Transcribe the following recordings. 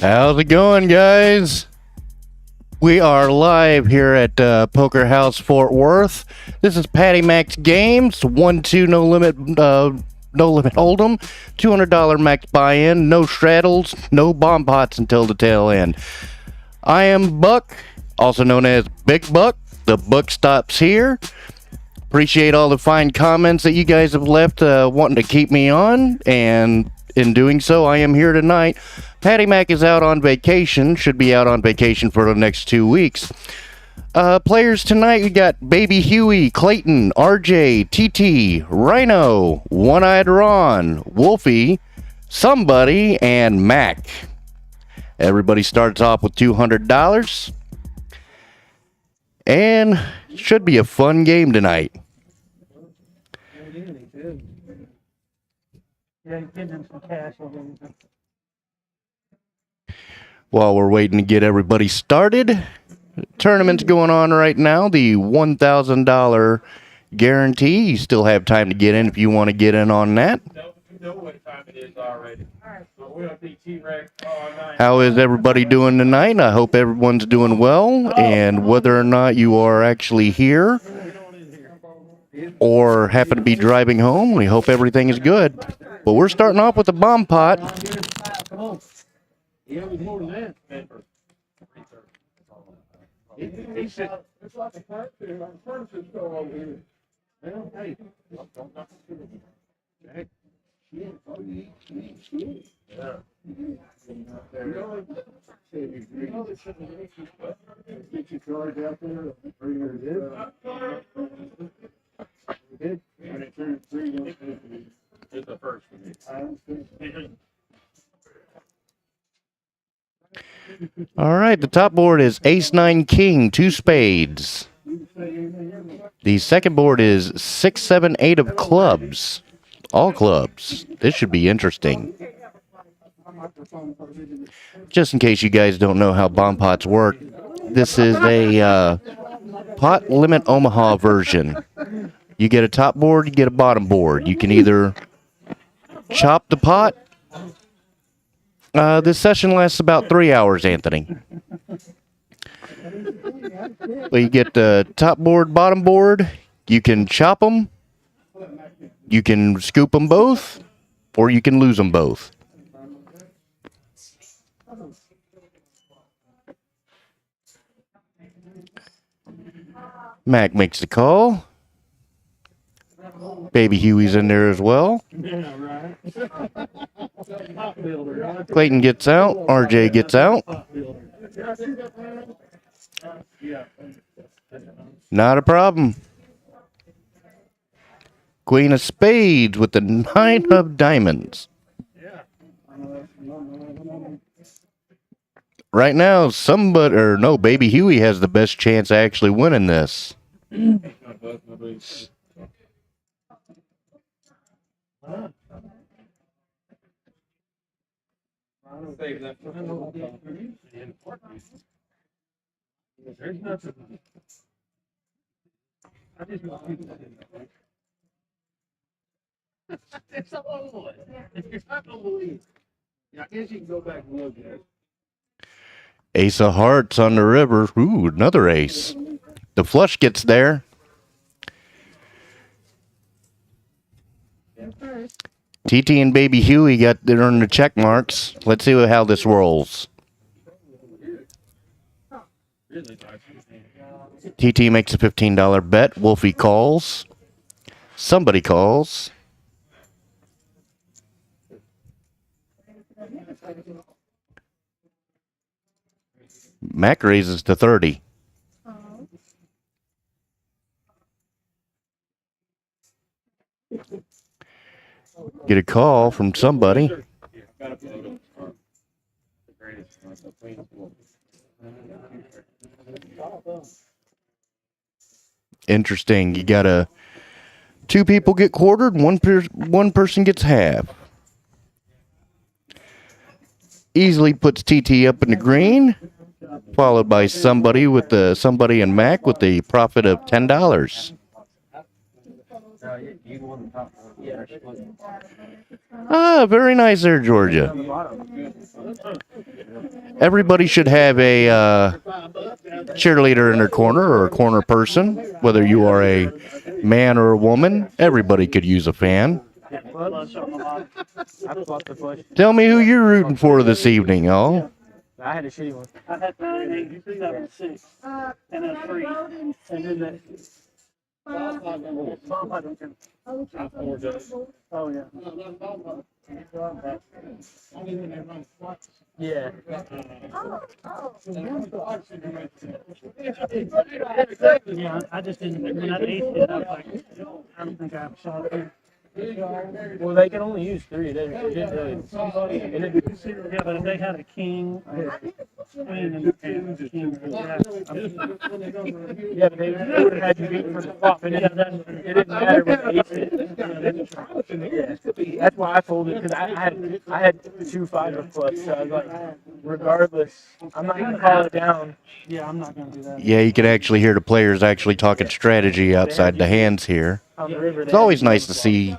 How's it going, guys? We are live here at Poker House Fort Worth. This is Patty Max Games, 1-2 no limit hold'em, $200 max buy-in, no straddles, no bomb pots until the tail end. I am Buck, also known as Big Buck. The buck stops here. Appreciate all the fine comments that you guys have left wanting to keep me on, and in doing so, I am here tonight. Patty Mac is out on vacation, should be out on vacation for the next 2 weeks. Players tonight, we got Baby Huey, Clayton, RJ, TT, RYNO, One-Eyed Ron, WOLFY, Somebody, and Mac. Everybody starts off with $200. And should be a fun game tonight. While we're waiting to get everybody started, tournament's going on right now. The $1,000 guarantee. You still have time to get in if you want to get in on that. You know what time it is already. How is everybody doing tonight? I hope everyone's doing well, and whether or not you are actually here or happen to be driving home, we hope everything is good. But we're starting off with the bomb pot. All right, the top board is Ace 9 King, 2 spades. The second board is 6 7 8 of clubs, all clubs. This should be interesting. Just in case you guys don't know how bomb pots work, this is a pot limit Omaha version. You get a top board, you get a bottom board. You can either chop the pot. This session lasts about 3 hours, Anthony. But you get the top board, bottom board. You can chop them. You can scoop them both, or you can lose them both. Mac makes the call. Baby Huey's in there as well. Clayton gets out. RJ gets out. Not a problem. Queen of spades with the 9 of diamonds. Right now, Baby Huey has the best chance of actually winning this. It's a long one. You're not gonna believe. I guess you can go back and look at it. Ace of hearts on the river. Ooh, another ace. The flush gets there. TT and Baby Huey got their the check marks. Let's see how this rolls. TT makes a $15 bet. Wolfie calls. Somebody calls. Mac raises to 30. Get a call from somebody. Interesting. You got two people get quartered, one person gets half. Easily puts TT up in the green, followed by somebody and Mac with the profit of $10. Ah, very nice there, Georgia. Everybody should have a cheerleader in their corner or a corner person, whether you are a man or a woman. Everybody could use a fan. Tell me who you're rooting for this evening, y'all. I had a shitty one. I had 9, 8, 6, and a 3, and then that. Oh yeah. Yeah. Yeah, I just didn't. When I aced it, I was like, I don't think I have a shot here. Well, they can only use 3. They didn't really. Yeah, but if they had a king, Yeah, but they would have had you beat for the flop, and it didn't matter what they said. That's why I folded, because I had 2 5 clubs, so I was like, regardless, I'm not gonna call it down. Yeah, I'm not gonna do that. Yeah, you can actually hear the players actually talking strategy outside the hands here. It's always nice to see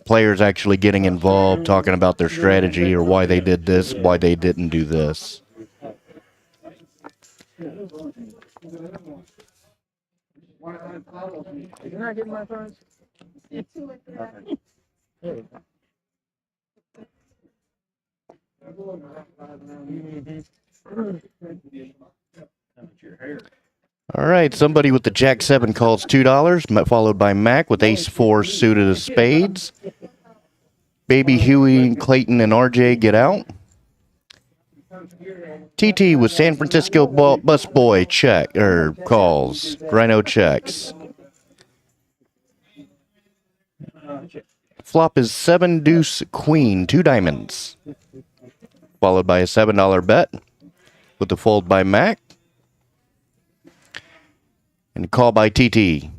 players actually getting involved, talking about their strategy or why they did this, why they didn't do this. You're not getting my cards? All right, somebody with the Jack 7 calls $2, followed by Mac with Ace 4 suited of spades. Baby Huey, Clayton, and RJ get out. TT with San Francisco busboy check or calls. RYNO checks. Flop is 7 deuce queen, 2 diamonds, followed by a $7 bet with the fold by Mac and a call by TT.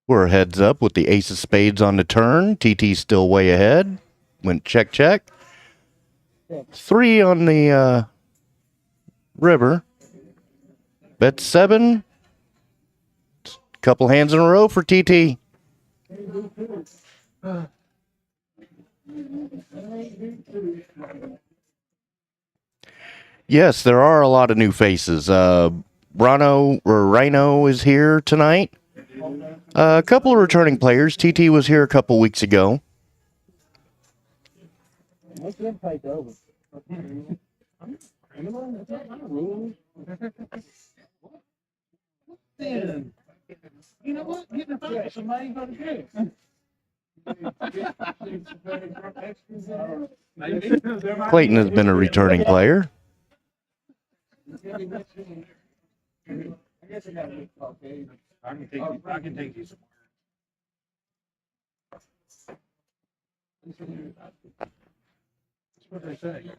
We're heads up with the ace of spades on the turn. TT still way ahead. Went check, check. 3 on the river. Bet 7. Couple hands in a row for TT. Yes, there are a lot of new faces. RYNO is here tonight. A couple of returning players. TT was here a couple weeks ago. You know what? Getting a fight, somebody ain't gonna do it. Clayton has been a returning player. I can take you somewhere. That's what they say.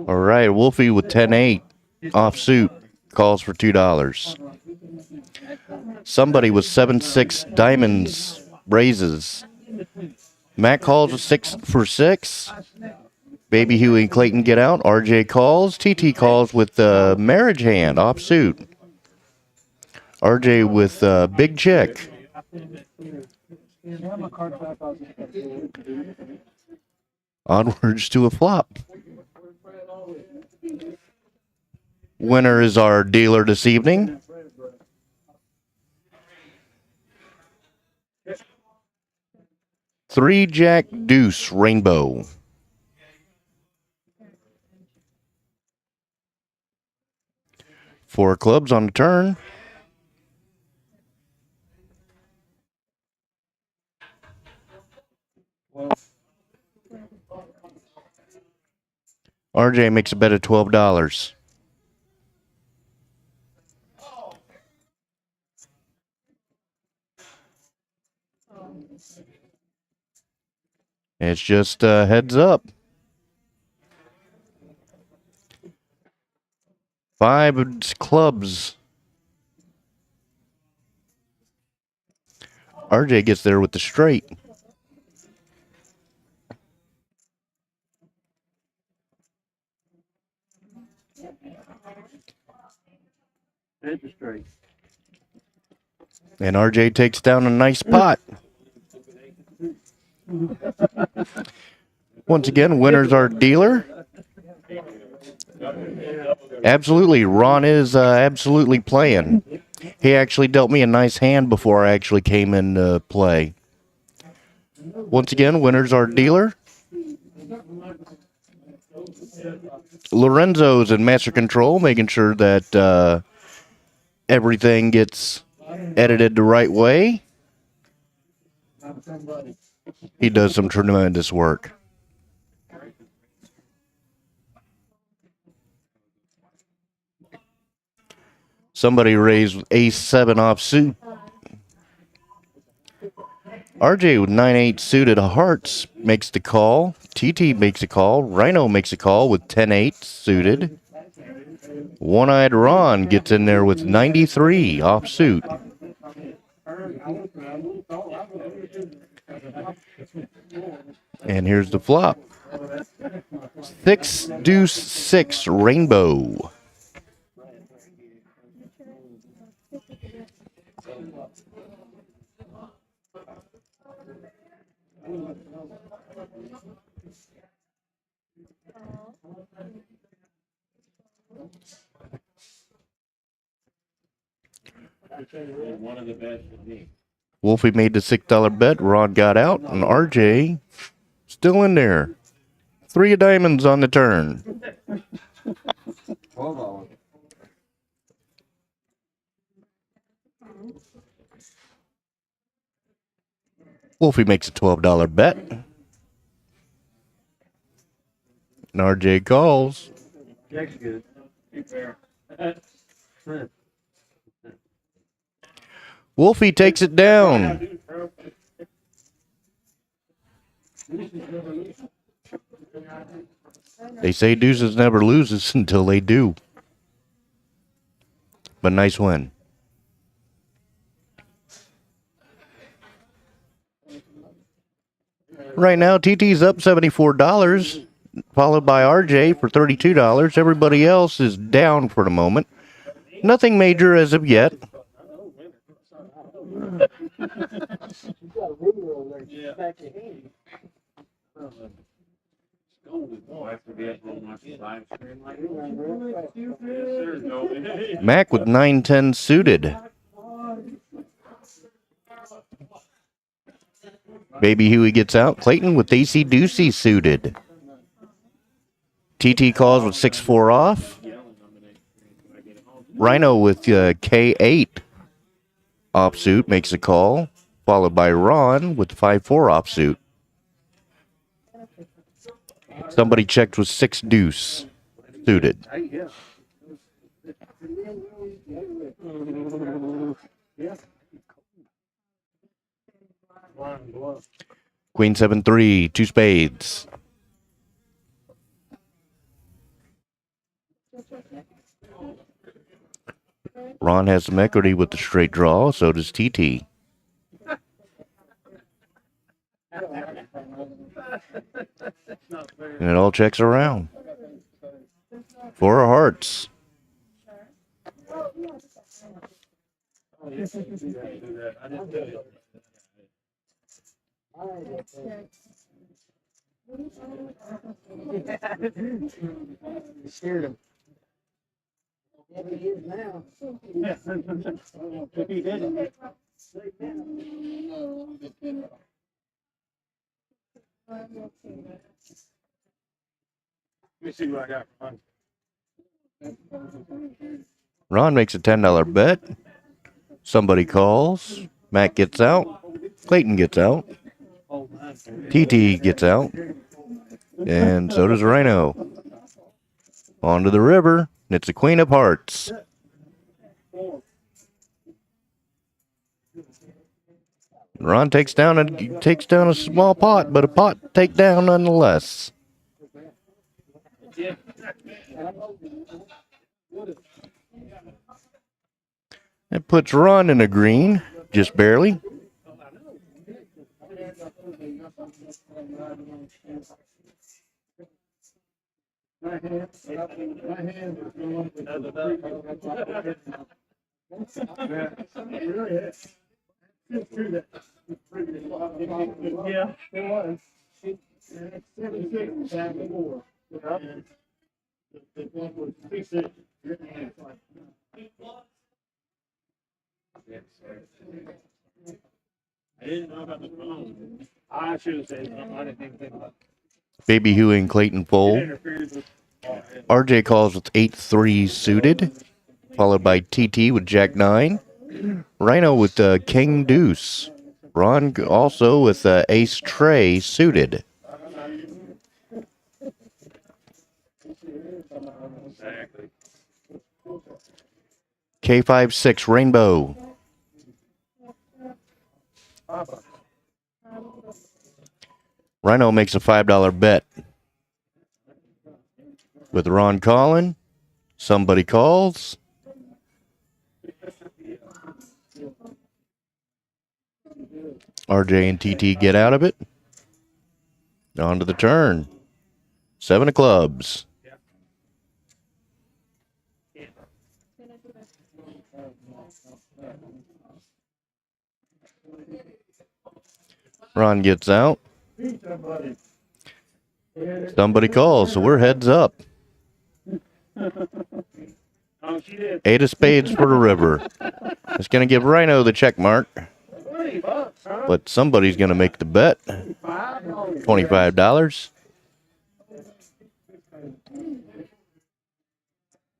All right, Wolfy with 10-8 offsuit calls for $2. Somebody with 7-6 diamonds raises. Matt calls with 6 for 6. Baby Huey and Clayton get out. RJ calls. TT calls with the marriage hand offsuit. RJ with big check. Onwards to a flop. Winner is our dealer this evening. Three Jack Deuce Rainbow. Four clubs on the turn. RJ makes a bet of $12. It's just heads up. 5 clubs. RJ gets there with the straight. And RJ takes down a nice pot. Once again, winner's our dealer. Absolutely, Ron is absolutely playing. He actually dealt me a nice hand before I actually came into play. Once again, winner's our dealer. Lorenzo's in master control, making sure that everything gets edited the right way. He does some tremendous work. Somebody raised ace 7 offsuit. RJ with 9-8 suited hearts makes the call. TT makes a call. RYNO makes a call with 10-8 suited. One-eyed Ron gets in there with 93 offsuit. And here's the flop. 6 deuce 6 rainbow. Wolfie made the $6 bet. Ron got out, and RJ still in there. 3 of diamonds on the turn. Wolfie makes a $12 bet. And RJ calls. Jack's good. Be fair. Wolfie takes it down. They say deuces never loses until they do. But nice win. Right now, TT's up $74, followed by RJ for $32. Everybody else is down for the moment. Nothing major as of yet. Mac with 9-10 suited. Baby Huey gets out. Clayton with AC Deucey suited. TT calls with 6-4 off. RYNO with K8 offsuit makes a call, followed by Ron with 5-4 offsuit. Somebody checked with 6 deuce suited. Queen 7-3, 2 spades. Ron has some equity with the straight draw, so does TT. And it all checks around. 4 of hearts. Scared him. Let me see what I got for fun. Ron makes a $10 bet. Somebody calls. Matt gets out. Clayton gets out. TT gets out. And so does RYNO. On to the river. It's a queen of hearts. Ron takes down a small pot, but a pot takedown nonetheless. That puts Ron in the green, just barely. My hand is going yeah, it was. And 76 down to 4. And the one was 66. I didn't know about the phone. I should have said something. I didn't even think about it. Baby Huey and Clayton fold. RJ calls with 8-3 suited, followed by TT with Jack-9. RYNO with King Deuce. Ron also with Ace Trey suited. K5-6 Rainbow. RYNO makes a $5 bet. With Ron calling, somebody calls. RJ and TT get out of it. On to the turn. 7 of clubs. Ron gets out. Somebody calls, so we're heads up. 8 of spades for the river. It's going to give RYNO the check mark. But somebody's going to make the bet. $25.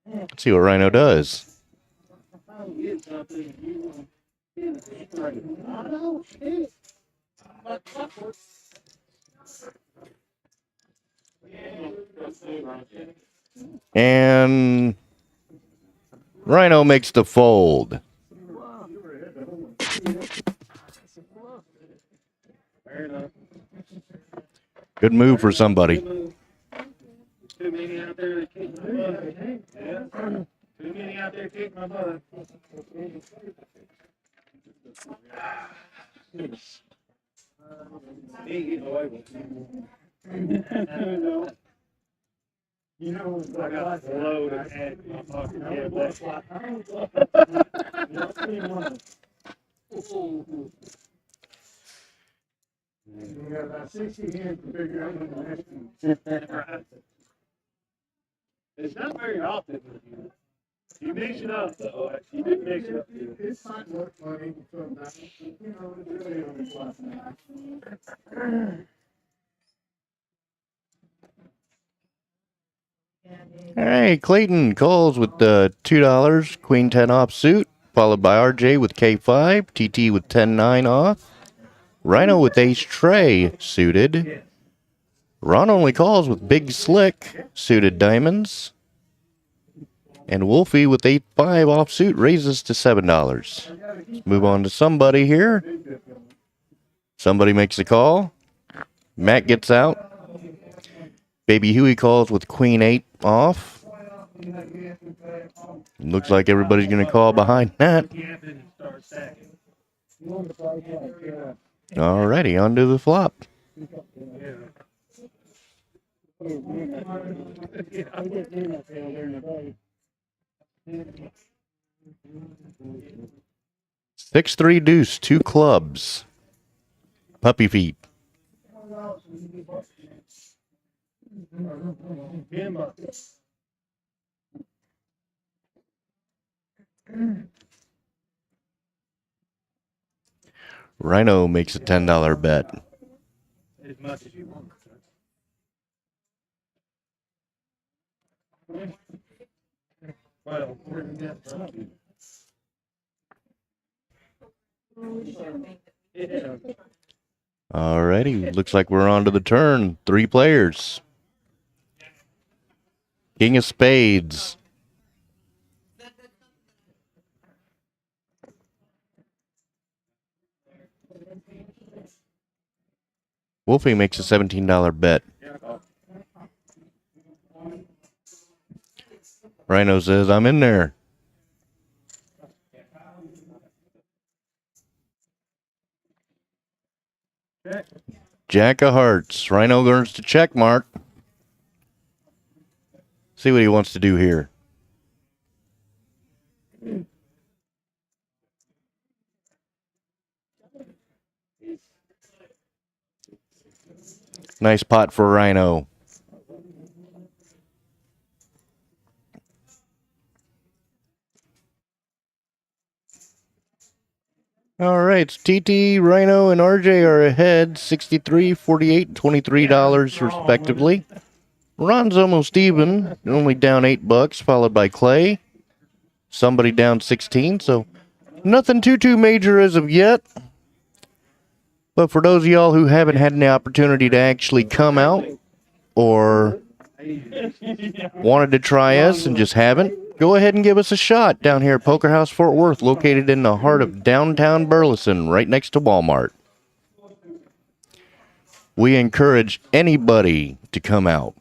Let's see what RYNO does. And RYNO makes the fold. Good move for somebody. Too many out there to kick my butt. Yeah. Too many out there to kick my butt. You know, I got loaded at my fucking head. You got about 60 hands to figure out the next one. It's not very often with you. You mix it up, though. You did mix it up. It's not worth money sometimes. You know, it's really on the spot. All right, Clayton calls with $2, Queen 10 off suit, followed by RJ with K5, TT with 10-9 off, RYNO with Ace Tray suited, Ron only calls with Big Slick suited diamonds, and WOLFY with 8-5 off suit raises to $7. Let's move on to somebody here. Somebody makes a call. Matt gets out. Baby Huey calls with Queen 8 off. Looks like everybody's going to call behind that. Alrighty, on to the flop. Six, 3 deuce, 2 clubs. Puppy feet. RYNO makes a $10 bet. As much as you want. Well, we're gonna get something. Yeah. Alrighty, looks like we're on to the turn. 3 players. King of spades. WOLFY makes a $17 bet. RYNO says, I'm in there. Jack of hearts. RYNO earns the check mark. See what he wants to do here. Nice pot for RYNO. All right, so TT, RYNO, and RJ are ahead, $63, $48, and $23 respectively. Ron's almost even, only down $8, followed by Clay. Somebody down 16, so nothing too major as of yet. But for those of y'all who haven't had an opportunity to actually come out or wanted to try us and just haven't, go ahead and give us a shot down here at Poker House Fort Worth, located in the heart of downtown Burleson, right next to Walmart. We encourage anybody to come out.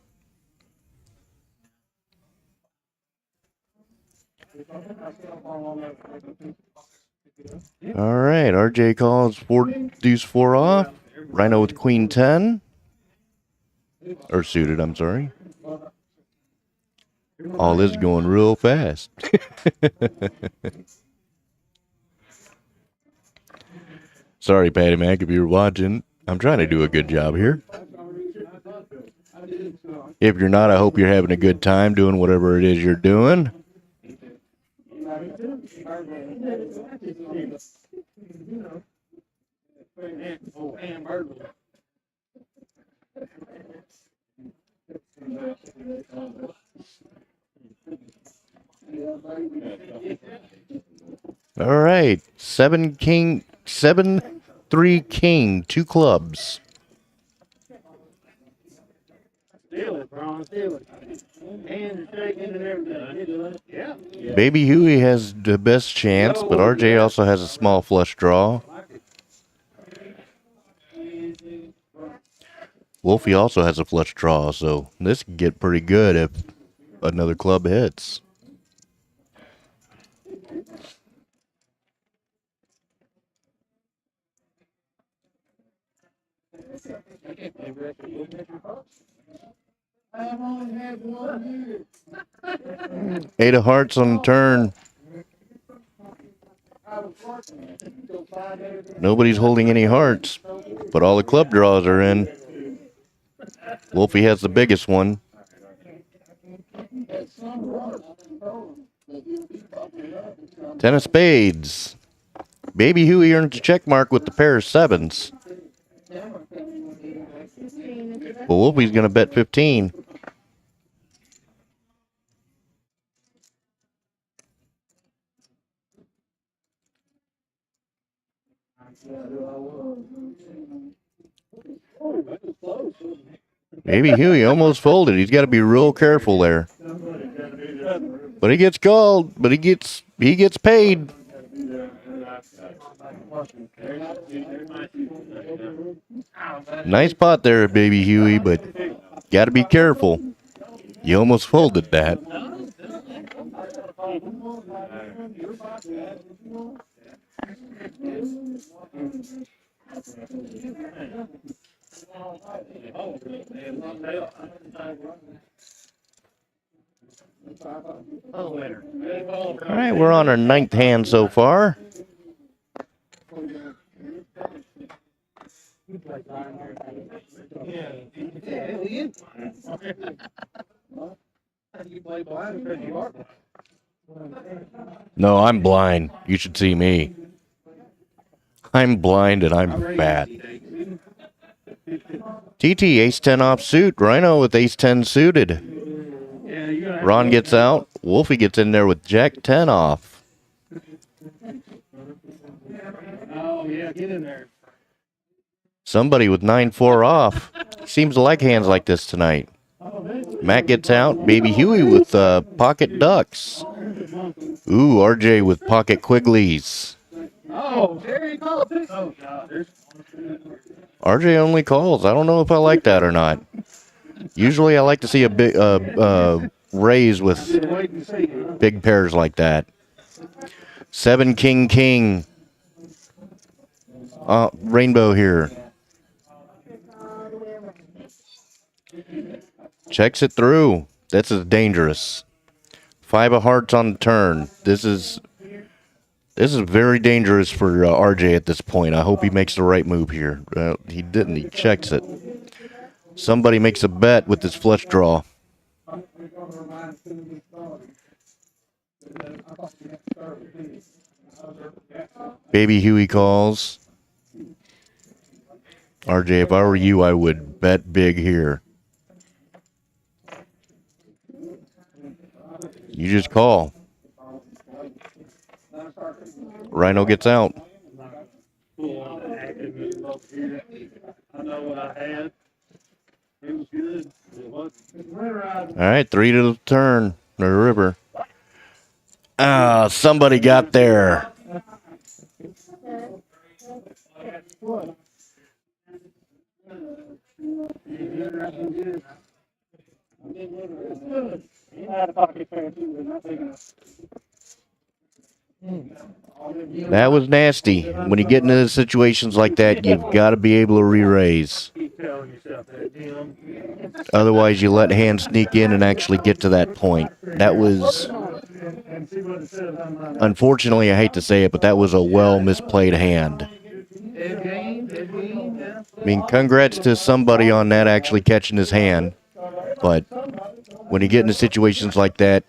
All right, RJ calls 4 deuce 4 off. Rhino with queen 10. Or suited, I'm sorry. All this going real fast. Sorry, Patty Mac, if you're watching. I'm trying to do a good job here. If you're not, I hope you're having a good time doing whatever it is you're doing. All right, 7 king, 7 3 king, 2 clubs. Steal it, Braun, steal it. Hands are shaking and everything. Yeah. Baby Huey has the best chance, but RJ also has a small flush draw. Wolfie also has a flush draw, so this can get pretty good if another club hits. Eight of hearts on the turn. Nobody's holding any hearts, but all the club draws are in. Wolfie has the biggest one. 10 of spades. Baby Huey earns a check mark with the pair of sevens. Well, Wolfie's going to bet 15. Baby Huey almost folded. He's got to be real careful there. But he gets called, but he gets paid. Nice pot there, Baby Huey, but got to be careful. You almost folded that. All right, we're on our 9th hand so far. No, I'm blind. You should see me. I'm blind and I'm fat. TT, ace 10 off suit. Rhino with ace 10 suited. Ron gets out. Wolfie gets in there with jack 10 off. Oh, yeah, get in there. Somebody with 9-4 off. Seems to like hands like this tonight. Matt gets out. Baby Huey with pocket ducks. Ooh, RJ with pocket quigglies. Oh, there you go. Oh, God. RJ only calls. I don't know if I like that or not. Usually I like to see a big raise with big pairs like that. 7 king king. Rainbow here. Checks it through. This is dangerous. 5 of hearts on the turn. This is very dangerous for RJ at this point. I hope he makes the right move here. He didn't. He checks it. Somebody makes a bet with this flush draw. Baby Huey calls. RJ, if I were you, I would bet big here. You just call. Rhino gets out. I know what I had. It was good. It was. All right, 3 to the turn. The river. Ah, somebody got there. That was nasty. When you get into situations like that, you've got to be able to re-raise. Otherwise, you let hands sneak in and actually get to that point. That was, unfortunately, I hate to say it, but that was a well misplayed hand. I mean, congrats to somebody on that actually catching his hand. But when you get into situations like that,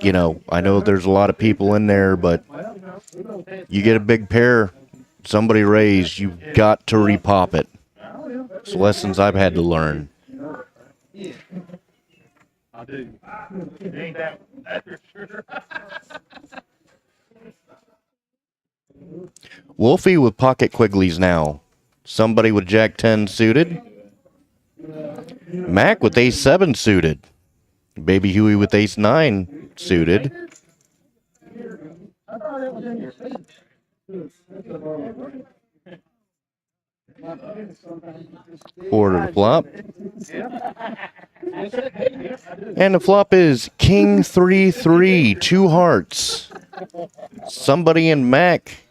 you know, I know there's a lot of people in there, but you get a big pair, somebody raised, you've got to repop it. It's lessons I've had to learn. I do. Ain't that for sure. Wolfie with pocket quigglies now. Somebody with Jack 10 suited. Mac with Ace 7 suited. Baby Huey with Ace 9 suited. Four to the flop. And the flop is King 3-3, 2 hearts. Somebody in Mac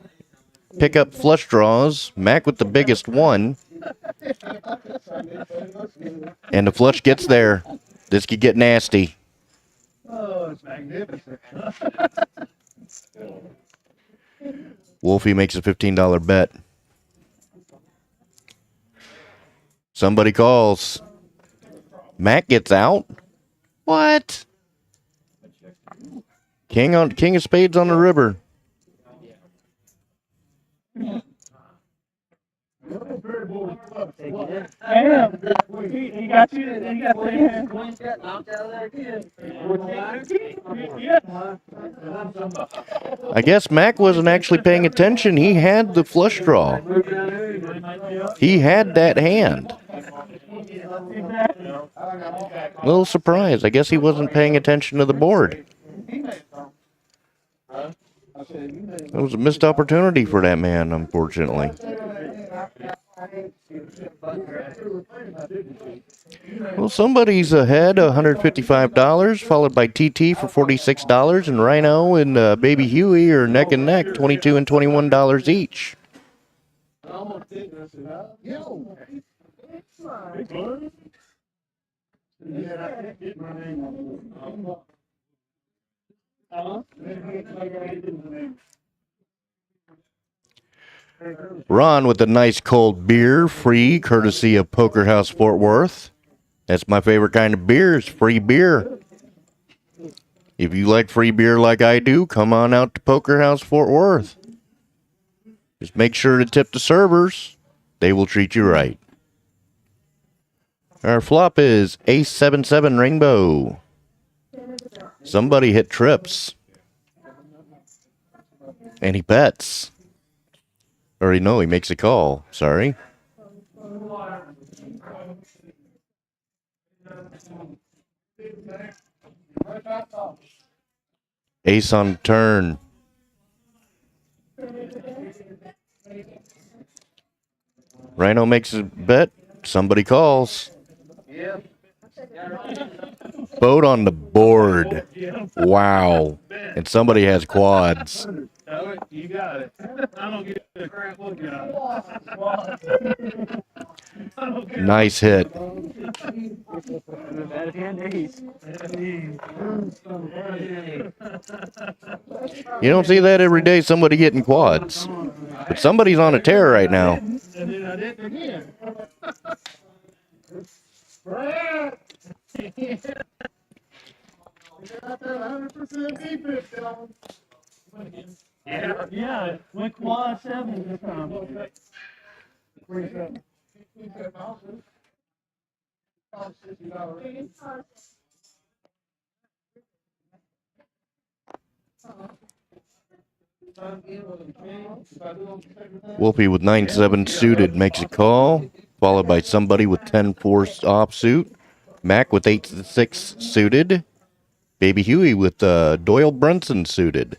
pick up flush draws. Mac with the biggest one. And the flush gets there. This could get nasty. Oh, it's magnificent. Wolfie makes a $15 bet. Somebody calls. Mac gets out? What? King of spades on the river. Damn, he got you. He got three hands. I guess Mac wasn't actually paying attention. He had the flush draw. He had that hand. A little surprised. I guess he wasn't paying attention to the board. It was a missed opportunity for that man, unfortunately. Well, somebody's ahead, $155, followed by TT for $46, and RYNO and Baby Huey are neck and neck, $22 and $21 each. Ron with a nice cold beer, free, courtesy of Poker House Fort Worth. That's my favorite kind of beer, is free beer. If you like free beer like I do, come on out to Poker House Fort Worth. Just make sure to tip the servers. They will treat you right. Our flop is Ace 7-7 Rainbow. Somebody hit trips. And he bets. Or no, he makes a call. Sorry. Ace on turn. RYNO makes a bet. Somebody calls. Boat on the board. Wow. And somebody has quads. You got it. I don't get the crap looking at it. Nice hit. You don't see that every day, somebody getting quads. But somebody's on a tear right now. And then I did it again. Yeah, went quad 7 this time. Wolfie with 9-7 suited makes a call, followed by somebody with 10-4 offsuit. Mac with 8-6 suited. Baby Huey with Doyle Brunson suited.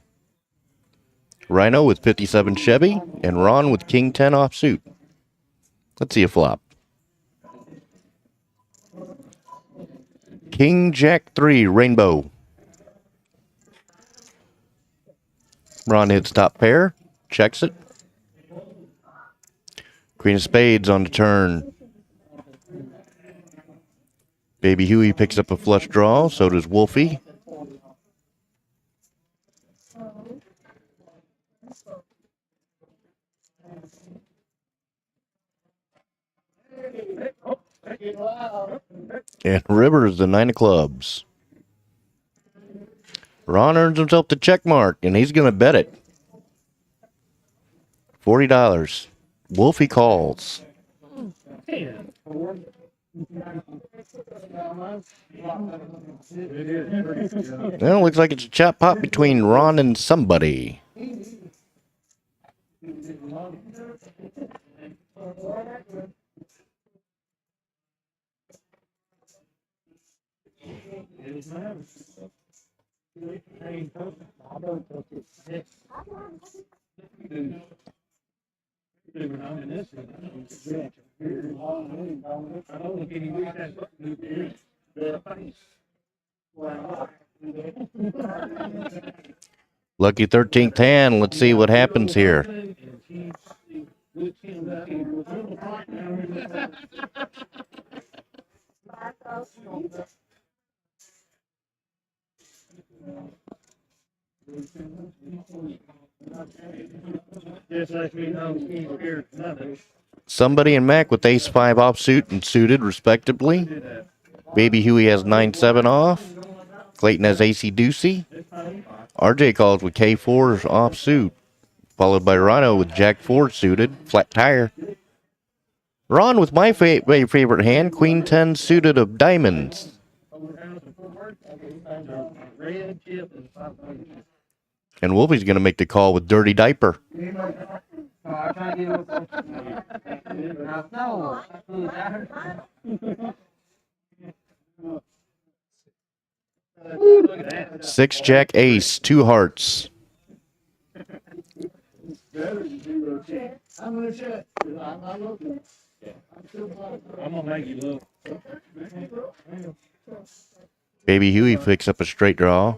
RYNO with 57 Chevy, and Ron with King 10 offsuit. Let's see a flop. King Jack 3 Rainbow. Ron hits top pair, checks it. Queen of spades on the turn. Baby Huey picks up a flush draw, so does Wolfie. And Rivers the 9 of clubs. Ron earns himself the check mark, and he's going to bet it. $40. Wolfie calls. Well, looks like it's a chop pot between Ron and somebody. Lucky 13th hand. Let's see what happens here. Somebody and Mac with ace-5 offsuit and suited, respectively. Baby Huey has 9-7 off. Clayton has ace-deucey. RJ calls with K4 offsuit, followed by RYNO with Jack-4 suited, flat tire. Ron with my favorite hand, Queen 10 suited of diamonds. And Wolfie's going to make the call with dirty diaper. Six Jack ace, 2 hearts. Baby Huey picks up a straight draw.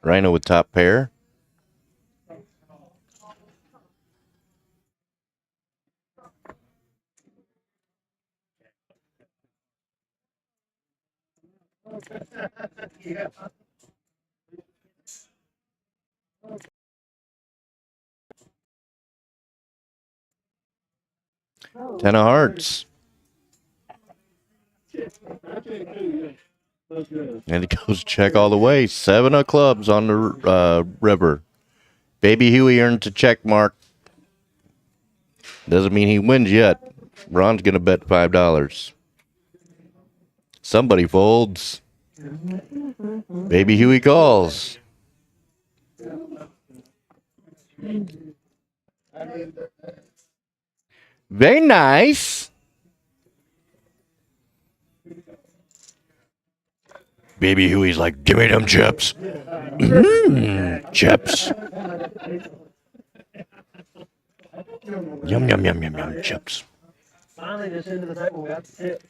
RYNO with top pair. Ten of hearts. And it goes check all the way. 7 of clubs on the river. Baby Huey earns a check mark. Doesn't mean he wins yet. Ron's going to bet $5. Somebody folds. Baby Huey calls. Very nice. Baby Huey's like, give me them chips. Chips. Yum, yum, yum, yum, yum, chips. Finally, just into the table, we got the tip.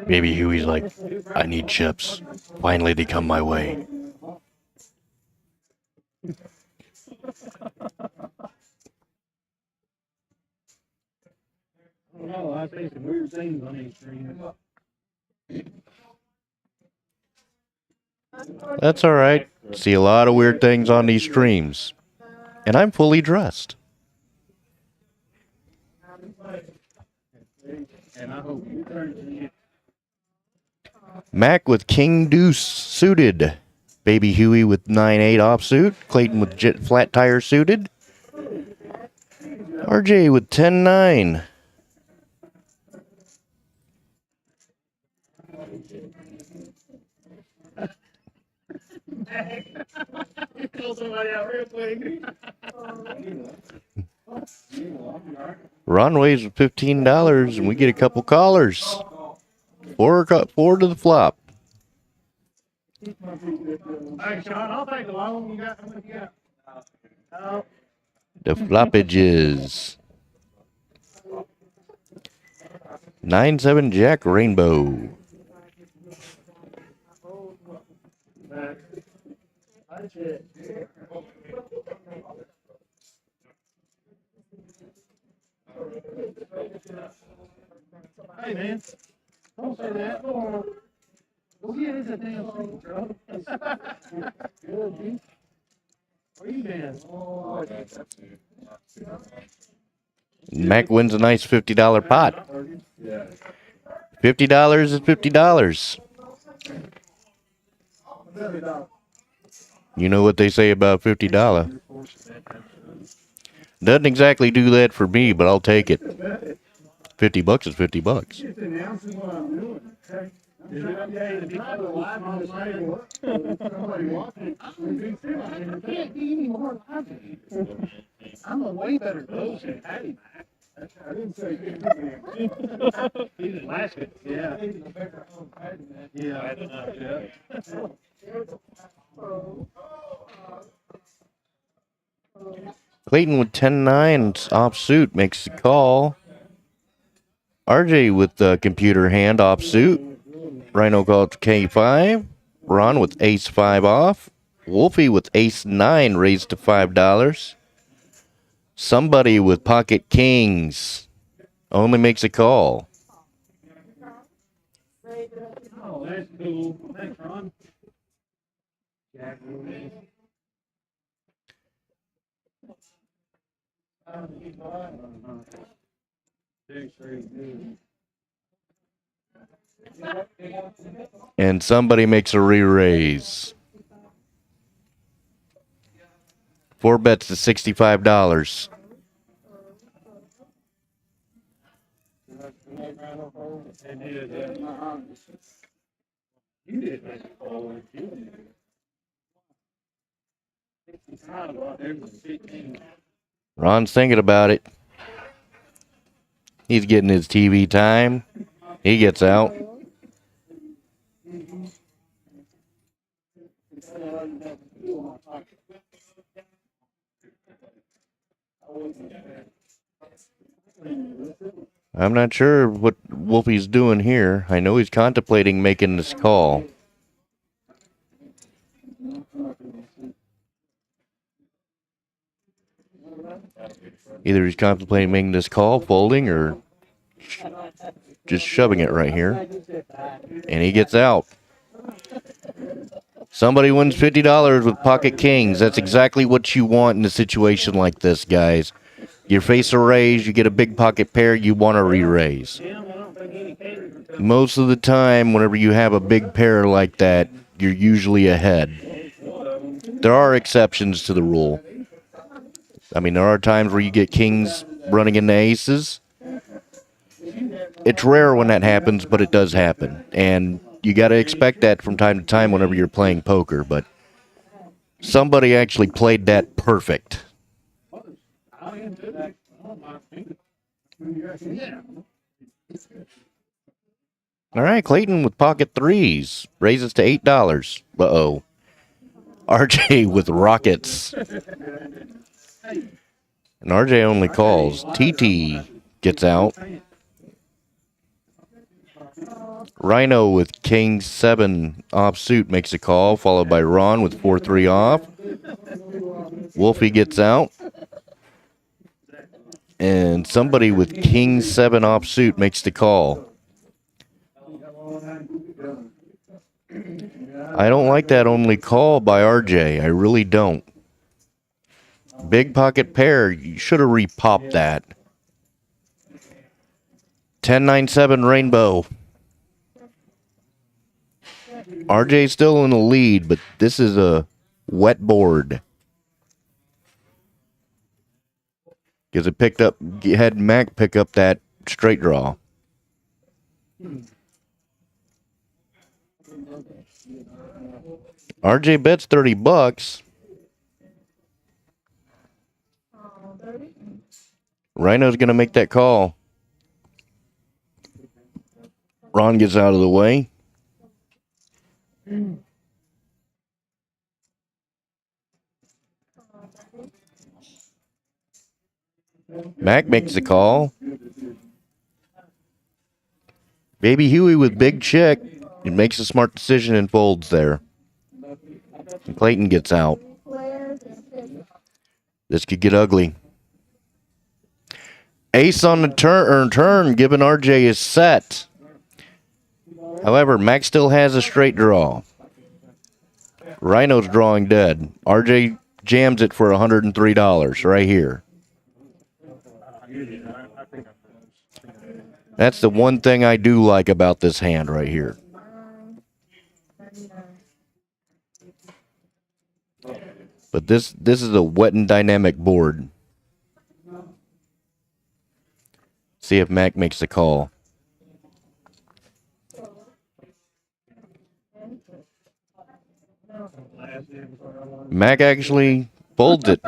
Baby Huey's like, I need chips. Finally, they come my way. Oh, I say some weird things on these streams. That's all right. See a lot of weird things on these streams. And I'm fully dressed. And I hope you turn to it. Mac with King Deuce suited. Baby Huey with 9-8 offsuit. Clayton with jet flat tire suited. RJ with 10-9. Call somebody out real quick. Ron weighs with $15, and we get a couple callers. Four to the flop. All right, Sean, I'll take the long one. You got how much you got? The floppages. 9-7 Jack Rainbow. Hey man, don't say that. Go get us a damn seat, bro. Good, dude. Where you been? Mac wins a nice $50 pot. $50 is $50. You know what they say about $50. Doesn't exactly do that for me, but I'll take it. $50 is $50. Just announcing what I'm doing. Okay? Is it okay to be live on the table? Somebody watching. I can't be any more live. I'm a way better coach than Patty Mac. I didn't say good. He's a last one. Yeah. Yeah. Clayton with 10-9 offsuit makes the call. RJ with the computer hand offsuit. Rhino calls K5. Ron with ace-5 off. Wolfie with ace-9 raised to $5. Somebody with pocket kings only makes a call. Oh, that's cool. Thanks, Ron. Jack. And somebody makes a re-raise. 4 bets to $65. You did make a call. Ron's thinking about it. He's getting his TV time. He gets out. I'm not sure what Wolfie's doing here. I know he's contemplating making this call. Either he's contemplating making this call, folding, or just shoving it right here. And he gets out. Somebody wins $50 with pocket kings. That's exactly what you want in a situation like this, guys. You face a raise, you get a big pocket pair, you want to re-raise. Most of the time, whenever you have a big pair like that, you're usually ahead. There are exceptions to the rule. I mean, there are times where you get kings running into aces. It's rare when that happens, but it does happen. And you got to expect that from time to time whenever you're playing poker. But somebody actually played that perfect. All right, Clayton with pocket threes raises to $8. Uh-oh. RJ with rockets. And RJ only calls. TT gets out. Rhino with king 7 offsuit makes a call, followed by Ron with 4-3 off. Wolfie gets out. And somebody with king 7 offsuit makes the call. I don't like that only call by RJ. I really don't. Big pocket pair. You should have re-popped that. 10-9-7 Rainbow. RJ's still in the lead, but this is a wet board. Because it picked up, had Mac pick up that straight draw. RJ bets $30. Rhino's going to make that call. Ron gets out of the way. Mac makes the call. Baby Huey with big check. He makes a smart decision and folds there. And Clayton gets out. This could get ugly. Ace on the turn, giving RJ his set. However, Mac still has a straight draw. Rhino's drawing dead. RJ jams it for $103 right here. That's the one thing I do like about this hand right here. But this is a wet and dynamic board. See if Mac makes the call. Mac actually folds it.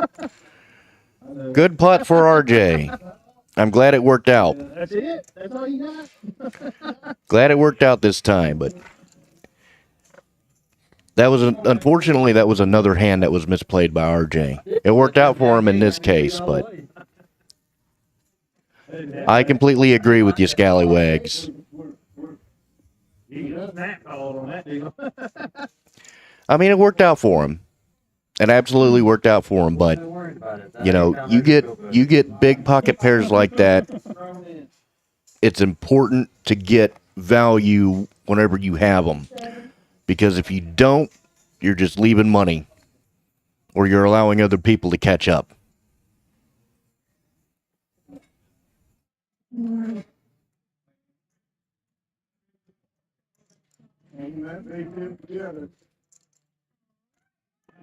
Good putt for RJ. I'm glad it worked out. That's it? That's all you got? Glad it worked out this time, but that was unfortunately that was another hand that was misplayed by RJ. It worked out for him in this case, but I completely agree with you, Scallywags. I mean, it worked out for him. It absolutely worked out for him, but you know, you get big pocket pairs like that. It's important to get value whenever you have them, because if you don't, you're just leaving money, or you're allowing other people to catch up.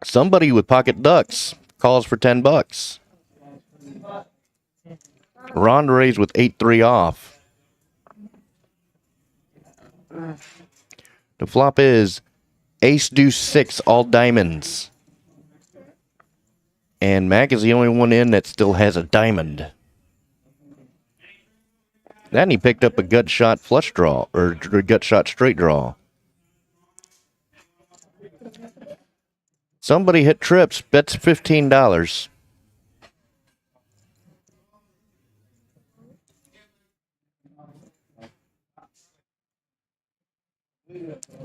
Somebody with pocket ducks calls for $10. Ron raised with 8-3 off. The flop is ace deuce 6 all diamonds. And Mac is the only one in that still has a diamond. Then he picked up a gut shot flush draw, or gut shot straight draw. Somebody hit trips, bets $15.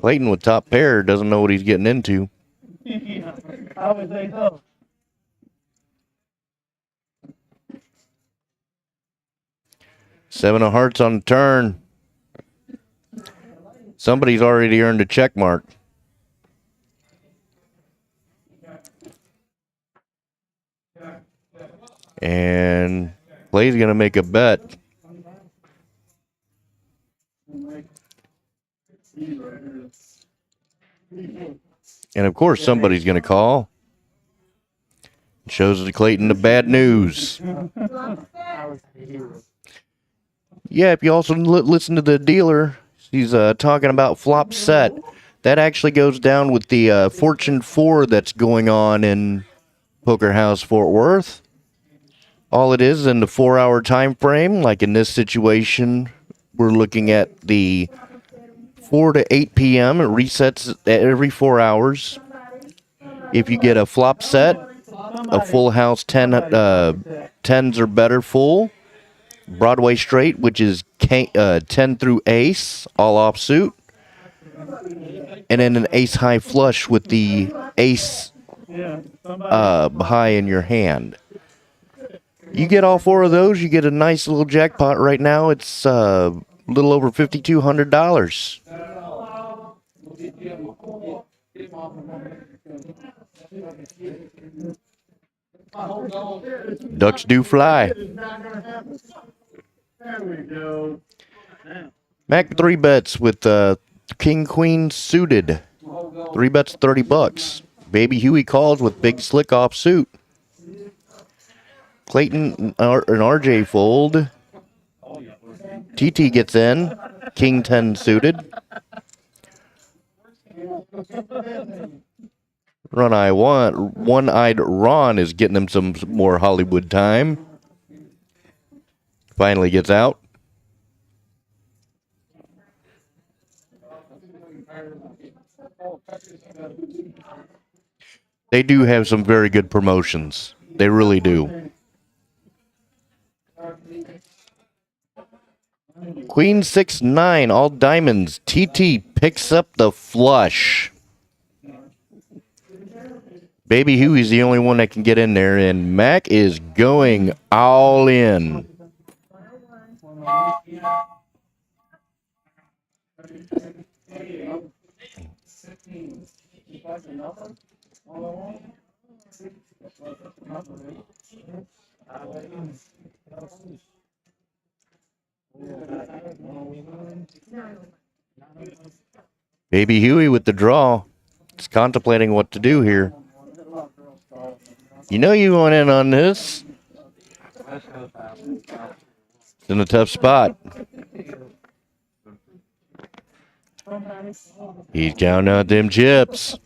Clayton with top pair doesn't know what he's getting into. I would say so. Seven of hearts on the turn. Somebody's already earned a check mark. And Clay's going to make a bet. And of course, somebody's going to call. Shows Clayton the bad news. Yeah, if you also listen to the dealer, he's talking about flop set. That actually goes down with the Fortune 4 that's going on in Poker House Fort Worth. All it is in the 4-hour time frame, like in this situation, we're looking at the 4 to 8 p.m. It resets every 4 hours. If you get a flop set, a full house 10s or better full, Broadway straight, which is 10 through ace, all offsuit, and then an ace high flush with the ace high in your hand. You get all 4 of those, you get a nice little jackpot right now. It's a little over $5,200. Ducks do fly. There we go. Mac 3 bets with King Queen suited. 3 bets $30. Baby Huey calls with big slick off suit. Clayton and RJ fold. TT gets in. King 10 suited. One-eyed Ron is getting him some more Hollywood time. Finally gets out. They do have some very good promotions. They really do. Queen 6-9, all diamonds. TT picks up the flush. Baby Huey's the only one that can get in there, and Mac is going all in. Baby Huey with the draw. He's contemplating what to do here. You know you want in on this. It's in a tough spot. He's counting out them chips.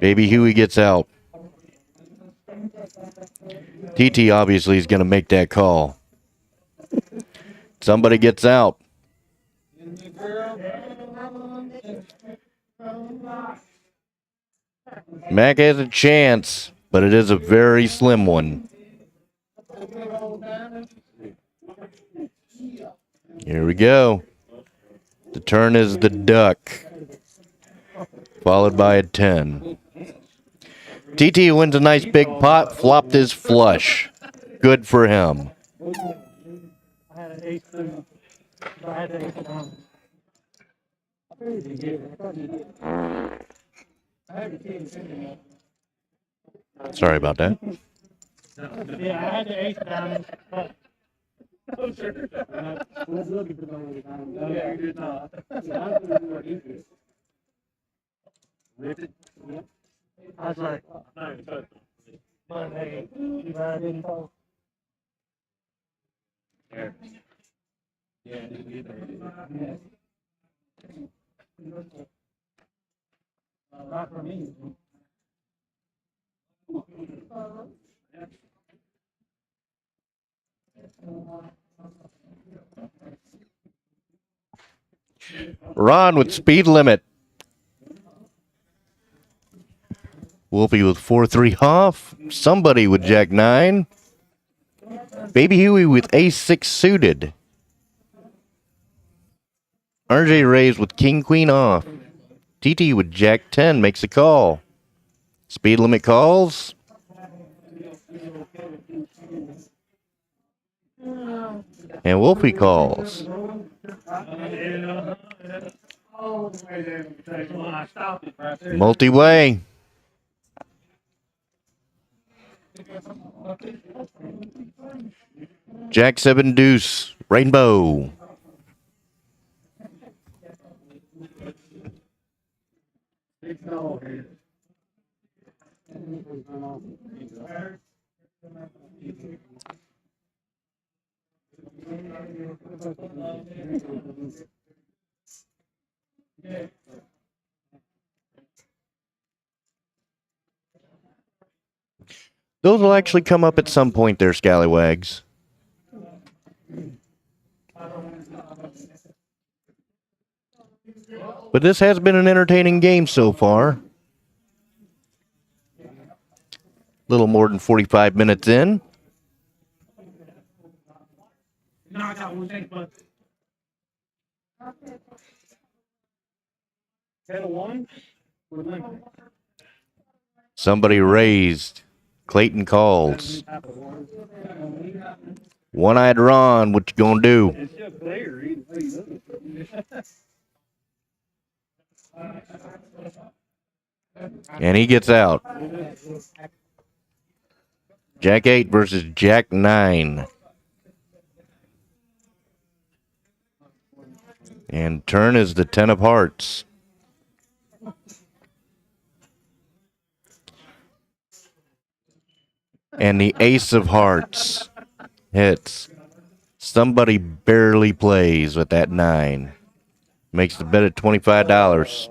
Baby Huey gets out. TT obviously is going to make that call. Somebody gets out. Mac has a chance, but it is a very slim one. Here we go. The turn is the duck, followed by a 10. TT wins a nice big pot, flopped his flush. Good for him. I had an ace too. I had an ace down. Sorry about that. Yeah, I had the ace down. Oh, sure. Let's look at the down. Yeah, you're not. I was like, but hey, you didn't fall. Yeah. Not for me. Ron with speed limit. Wolfie with 4-3 off. Somebody with Jack 9. Baby Huey with Ace 6 suited. RJ Rays with King Queen off. TT with Jack 10 makes a call. Speed limit calls. And Wolfie calls. Multi-way. Jack 7 deuce. Rainbow. Those will actually come up at some point there, scallywags. But this has been an entertaining game so far. A little more than 45 minutes in. Somebody raised. Clayton calls. One-eyed Ron, what you gonna do? And he gets out. Jack 8 versus Jack 9. And turn is the 10 of hearts. And the ace of hearts hits. Somebody barely plays with that 9. Makes the bet at $25.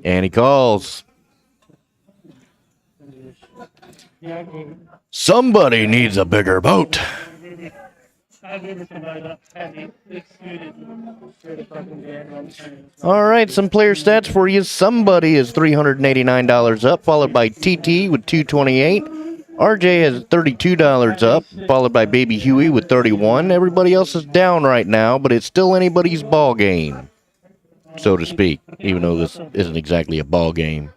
And he calls. Somebody needs a bigger boat. All right, some player stats for you. Somebody is $389 up, followed by TT with $228. RJ has $32 up, followed by Baby Huey with $31. Everybody else is down right now, but it's still anybody's ball game, so to speak, even though this isn't exactly a ball game.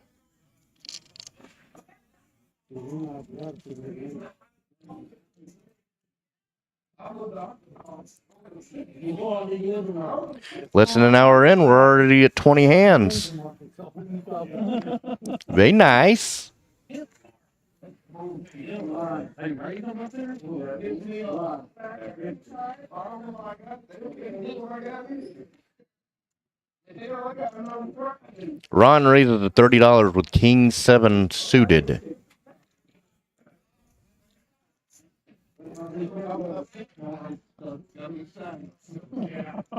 Less than an hour in, we're already at 20 hands. Very nice. Ron raises to $30 with King 7 suited.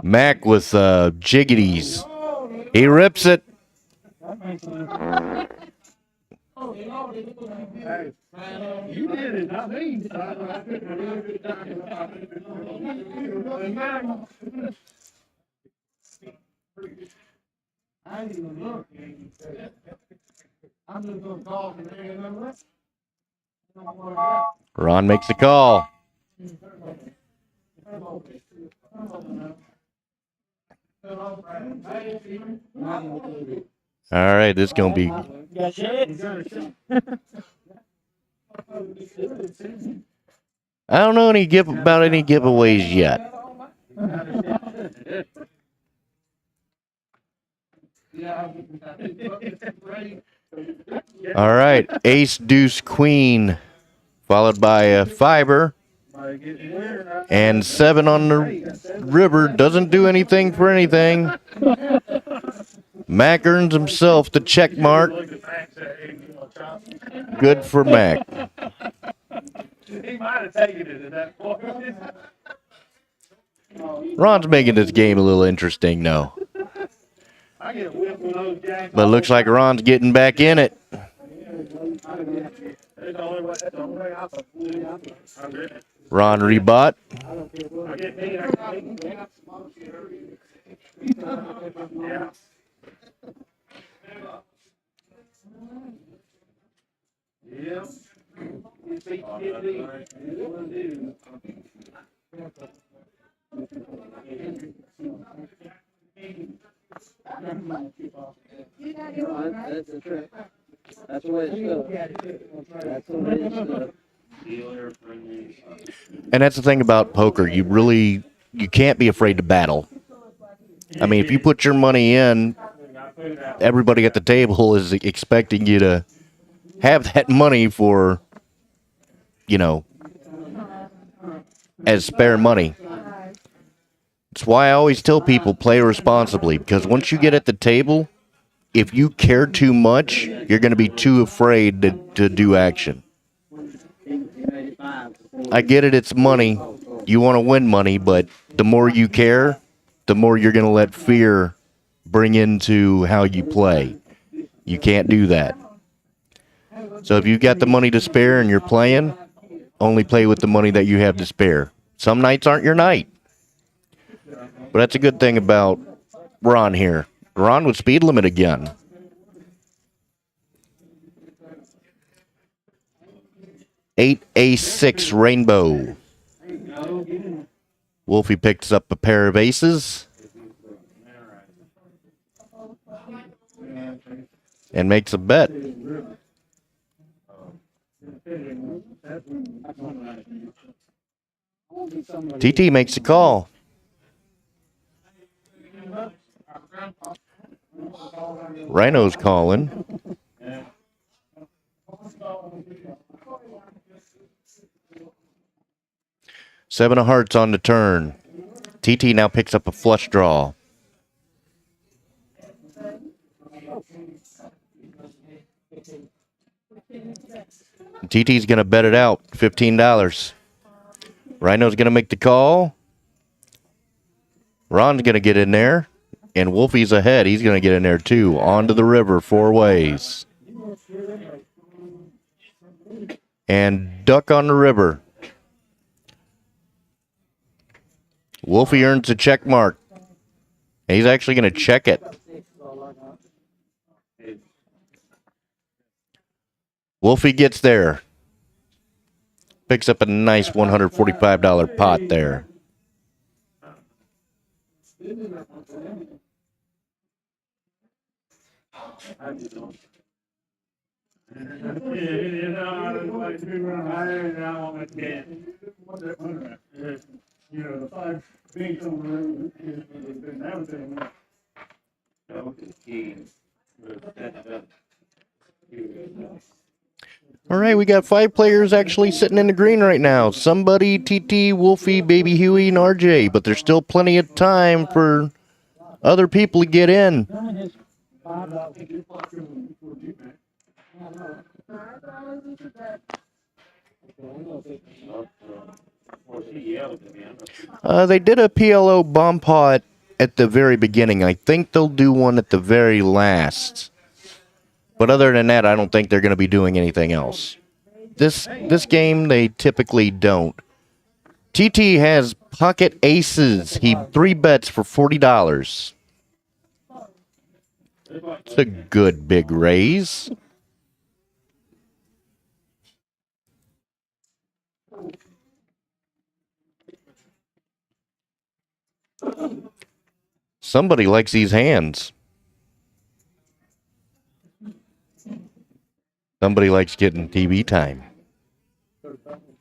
Mac with jiggities. He rips it. You did it, not me. I didn't even look. I'm just going to call it. Ron makes the call. All right, this is going to be... I don't know about any giveaways yet. All right, Ace, Deuce, Queen, followed by a Fiber, and 7 on the river. Doesn't do anything for anything. Mac earns himself the check mark. Good for Mac. He might have taken it at that point. Ron's making this game a little interesting, though. I get whipped with those jacks. But it looks like Ron's getting back in it. Ron rebut. Yep. That's the trick. That's the way it's done. That's the way it's done. And that's the thing about poker. You can't be afraid to battle. I mean, if you put your money in, everybody at the table is expecting you to have that money for, as spare money. It's why I always tell people play responsibly, because once you get at the table, if you care too much, you're going to be too afraid to do action. I get it, it's money. You want to win money, but the more you care, the more you're going to let fear bring into how you play. You can't do that. So if you've got the money to spare and you're playing, only play with the money that you have to spare. Some nights aren't your night. But that's a good thing about Ron here. Ron with speed limit again. Eight, ace, 6, rainbow. Wolfie picks up a pair of aces. And makes a bet. TT makes a call. RYNO's calling. Seven of hearts on the turn. TT now picks up a flush draw. TT's going to bet it out, $15. RYNO's going to make the call. Ron's going to get in there. And Wolfie's ahead. He's going to get in there too. On to the river, 4 ways. and duck on the river. Wolfie earns a check mark. He's actually going to check it. Wolfie gets there. Picks up a nice $145 pot there. You know, the 5 being somewhere in everything. All right, we got 5 players actually sitting in the green right now. Somebody, TT, Wolfie, Baby Huey, and RJ. But there's still plenty of time for other people to get in. They did a PLO bomb pot at the very beginning. I think they'll do one at the very last. But other than that, I don't think they're going to be doing anything else. This game, they typically don't. TT has pocket aces. He 3-bets for $40. It's a good big raise. Somebody likes these hands. Somebody likes getting TV time.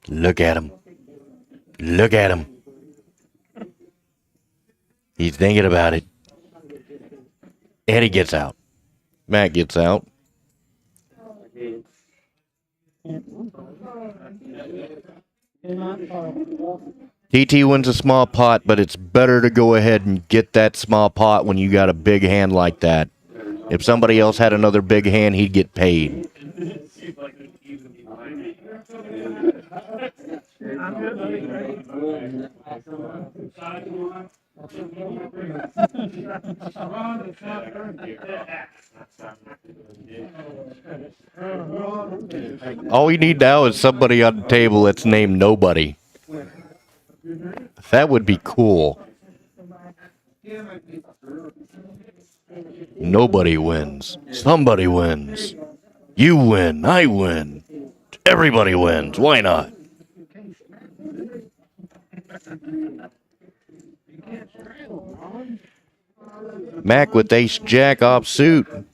Look at him. Look at him. He's thinking about it. And he gets out. Matt gets out. TT wins a small pot, but it's better to go ahead and get that small pot when you got a big hand like that. If somebody else had another big hand, he'd get paid. All we need now is somebody on the table that's named Nobody. That would be cool. Nobody wins. Somebody wins. You win. I win. Everybody wins. Why not? Mac with ace jack offsuit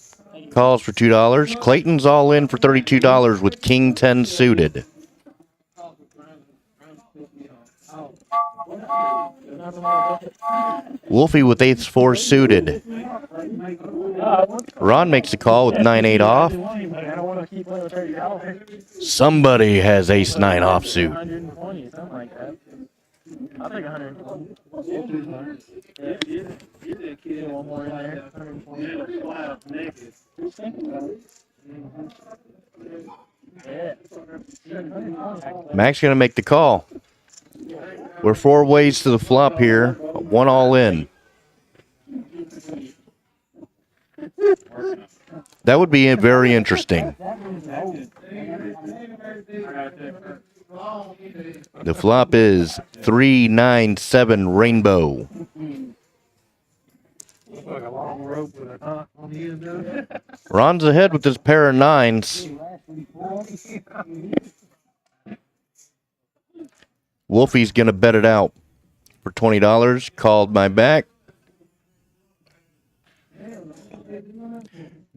calls for $2. Clayton's all in for $32 with king 10 suited. Wolfie with ace 4 suited. Ron makes a call with 9-8 off. Somebody has ace 9 offsuit. I'll take 120. One more in there. Mac's going to make the call. We're 4 ways to the flop here. 1 all in. That would be very interesting. The flop is 3-9-7 rainbow. Ron's ahead with his pair of 9s. Wolfie's going to bet it out for $20. Called my back.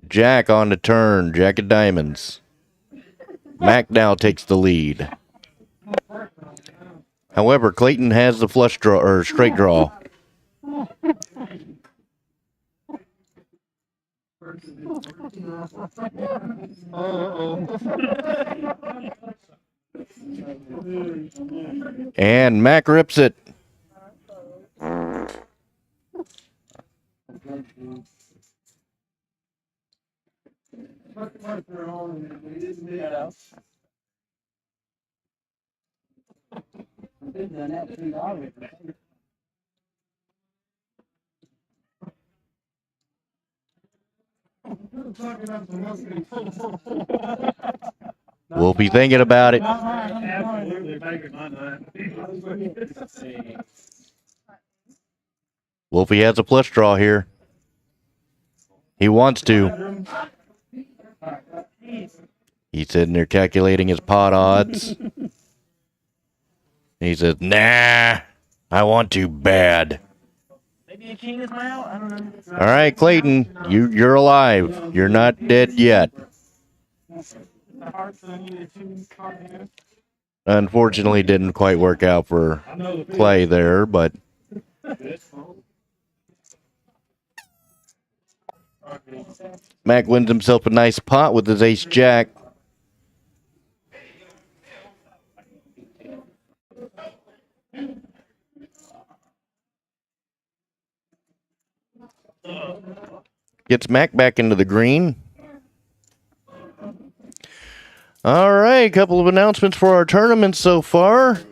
Jack on the turn. Jack of diamonds. Mac now takes the lead. However, Clayton has the flush draw or straight draw. And Mac rips it. Wolfie thinking about it. Absolutely making my night. Wolfie has a plus draw here. He wants to. He's sitting there calculating his pot odds. He says, nah, I want to bad. Maybe a king is my out. I don't know. All right, Clayton, you're alive. You're not dead yet. Unfortunately, didn't quite work out for Clay there, but Mac wins himself a nice pot with his ace-jack. Gets Mac back into the green. All right, a couple of announcements for our tournament so far.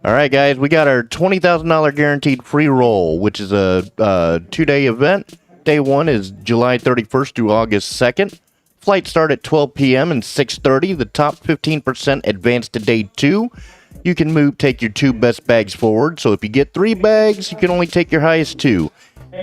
All right, guys, we got our $20,000 guaranteed free roll, which is a 2-day event. Day 1 is July 31st through August 2nd. Flights start at 12 p.m. and 6:30. The top 15% advance to Day 2. You can take your 2 best bags forward. So if you get 3 bags, you can only take your highest 2.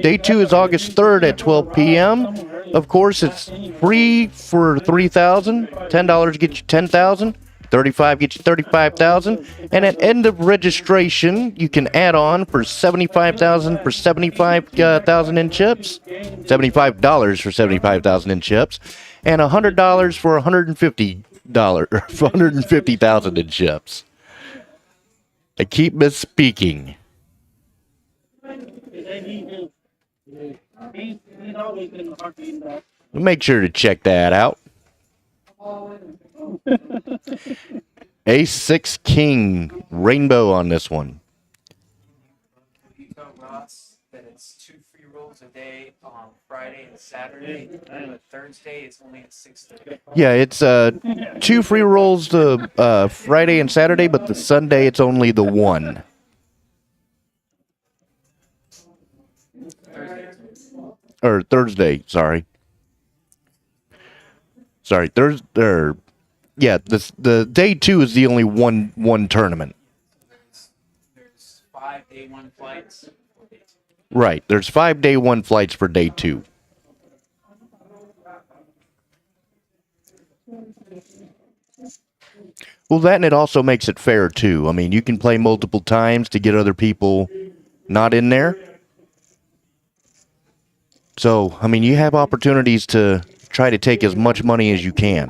Day 2 is August 3rd at 12 p.m. Of course, it's free for $3,000. $10 gets you $10,000. $35 gets you $35,000. And at end of registration, you can add on for $75,000 for $75,000 in chips. $75 for $75,000 in chips. And $100 for $150 for $150,000 in chips. I keep misspeaking. Make sure to check that out. Ace 6 King rainbow on this one. You tell Ross that it's 2 free rolls a day on Friday and Saturday, and the Thursday it's only at 6:30. Yeah, it's 2 free rolls the Friday and Saturday, but the Sunday it's only the 1. Or Thursday, sorry. Thursday. Yeah, the Day 2 is the only one tournament. There's 5 day 1 flights. Right, there's 5 Day 1 flights for Day 2. Well, that and it also makes it fair too. I mean, you can play multiple times to get other people not in there. So, I mean, you have opportunities to try to take as much money as you can.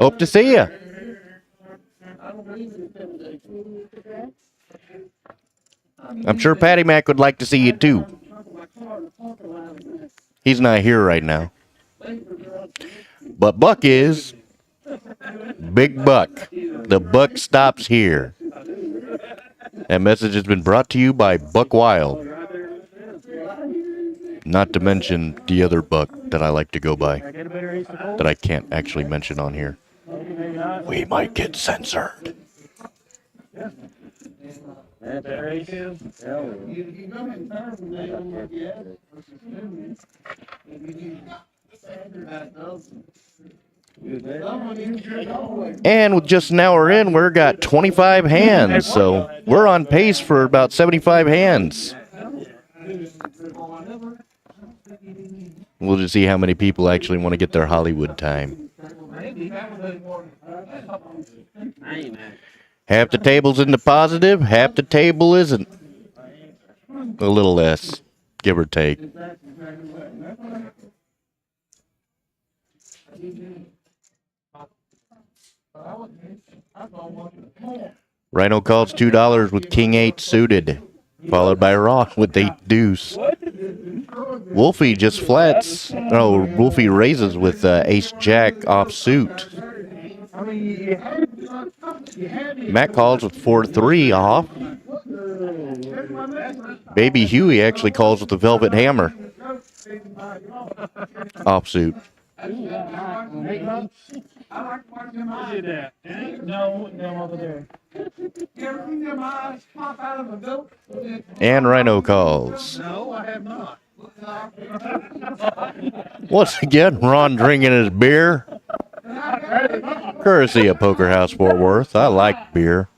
Hope to see you. I'm sure Patty Mac would like to see you too. He's not here right now. But Buck is. Big Buck. The buck stops here. That message has been brought to you by Buck Wild. Not to mention the other Buck that I like to go by. That I can't actually mention on here. We might get censored. And with just an hour in, we're got 25 hands, so we're on pace for about 75 hands. We'll just see how many people actually want to get their Hollywood time. Half the table's in the positive, half the table isn't. A little less, give or take. RYNO calls $2 with King 8 suited, followed by Ross with 8 deuce. Wolfie just flats. Oh, Wolfie raises with Ace Jack off suit. Matt calls with 4-3 off. Baby Huey actually calls with the Velvet Hammer off suit. And RYNO calls. No, I have not. Once again, Ron drinking his beer. Courtesy of Poker House Fort Worth. I like beer.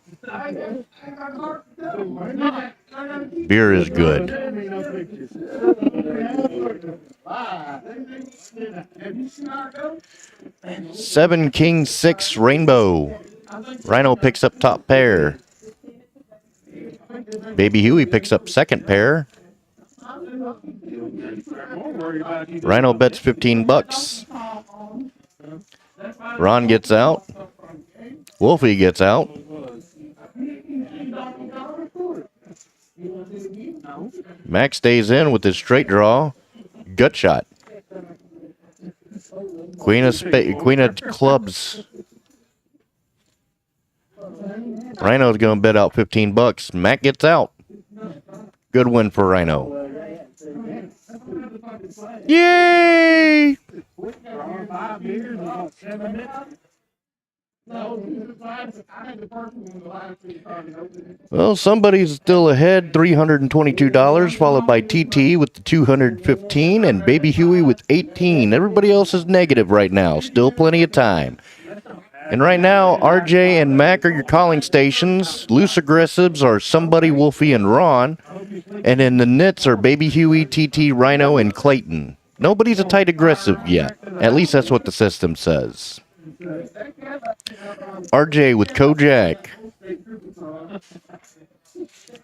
Beer is good. 7 King 6 Rainbow. Rhino picks up top pair. Baby Huey picks up second pair. Rhino bets 15 bucks. Ron gets out. Wolfie gets out. Max stays in with his straight draw. Gut shot. Queen of clubs. Rhino's going to bet out 15 bucks. Mac gets out. Good win for Rhino. Yay! Well, somebody's still ahead, $322, followed by TT with the 215 and Baby Huey with 18. Everybody else is negative right now. Still plenty of time. And right now, RJ and Mac are your calling stations. Loose aggressives are Somebody, Wolfie, and Ron. And in the nits are Baby Huey, TT, Rhino, and Clayton. Nobody's a tight aggressive yet. At least that's what the system says. RJ with Kojak.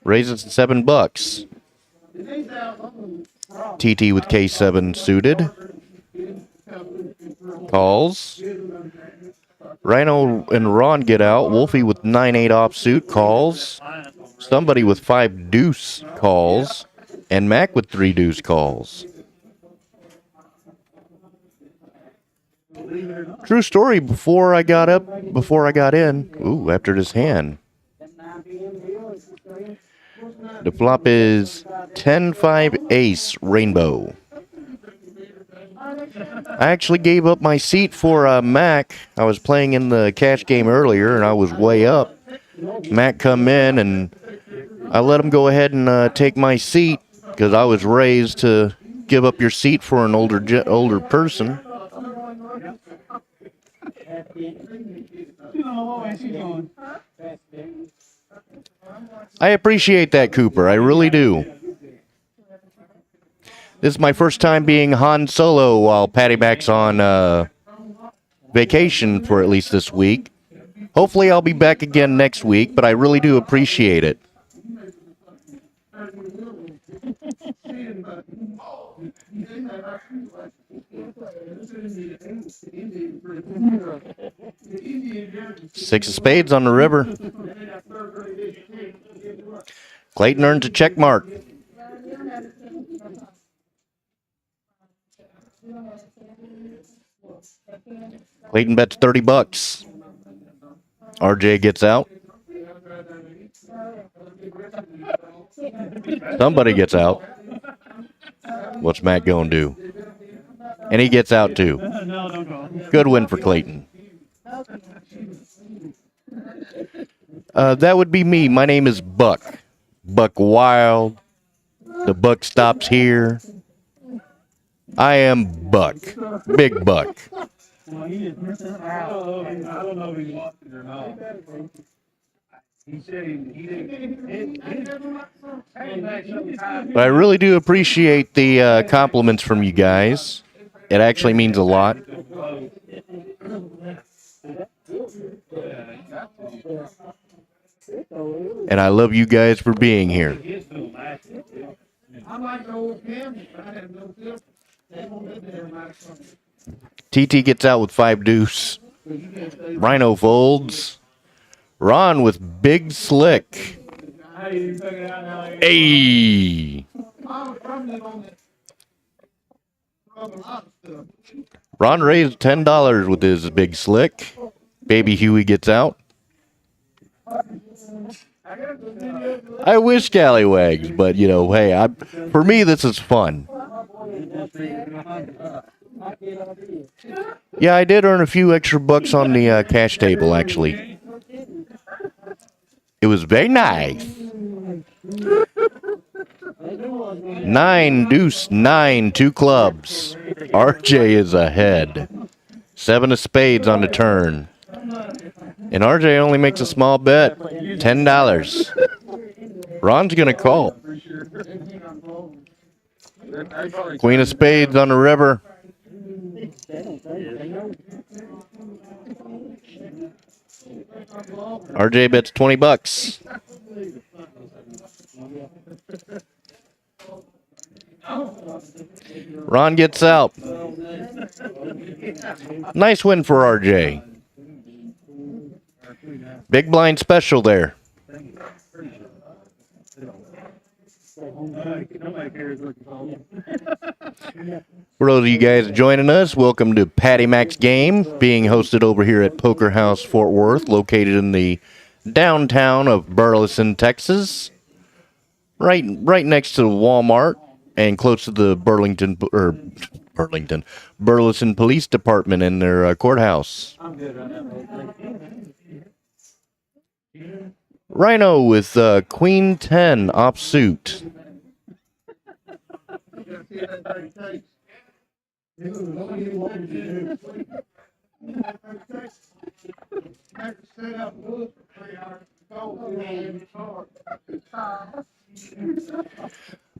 Raises to 7 bucks. TT with K7 suited. Calls. Rhino and Ron get out. Wolfie with 9-8 offsuit calls. Somebody with 5 deuce calls. And Mac with 3 deuce calls. True story, before I got in, ooh, after this hand. The flop is 10-5 ace rainbow. I actually gave up my seat for Mac. I was playing in the cash game earlier and I was way up. Mac come in and I let him go ahead and take my seat because I was raised to give up your seat for an older person. I appreciate that, Cooper. I really do. This is my first time being Han Solo while Patty Mac's on vacation for at least this week. Hopefully I'll be back again next week, but I really do appreciate it. Six of spades on the river. Clayton earns a check mark. Clayton bets 30 bucks. RJ gets out. Somebody gets out. What's Matt going to do? And he gets out too. Good win for Clayton. That would be me. My name is Buck. Buck Wild. The buck stops here. I am Buck. Big Buck. I don't know if he lost it or not. He said he didn't. But I really do appreciate the compliments from you guys. It actually means a lot. And I love you guys for being here. TT gets out with 5 deuce. Rhino folds. Ron with big slick. Hey! Ron raised $10 with his big slick. Baby Huey gets out. I wish scallywags, but you know, hey, for me this is fun. Yeah, I did earn a few extra bucks on the cash table, actually. It was very nice. 9, deuce, 9, 2 clubs. RJ is ahead. 7 of spades on the turn. And RJ only makes a small bet, $10. Ron's going to call. Queen of spades on the river. RJ bets $20. Ron gets out. Nice win for RJ. Big blind special there. For those of you guys joining us, welcome to Patty Mac's Game, being hosted over here at Poker House Fort Worth, located in the downtown of Burleson, Texas. Right next to the Walmart and close to the Burleson Police Department and their courthouse. RYNO with Queen 10 offsuit.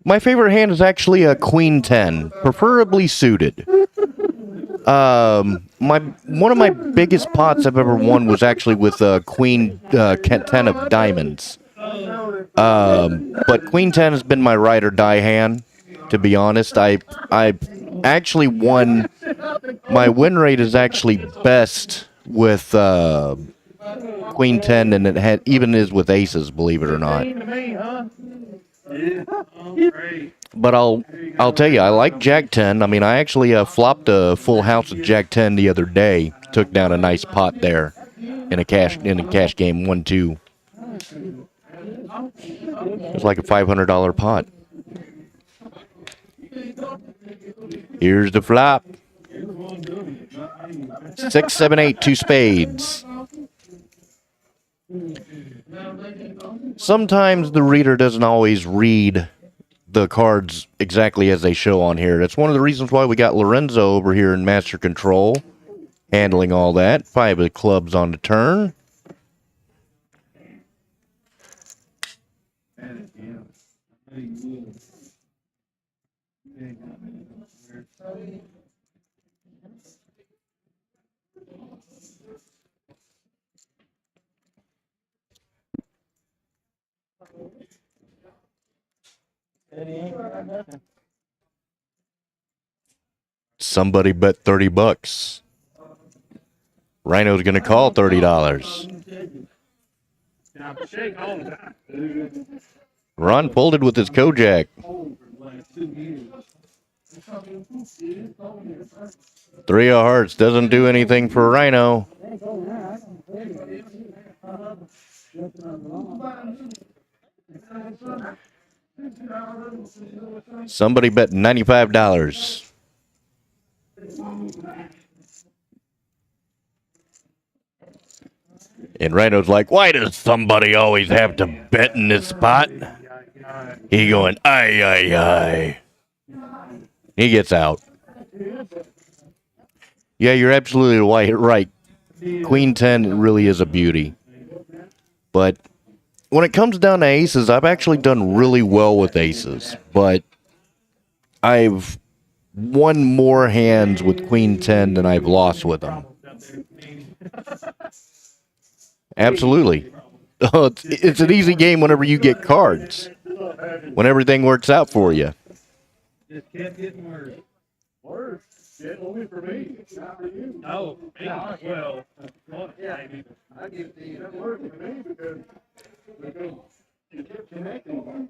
My favorite hand is actually a Queen 10, preferably suited. One of my biggest pots I've ever won was actually with Queen 10 of diamonds. But Queen 10 has been my ride or die hand, to be honest. I actually won. My win rate is actually best with Queen 10 than it even is with aces, believe it or not. But I'll tell you, I like Jack 10. I mean, I actually flopped a full house with Jack 10 the other day. Took down a nice pot there in a cash game, 1-2. It was like a $500 pot. Here's the flop. 6, 7, 8, 2 spades. Sometimes the reader doesn't always read the cards exactly as they show on here. That's one of the reasons why we got Lorenzo over here in Master Control, handling all that. 5 of clubs on the turn. Somebody bet $30. RYNO's gonna call $30. Ron pulled it with his Kojak. 3 of hearts doesn't do anything for RYNO. Somebody bet $95. And RYNO's like, why does somebody always have to bet in this spot? He going, aye, aye, aye. He gets out. Yeah, you're absolutely right. Queen 10 really is a beauty. But when it comes down to aces, I've actually done really well with aces. But I've won more hands with Queen 10 than I've lost with them. Absolutely. It's an easy game whenever you get cards. When everything works out for you. It kept getting worse. Worse? It only for me. Not for you. No, well, yeah. I get the worse for me because you kept connecting.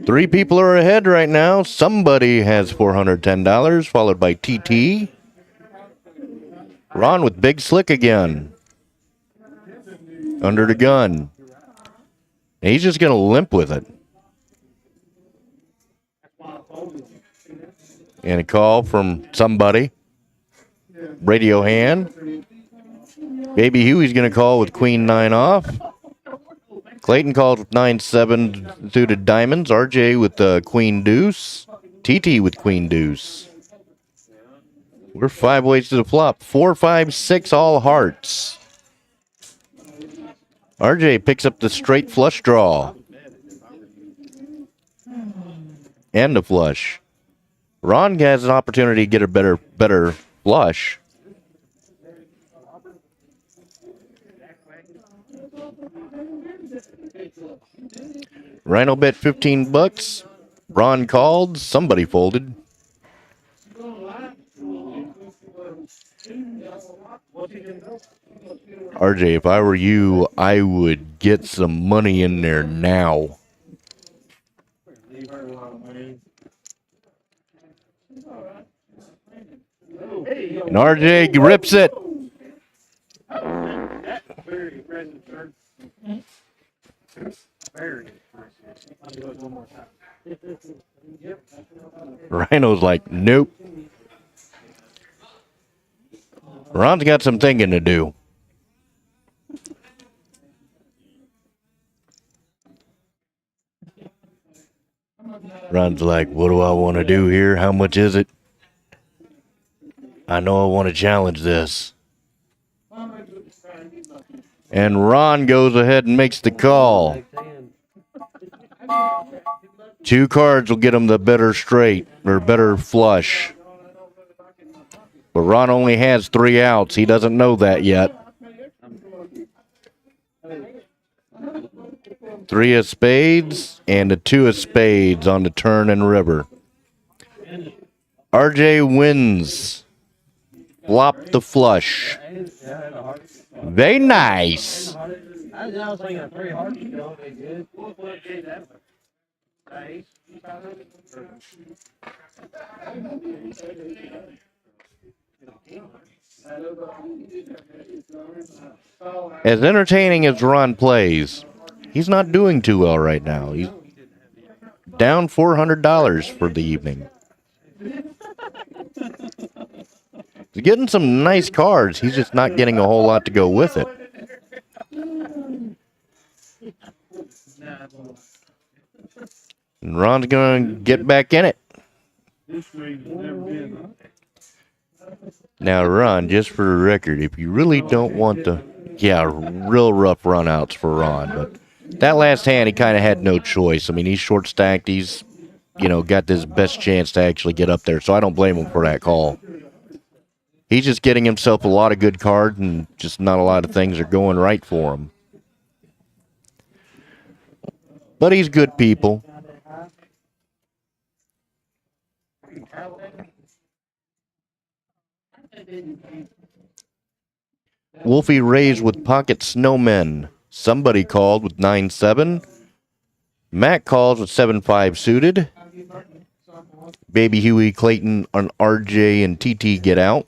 3 people are ahead right now. Somebody has $410, followed by TT. Ron with Big Slick again. Under the gun. And he's just going to limp with it. And a call from somebody. Radio hand. Baby Huey's going to call with Queen 9 off. Clayton calls with 9-7 suited diamonds. RJ with queen deuce. TT with queen deuce. We're 5 ways to the flop. 4, 5, 6, all hearts. RJ picks up the straight flush draw. And a flush. Ron has an opportunity to get a better flush. RYNO bet 15 bucks. Ron called. Somebody folded. RJ, if I were you, I would get some money in there now. And RJ rips it. Very impressive, sir. Very impressive. I'll do it one more time. RYNO's like, nope. Ron's got some thinking to do. Ron's like, what do I want to do here? How much is it? I know I want to challenge this. And Ron goes ahead and makes the call. 2 cards will get him the better straight or better flush. But Ron only has 3 outs. He doesn't know that yet. 3 of spades and a 2 of spades on the turn and river. RJ wins. Flop the flush. Very nice. I was thinking of 3 hearts still be good. As entertaining as Ron plays, he's not doing too well right now. He's down $400 for the evening. He's getting some nice cards. He's just not getting a whole lot to go with it. And Ron's going to get back in it. Now, Ron, just for the record, if you really don't want to... Yeah, real rough runouts for Ron. But that last hand, he kind of had no choice. I mean, he's short stacked. He's, got his best chance to actually get up there. So I don't blame him for that call. He's just getting himself a lot of good cards, and just not a lot of things are going right for him. But he's good people. Wolfie raised with pocket snowmen. Somebody called with 9-7. Matt calls with 7-5 suited. Baby Huey, Clayton, and RJ and TT get out.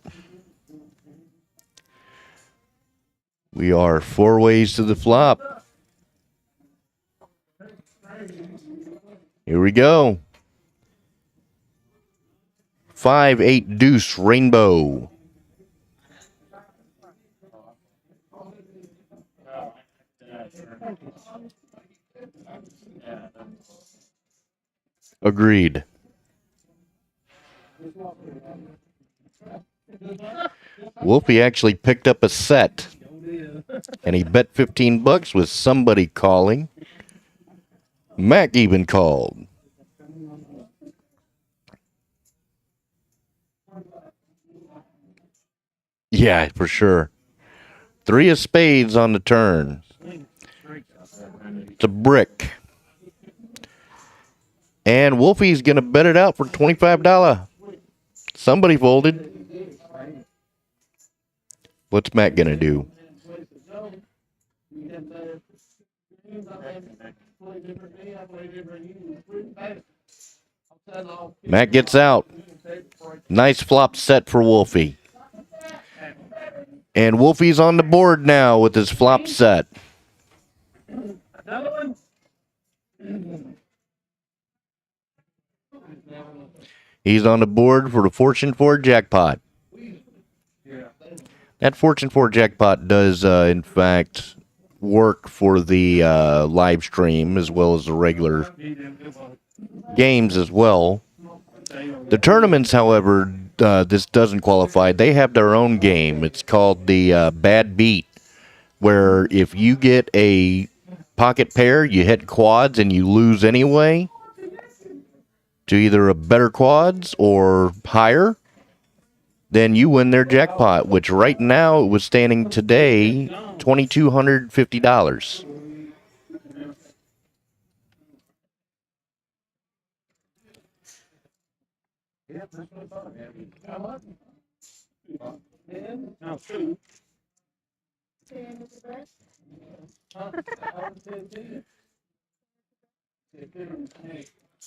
We are 4 ways to the flop. Here we go. 5, 8, deuce, rainbow. Agreed. Wolfie actually picked up a set. And he bet 15 bucks with somebody calling. Mac even called. Yeah, for sure. 3 of spades on the turn. It's a brick. And Wolfie's going to bet it out for $25. Somebody folded. What's Matt going to do? Matt gets out. Nice flop set for Wolfie. And Wolfie's on the board now with his flop set. He's on the board for the Fortune 4 jackpot. That Fortune 4 jackpot does, in fact, work for the live stream as well as the regular games as well. The tournaments, however, this doesn't qualify. They have their own game. It's called the Bad Beat, where if you get a pocket pair, you hit quads and you lose anyway to either a better quads or higher, then you win their jackpot, which right now it was standing today $2,250.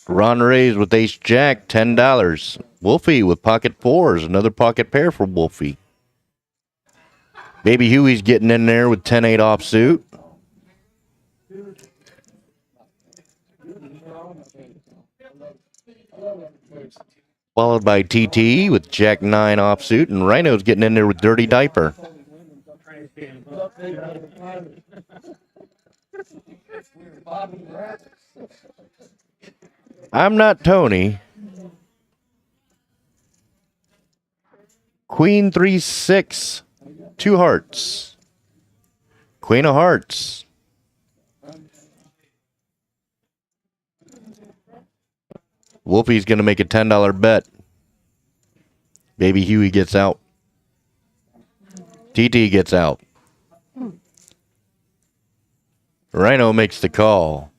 Ron Ray's with Ace Jack, $10. Wolfie with pocket fours, another pocket pair for Wolfie. Baby Huey's getting in there with 10-8 offsuit. Followed by TT with Jack 9 offsuit, and Rhino's getting in there with Dirty Diaper. I'm not Tony. Queen 3-6, 2 hearts. Queen of hearts. Wolfie's going to make a $10 bet. Baby Huey gets out. TT gets out. Rhino makes the call.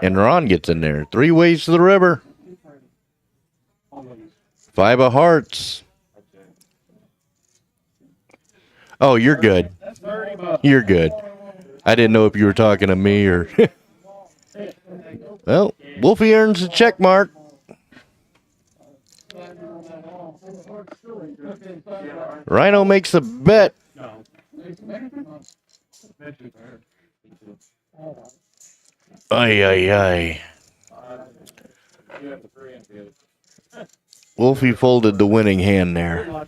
And Ron gets in there. 3 ways to the river. 5 of hearts. Oh, you're good. You're good. I didn't know if you were talking to me or... Well, Wolfie earns a check mark. Rhino makes a bet. Ay, ay, ay. Wolfie folded the winning hand there.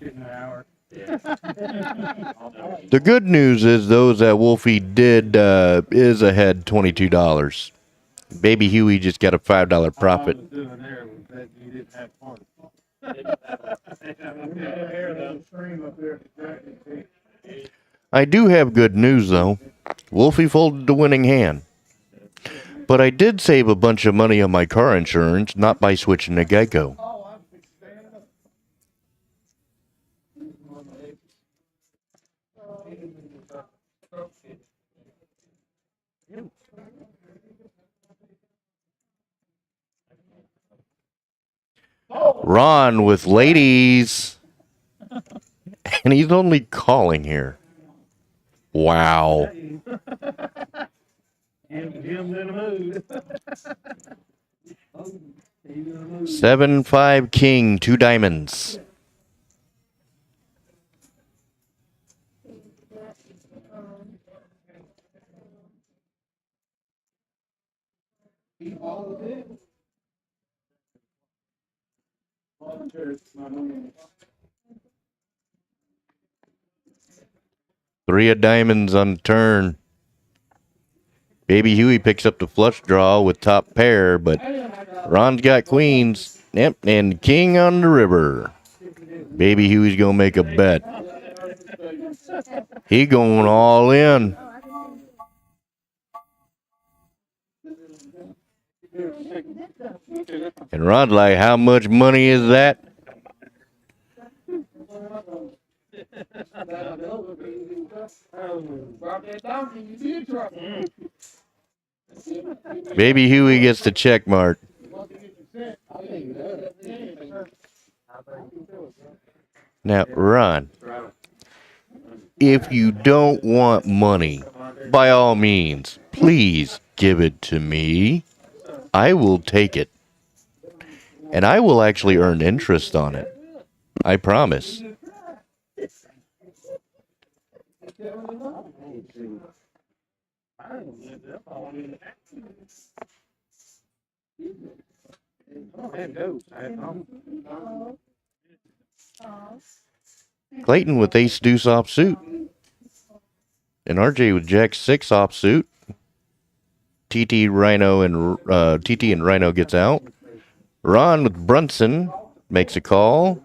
The good news is, though, that Wolfie is ahead $22. Baby Huey just got a $5 profit. I do have good news, though. Wolfie folded the winning hand. But I did save a bunch of money on my car insurance, not by switching to Geico. Ron with ladies. And he's only calling here. Wow. Jim's in a mood. 7-5 king, 2 diamonds. Three of diamonds on the turn. Baby Huey picks up the flush draw with top pair, but Ron's got queens. Yep, and king on the river. Baby Huey's gonna make a bet. He going all in. And Ron's like, how much money is that? Baby Huey gets the check mark. Now, Ron, if you don't want money, by all means, please give it to me. I will take it. And I will actually earn interest on it. I promise. Clayton with ace deuce offsuit. And RJ with Jack 6 offsuit. TT Rhino and TT and Rhino gets out. Ron with Brunson makes a call.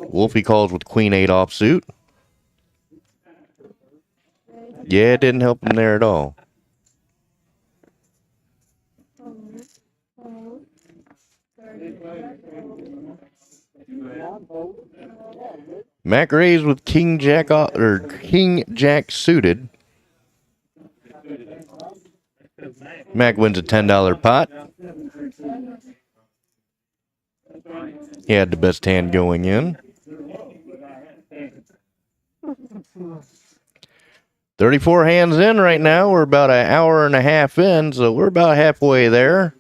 Wolfie calls with Queen 8 offsuit. Yeah, it didn't help him there at all. Mac Rays with King Jack suited. Mac wins a $10 pot. He had the best hand going in. 34 hands in right now. We're about an hour and a half in, so we're about halfway there.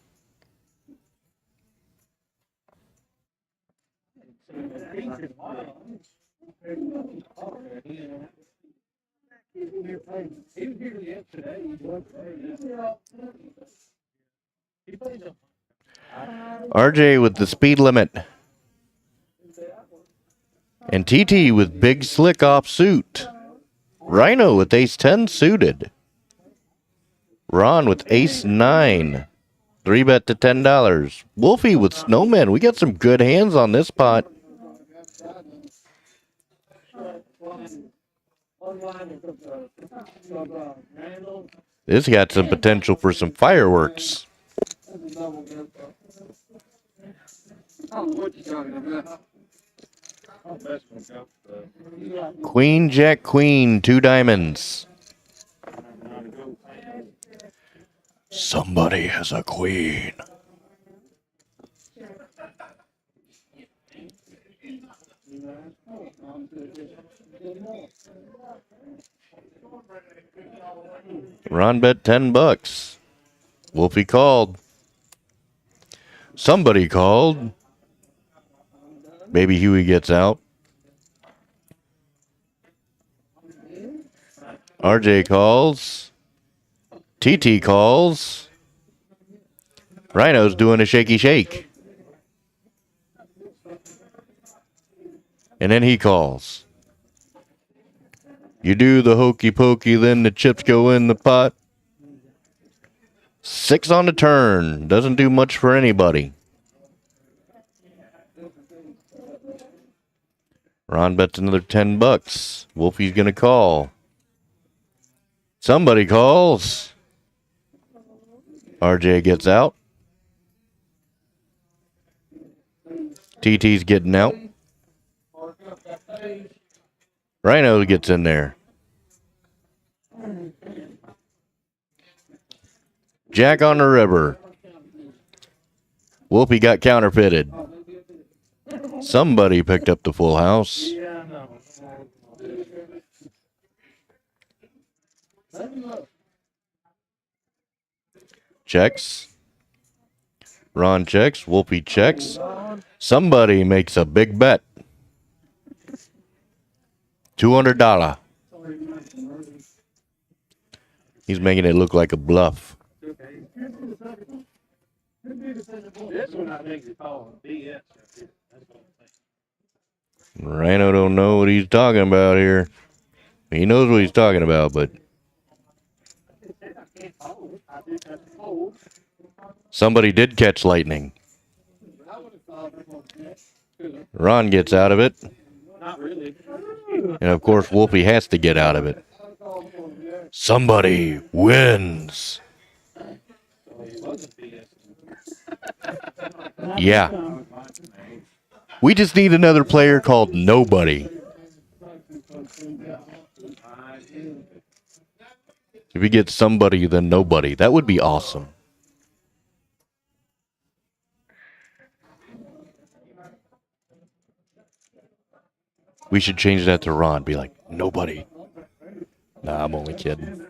RJ with the speed limit. And TT with big slick offsuit. Rhino with ace 10 suited. Ron with ace 9. 3-bet to $10. Wolfie with Snowman. We got some good hands on this pot. This got some potential for some fireworks. Queen, Jack, Queen, 2 diamonds. Somebody has a queen. Ron bet $10. Wolfie called. Somebody called. Maybe Huey gets out. RJ calls. TT calls. Rhino's doing a shaky shake. And then he calls. You do the hokey pokey, then the chips go in the pot. 6 on the turn. Doesn't do much for anybody. Ron bets another $10. Wolfie's going to call. Somebody calls. RJ gets out. TT's getting out. Rhino gets in there. Jack on the river. Wolfie got counterfeited. Somebody picked up the full house. Checks. Ron checks. Wolfie checks. Somebody makes a big bet. $200. He's making it look like a bluff. Rhino don't know what he's talking about here. He knows what he's talking about, but somebody did catch lightning. Ron gets out of it. And of course, Wolfie has to get out of it. Somebody wins. Yeah. We just need another player called Nobody. If we get somebody, then nobody. That would be awesome. We should change that to Ron. Be like, nobody. Nah, I'm only kidding.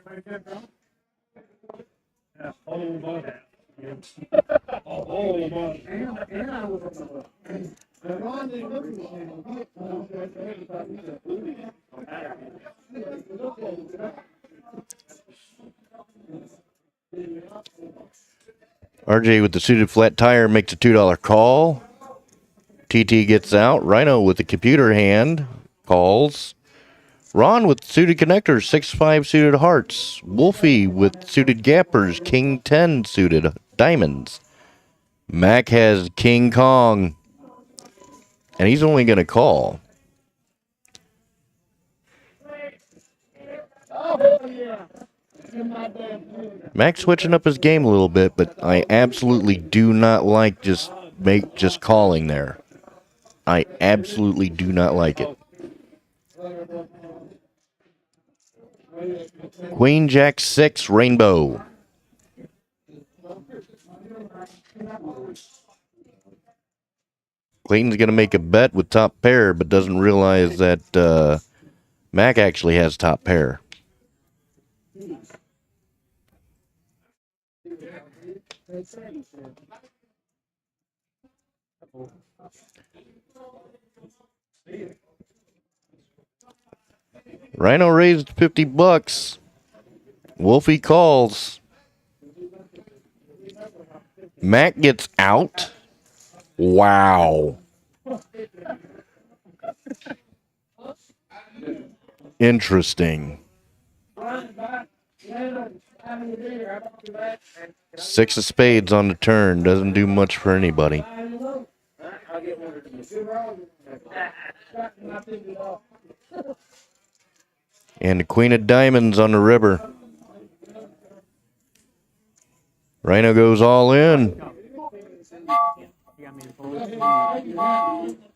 RJ with the suited flat tire makes a $2 call. TT gets out. Rhino with the computer hand calls. Ron with suited connectors, 6-5 suited hearts. Wolfie with suited gappers, King 10 suited diamonds. Mac has King Kong, and he's only going to call. Mac's switching up his game a little bit, but I absolutely do not like just calling there. I absolutely do not like it. Queen Jack 6 Rainbow. Clayton's going to make a bet with top pair, but doesn't realize that Mac actually has top pair. Rhino raised 50 bucks. Wolfie calls. Mac gets out. Wow. Interesting. 6 of spades on the turn. Doesn't do much for anybody. And the Queen of Diamonds on the river. Rhino goes all in.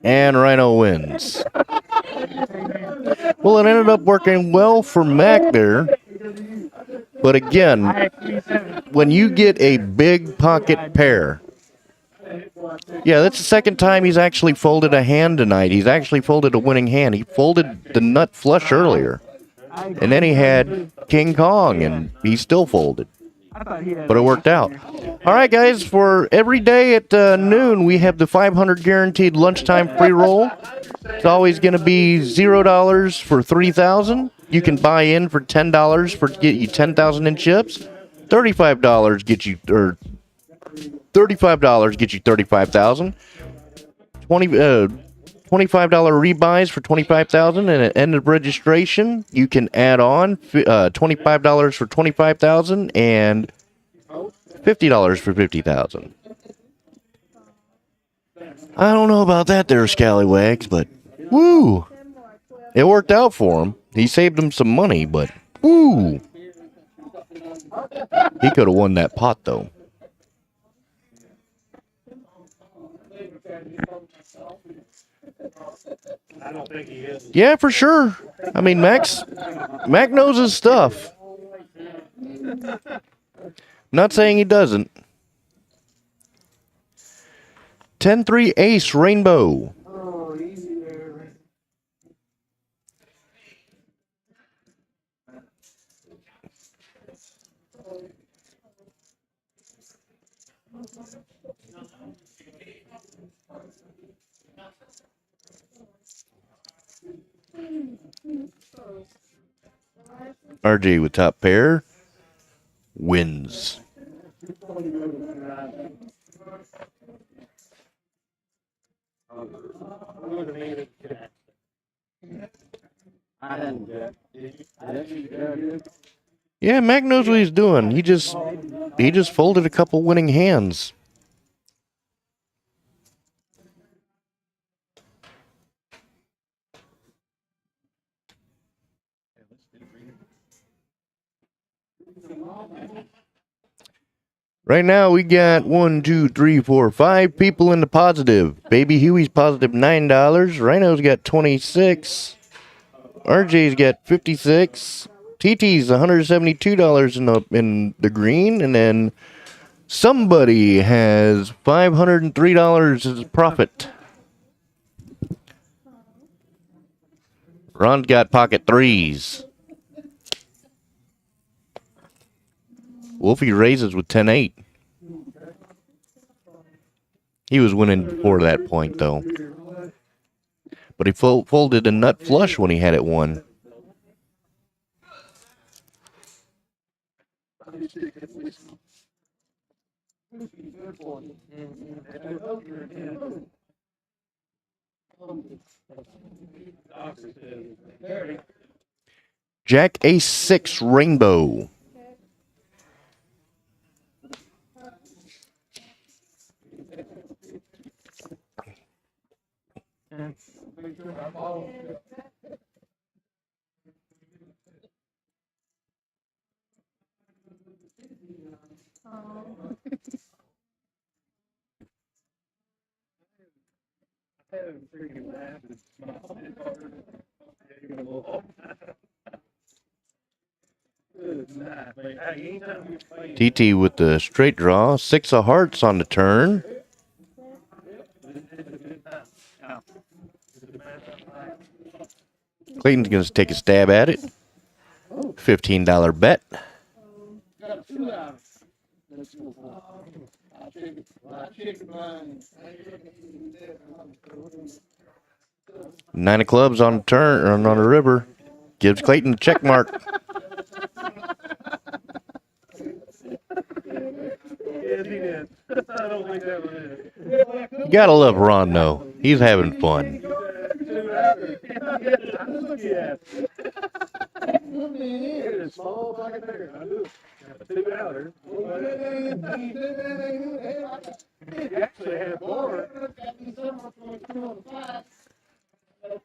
And Rhino wins. Well, it ended up working well for Mac there. But again, when you get a big pocket pair, yeah, that's the second time he's actually folded a hand tonight. He's actually folded a winning hand. He folded the nut flush earlier. And then he had King Kong, and he still folded. But it worked out. All right, guys, for every day at noon, we have the 500 guaranteed lunchtime free roll. It's always going to be $0 for 3,000. You can buy in for $10 for get you 10,000 in chips. $35 get you, or $35 get you 35,000. $25 rebuys for 25,000, and at end of registration, you can add on $25 for 25,000 and $50 for 50,000. I don't know about that there, Scallywags, but woo! It worked out for him. He saved him some money, but woo! He could have won that pot, though. I don't think he is. Yeah, for sure. I mean, Mac knows his stuff. Not saying he doesn't. 10-3 ace rainbow. Oh, easy there. RJ with top pair wins. Yeah, Mac knows what he's doing. He just folded a couple winning hands. Right now, we got 1, 2, 3, 4, 5 people in the positive. Baby Huey's positive $9. Rhino's got 26. RJ's got 56. TT's $172 in the green, and then somebody has $503 as a profit. Ron's got pocket threes. Wolfie raises with 10-8. He was winning before that point, though. But he folded a nut flush when he had it won. Jack Ace 6 Rainbow. TT with the straight draw. 6 of hearts on the turn. Clayton's going to take a stab at it. $15 bet. Nine of clubs on the turn, or on the river. Gives Clayton a check mark. You gotta love RYNO. He's having fun.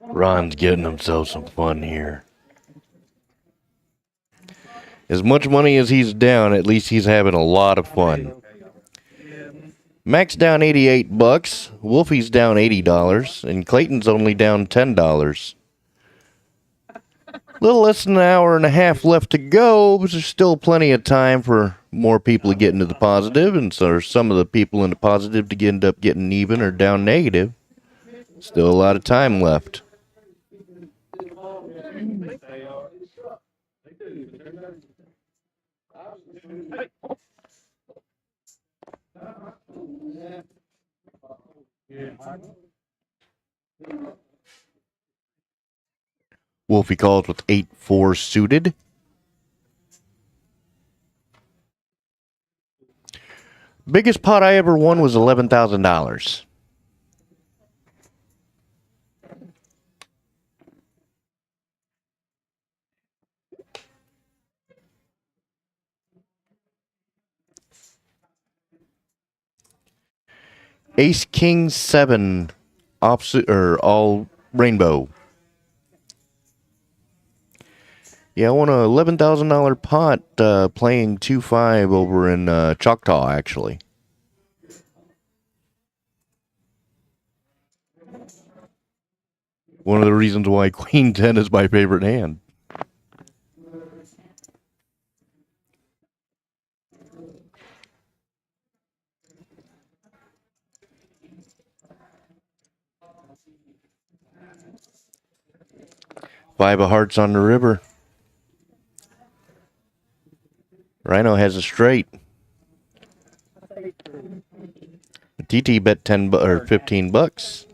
Ron's getting himself some fun here. As much money as he's down, at least he's having a lot of fun. Mac's down $88, WOLFY's down $80, and Clayton's only down $10. A little less than an hour and a half left to go, but there's still plenty of time for more people to get into the positive, and so some of the people in the positive to end up getting even or down negative. Still a lot of time left. WOLFY calls with 8-4 suited. Biggest pot I ever won was $11,000. Ace King 7 offsuit or all rainbow. Yeah, I won a $11,000 pot playing 2-5 over in Choctaw, actually. One of the reasons why Queen 10 is my favorite hand. Five of hearts on the river. RYNO has a straight. TT bet 10 or $15.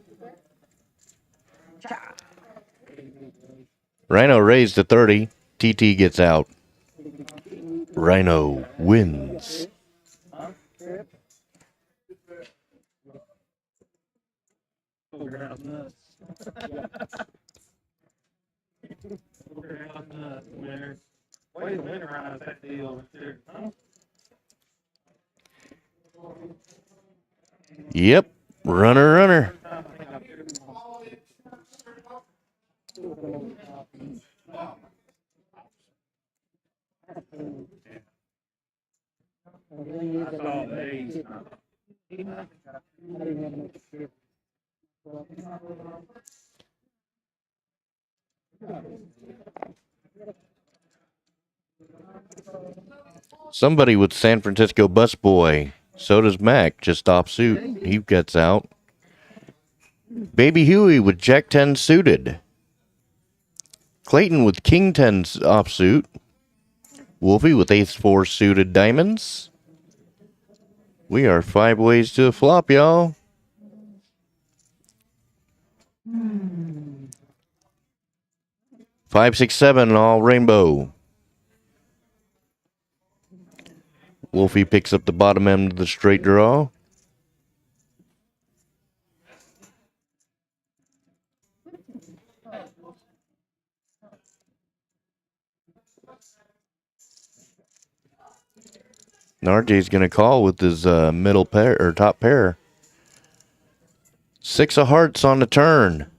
RYNO raised to 30. TT gets out. RYNO wins. Yep, runner. Somebody with San Francisco busboy. So does Mac, just offsuit. He gets out. Baby Huey with Jack 10 suited. Clayton with King 10 offsuit. WOLFY with Ace 4 suited diamonds. We are 5 ways to a flop, y'all. Five, six, seven, all rainbow. WOLFY picks up the bottom end of the straight draw. And RJ's going to call with his middle pair or top pair. 6 of hearts on the turn.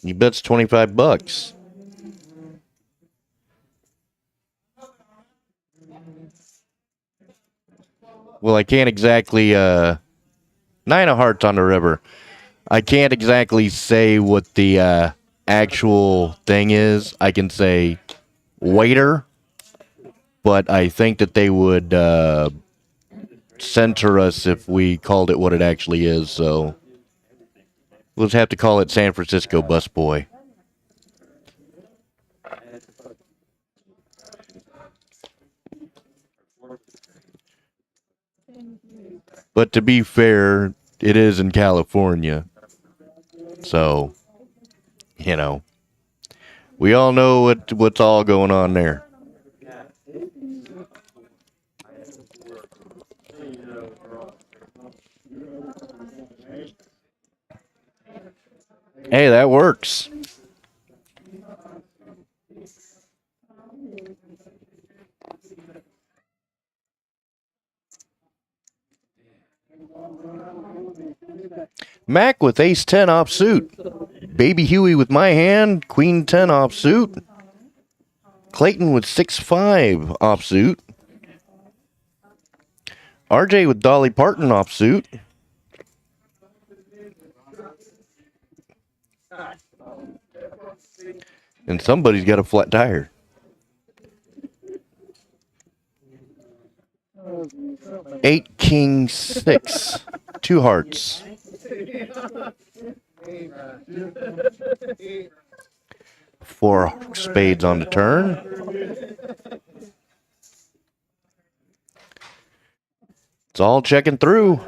He bets 25 bucks. Well, I can't exactly 9 of hearts on the river. I can't exactly say what the actual thing is. I can say waiter, but I think that they would censor us if we called it what it actually is, so we'll just have to call it San Francisco busboy. But to be fair, it is in California, so, you know, we all know what's all going on there. Hey, that works. Mac with ace 10 offsuit. Baby Huey with my hand, queen 10 offsuit. Clayton with 6-5 offsuit. RJ with Dolly Parton offsuit. And somebody's got a flat tire. 8 king 6. 2 hearts. Four spades on the turn. It's all checking through.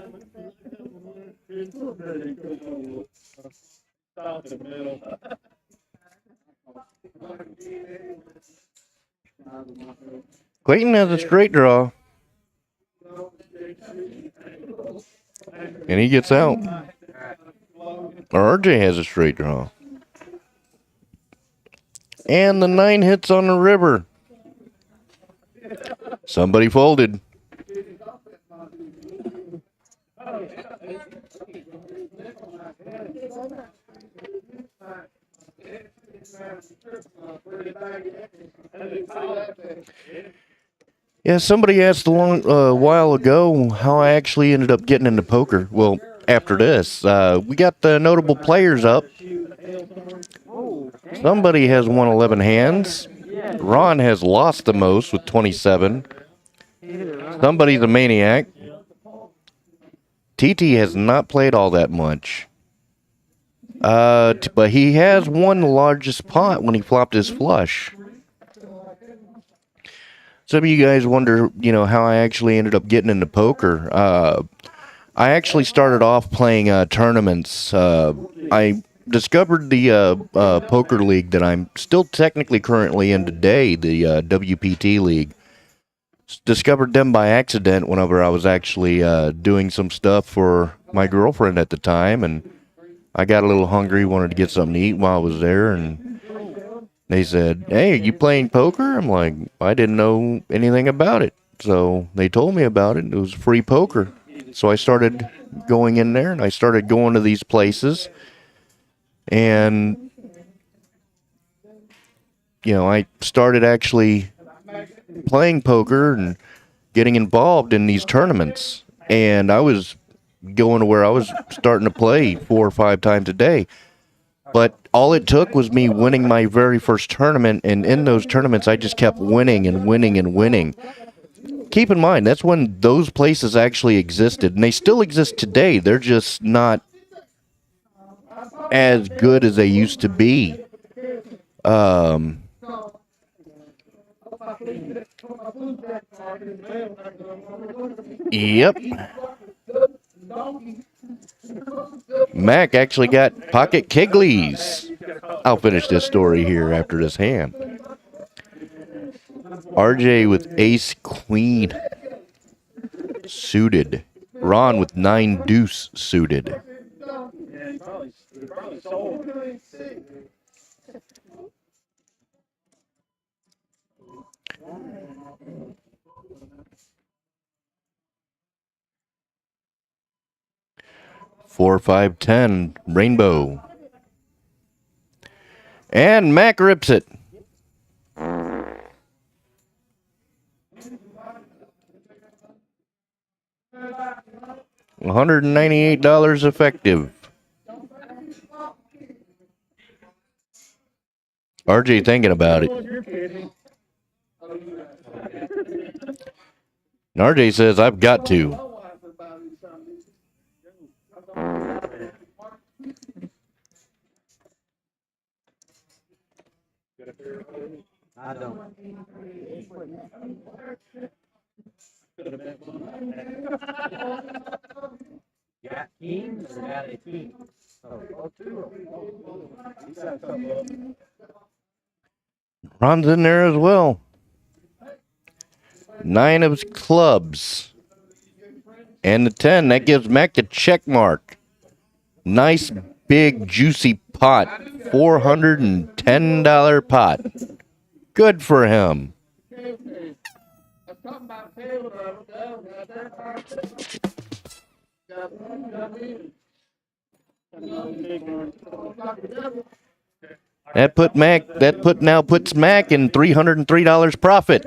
Clayton has a straight draw. And he gets out. Or RJ has a straight draw. And the 9 hits on the river. Somebody folded. Yeah, somebody asked a while ago how I actually ended up getting into poker. Well, after this, we got the notable players up. Somebody has won 11 hands. Ron has lost the most with 27. Somebody's a maniac. TT has not played all that much. But he has won the largest pot when he flopped his flush. Some of you guys wonder, you know, how I actually ended up getting into poker. I actually started off playing tournaments. I discovered the poker league that I'm still technically currently in today, the WPT league. Discovered them by accident whenever I was actually doing some stuff for my girlfriend at the time, and I got a little hungry, wanted to get something to eat while I was there, and they said, "Hey, are you playing poker?" I'm like, I didn't know anything about it. So they told me about it. It was free poker. So I started going in there, and I started going to these places. And, you know, I started actually playing poker and getting involved in these tournaments. And I was going to where I was starting to play 4 or 5 times a day. But all it took was me winning my very first tournament, and in those tournaments, I just kept winning and winning and winning. Keep in mind, that's when those places actually existed, and they still exist today. They're just not as good as they used to be. Yep. Mac actually got pocket Kegleys. I'll finish this story here after this hand. RJ with ace queen suited. Ron with 9 deuce suited. Four, 5, 10, rainbow. And Mac rips it. $198 effective. RJ thinking about it. And RJ says, I've got to. I don't. Got kings or got a king? Oh, two. Ron's in there as well. 9 of clubs. And the 10. That gives Mac the check mark. Nice, big, juicy pot. $410 pot. Good for him. Now puts Mac in $303 profit.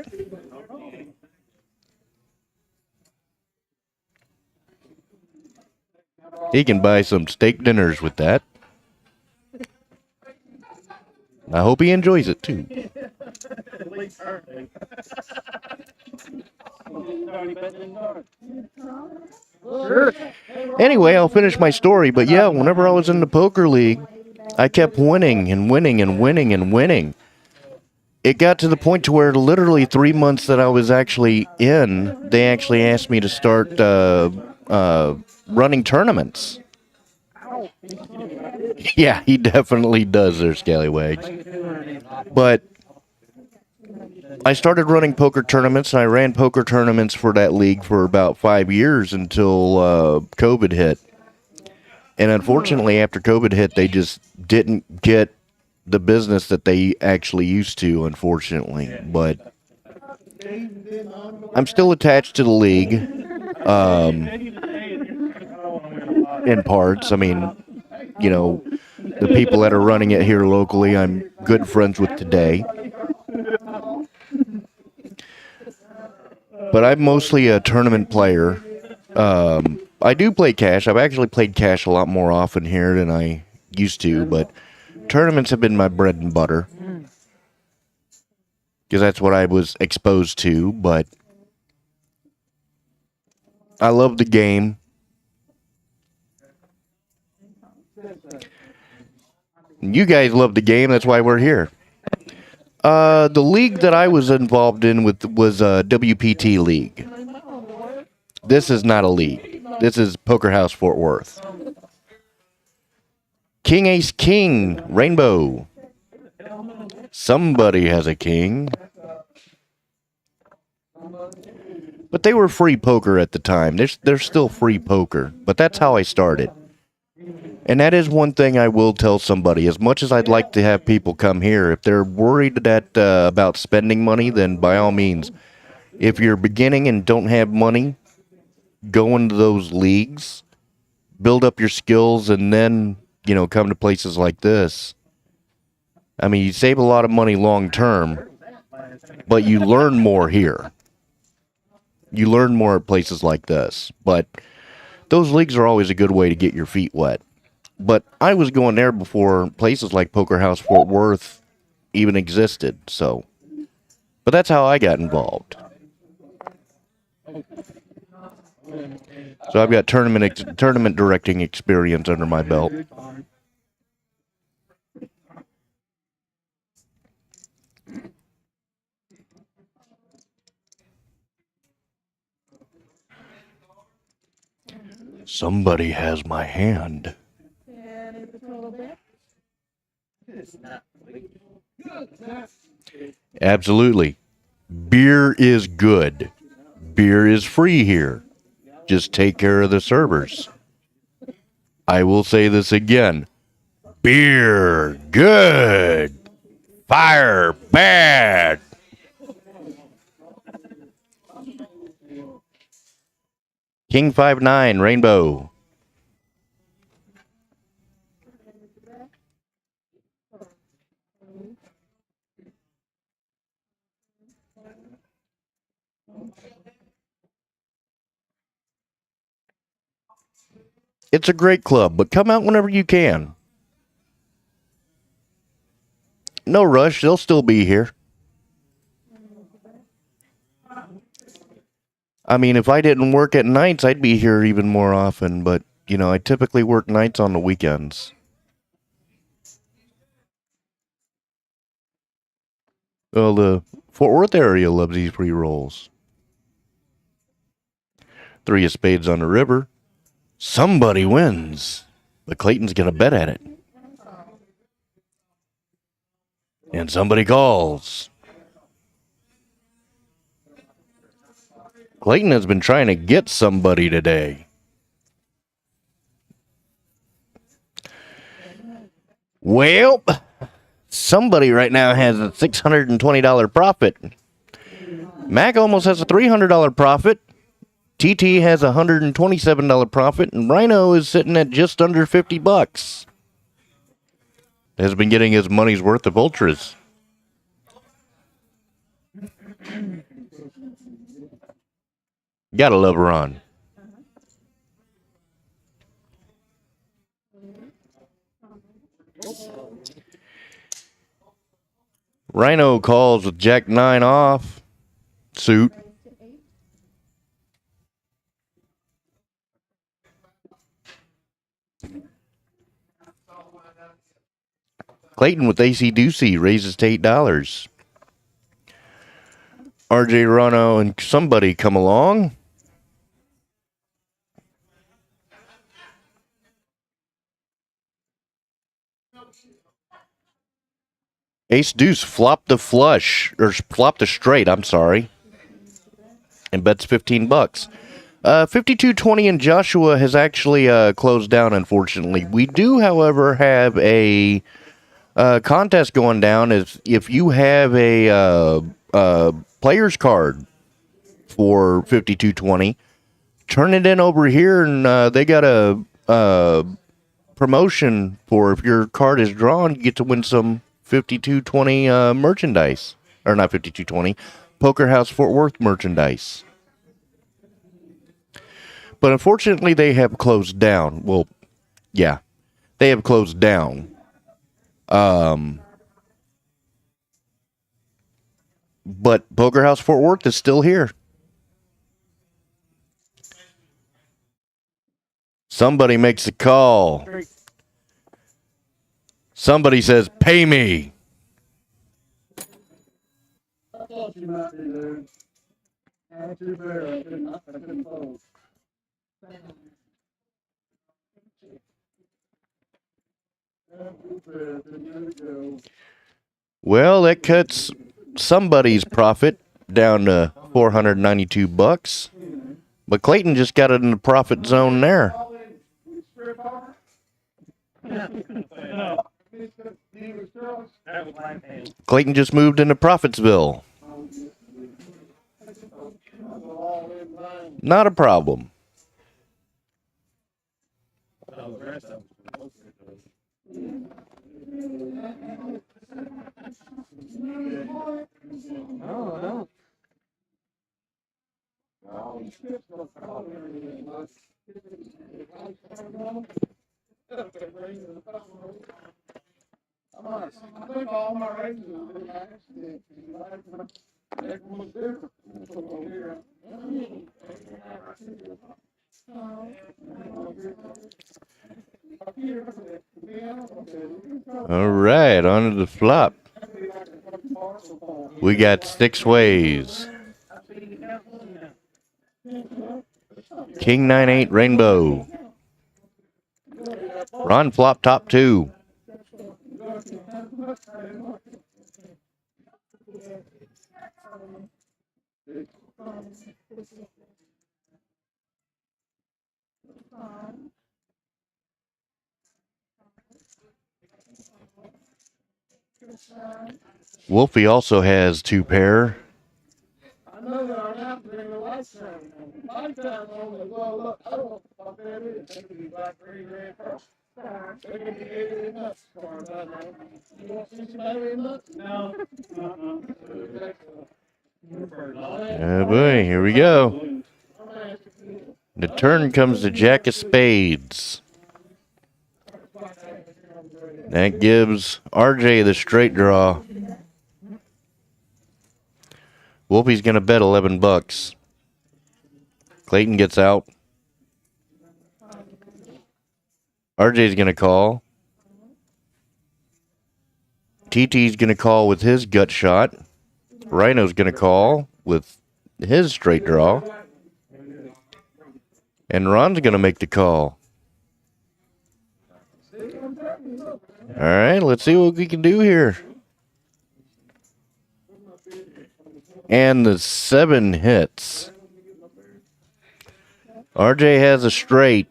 He can buy some steak dinners with that. I hope he enjoys it too. Anyway, I'll finish my story, but yeah, whenever I was in the poker league, I kept winning and winning and winning and winning. It got to the point to where literally 3 months that I was actually in, they actually asked me to start running tournaments. Yeah, he definitely does there, Scallywags. But I started running poker tournaments, and I ran poker tournaments for that league for about 5 years until COVID hit. And unfortunately, after COVID hit, they just didn't get the business that they actually used to, unfortunately. But I'm still attached to the league in parts. I mean, you know, the people that are running it here locally, I'm good friends with today. But I'm mostly a tournament player. I do play cash. I've actually played cash a lot more often here than I used to, but tournaments have been my bread and butter. Because that's what I was exposed to, but I love the game. You guys love the game, that's why we're here. The league that I was involved in was a WPT league. This is not a league. This is Poker House Fort Worth. King Ace King, Rainbow. Somebody has a king. But they were free poker at the time. They're still free poker. But that's how I started. And that is one thing I will tell somebody. As much as I'd like to have people come here, if they're worried that about spending money, then by all means, if you're beginning and don't have money, go into those leagues, build up your skills, and then, you know, come to places like this. I mean, you save a lot of money long term, but you learn more here. You learn more at places like this. But those leagues are always a good way to get your feet wet. But I was going there before places like Poker House Fort Worth even existed, so. But that's how I got involved. So I've got tournament directing experience under my belt. Somebody has my hand. Absolutely. Beer is good. Beer is free here. Just take care of the servers. I will say this again. Beer, good. Fire, bad. King 5-9, rainbow. It's a great club, but come out whenever you can. No rush, they'll still be here. I mean, if I didn't work at nights, I'd be here even more often, but, you know, I typically work nights on the weekends. Well, the Fort Worth area loves these pre-rolls. 3 of spades on the river. Somebody wins, but Clayton's going to bet at it. And somebody calls. Clayton has been trying to get somebody today. Well, somebody right now has a $620 profit. Mac almost has a $300 profit. TT has a $127 profit, and RYNO is sitting at just under $50. Has been getting his money's worth of ultras. Gotta love Ron. RYNO calls with Jack 9 off. Suit. Clayton with AC Deucey raises to $8. RJ RYNO and somebody come along. Ace Deuce flopped the flush, or flopped the straight, I'm sorry, and bets $15. 5220 and Joshua has actually closed down, unfortunately. We do, however, have a contest going down. If you have a player's card for 5220, turn it in over here, and they got a promotion for if your card is drawn, you get to win some 5220 merchandise. Or not 5220, Poker House Fort Worth merchandise. But unfortunately, they have closed down. Well, yeah, they have closed down. But Poker House Fort Worth is still here. Somebody makes a call. Somebody says, pay me. I thought you might be there. I'm too fair. I couldn't fold. Well, that cuts somebody's profit down to $492. But Clayton just got it in the profit zone there. Clayton just moved into Profitsville. Not a problem. I think all my races have been accidents. That was different. All right, on to the flop. We got 6 ways. King 9-8 rainbow. Ron flop top 2. Wolfie also has 2 pair. I know that I'm out there in the lifetime. Lifetime only. Well, look, I don't know what that is. That could be black, green, red, purple. That could be 88 nuts. As far as I know. You want to see some 88 nuts? No. Oh boy, here we go. The turn comes to Jack of Spades. That gives RJ the straight draw. Wolfie's gonna bet 11 bucks. Clayton gets out. RJ's gonna call. TT's gonna call with his gut shot. Rhino's gonna call with his straight draw. And Ron's gonna make the call. Alright, let's see what we can do here. And the 7 hits. RJ has a straight.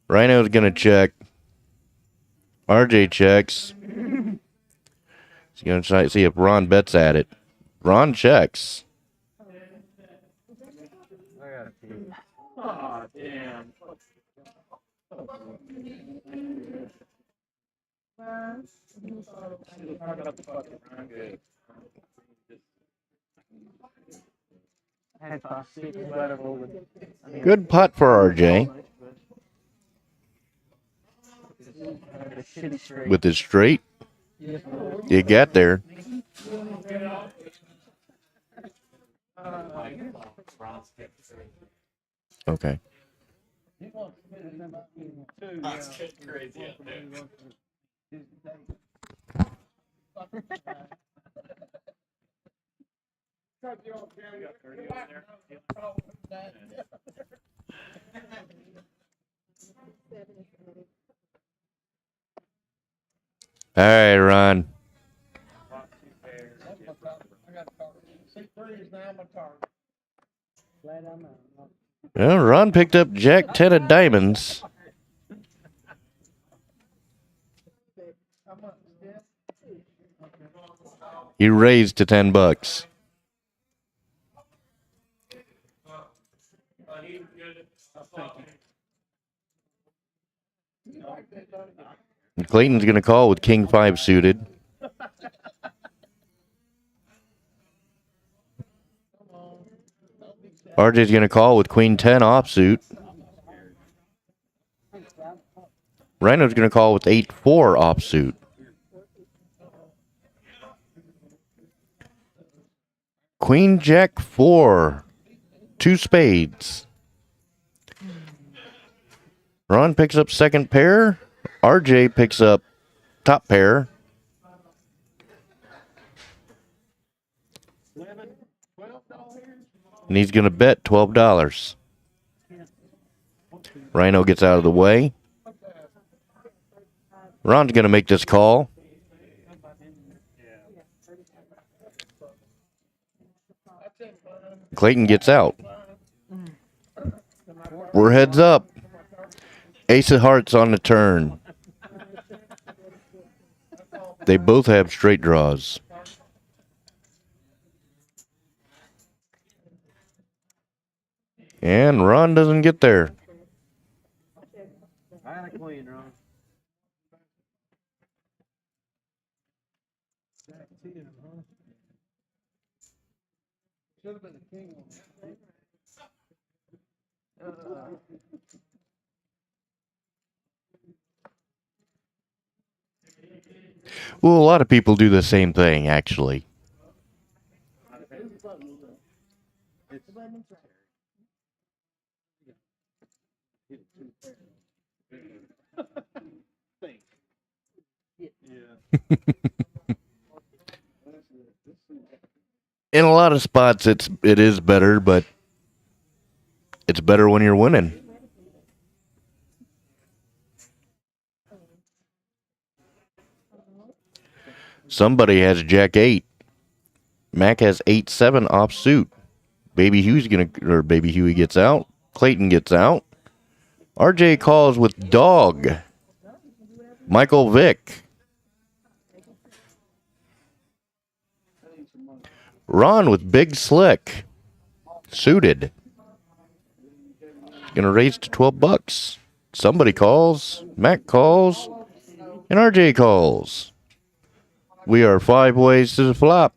Rhino's gonna check. RJ checks. He's gonna try to see if Ron bets at it. Ron checks. Oh, damn. Good putt for RJ. With his straight. You got there. Okay. That's getting crazy out there. All right, Ron. Well, Ron picked up Jack 10 of diamonds. He raised to 10 bucks. And Clayton's going to call with King 5 suited. RJ's going to call with Queen 10 offsuit. Rhino's going to call with 8-4 offsuit. Queen Jack 4. 2 spades. Ron picks up second pair. RJ picks up top pair. And he's going to bet $12. Rhino gets out of the way. Ron's going to make this call. Clayton gets out. We're heads up. Ace of hearts on the turn. They both have straight draws. And Ron doesn't get there. I had a queen, Ron. Should have been a king on that. Well, a lot of people do the same thing, actually. In a lot of spots, it is better, but it's better when you're winning. Somebody has Jack 8. Mac has 8-7 offsuit. Baby Huey gets out. Clayton gets out. RJ calls with dog. Michael Vick. Ron with Big Slick. Suited. Gonna raise to 12 bucks. Somebody calls. Mac calls. And RJ calls. We are 5 ways to the flop.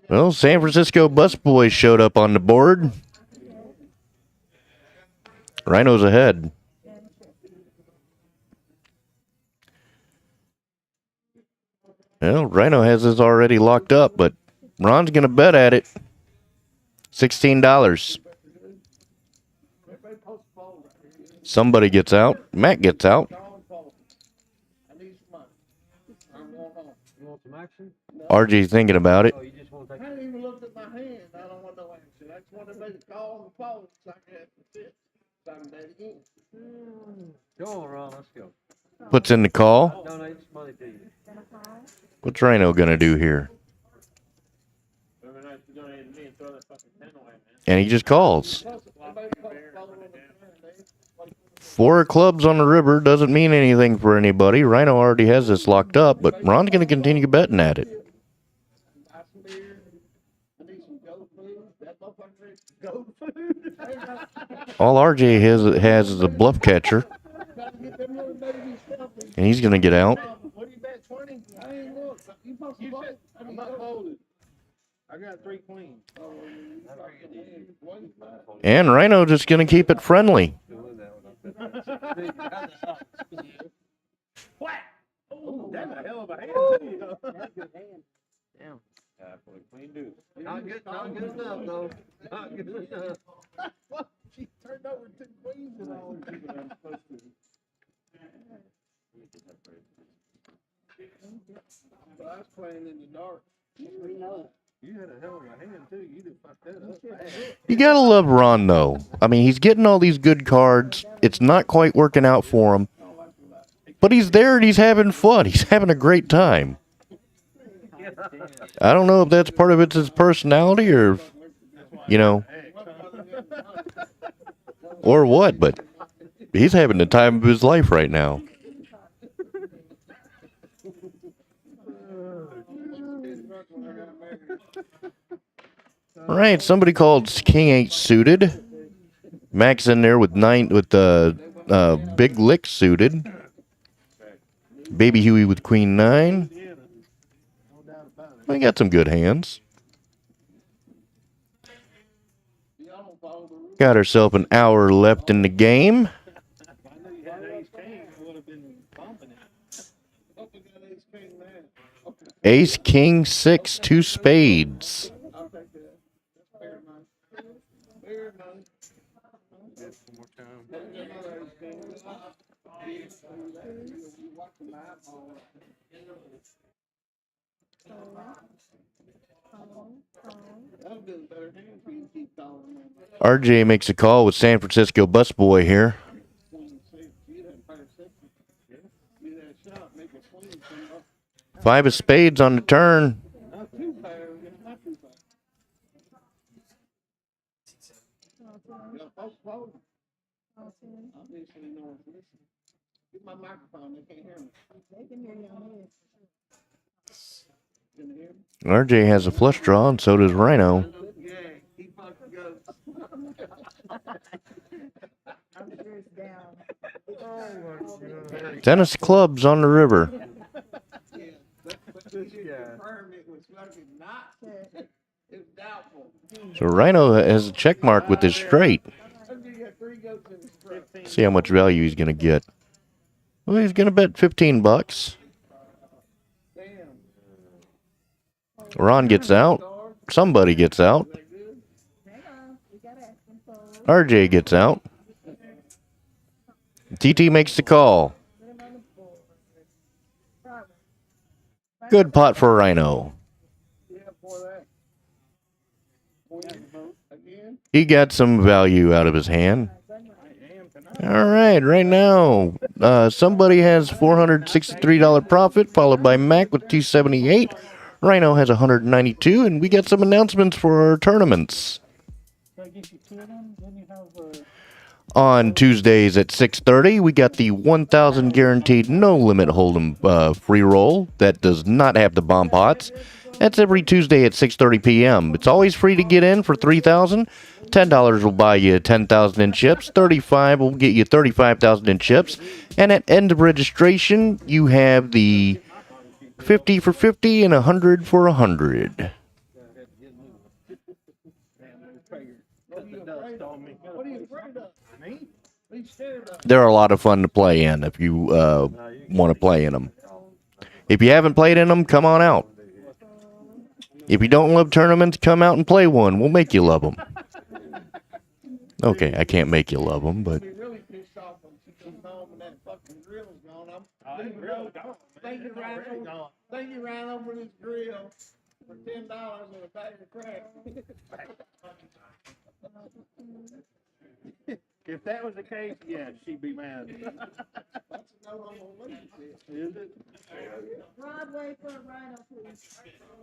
Well, San Francisco Busboy showed up on the board. Rhino's ahead. Well, Rhino has his already locked up, but Ron's going to bet at it. $16. Somebody gets out. Matt gets out. RG's thinking about it. I haven't even looked at my hand. I don't want no action. I just want to make a call on the phone so I can have to sit. So I can bet again. Go on, Ron, let's go. Puts in the call. Donate some money to you. What's Rhino going to do here? And he just calls. 4 clubs on the river doesn't mean anything for anybody. Rhino already has this locked up, but Ron's going to continue betting at it. All RJ has is a bluff catcher. And he's going to get out. What do you bet, 20? I ain't looked. You supposed to vote. I'm not voted. I got 3 queens. And Rhino just going to keep it friendly. Oh, that's a hell of a hand. Damn. Not good enough, though. Not good enough. She turned over 2 queens and all. But I was playing in the dark. You had a hell of a hand, too. You did fuck that up. You got to love Ron, though. I mean, he's getting all these good cards. It's not quite working out for him. But he's there and he's having fun. He's having a great time. I don't know if that's part of it's his personality or, you know, or what, but he's having the time of his life right now. All right, somebody called King 8 suited. Max in there with Big Lick suited. Baby Huey with Queen 9. We got some good hands. Got herself an hour left in the game. Ace, King, 6, 2 spades. RJ makes a call with San Francisco Busboy here. 5 of spades on the turn. My microphone, they can't hear me. They can hear you on here. RJ has a flush draw, and so does Rhino. Yeah, he fucking goes. I'm sure it's down. Oh my God. Tennis clubs on the river. Yeah, but this confirmed it was fucking not. It was doubtful. So Rhino has a check mark with his straight. See how much value he's going to get. Well, he's going to bet 15 bucks. Ron gets out. Somebody gets out. RJ gets out. TT makes the call. Good pot for Rhino. He got some value out of his hand. All right, right now, somebody has $463 profit, followed by Mac with $278. Rhino has $192, and we got some announcements for our tournaments. On Tuesdays at 6:30, we got the 1,000 guaranteed no limit hold'em free roll that does not have the bomb pots. That's every Tuesday at 6:30 p.m. It's always free to get in for 3,000. $10 will buy you 10,000 in chips. 35 will get you 35,000 in chips. And at end of registration, you have the 50 for 50 and 100 for 100. What are you afraid of? Me? Be scared of. They're a lot of fun to play in if you want to play in them. If you haven't played in them, come on out. If you don't love tournaments, come out and play one. We'll make you love them. Okay, I can't make you love them, but... Be really pissed off when she comes home and that fucking grill's gone. Thank you, Rhino, for this grill for $10 and a bag of crack. If that was the case, yeah, she'd be mad. That's a no on the relationship. Is it? Broadway for RYNO, please.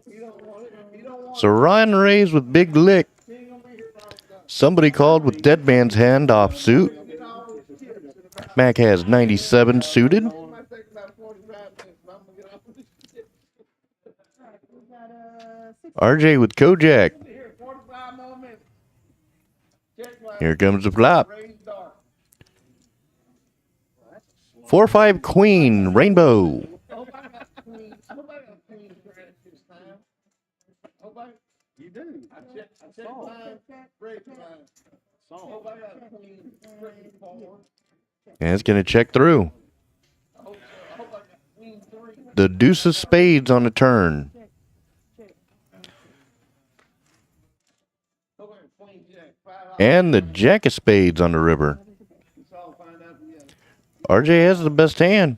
You don't want it. You don't want So Ryan Rays with Big Lick. it. You ain't gonna be here long enough. Somebody called with Dead Man's Hand off suit. Get all these kids. Mac has 97 suited. It might take about 45 minutes, but I'm gonna get off this shit. Alright, we got 6. RJ with Kojak. Here, 45 more minutes. Check line. Here comes the flop. Raised dark. 4-5 Queen Rainbow. Hope I got queen. Hope I got queen credit this time. Hope I. You do. I checked mine. Break mine. Hope I got a queen credit forward. And it's going to check through. I hope so. I hope I got queen 3. The deuce of spades on the turn. Hope I got queen jack. 5 And the jack of spades on the river. Let's all find out together. RJ has the best hand.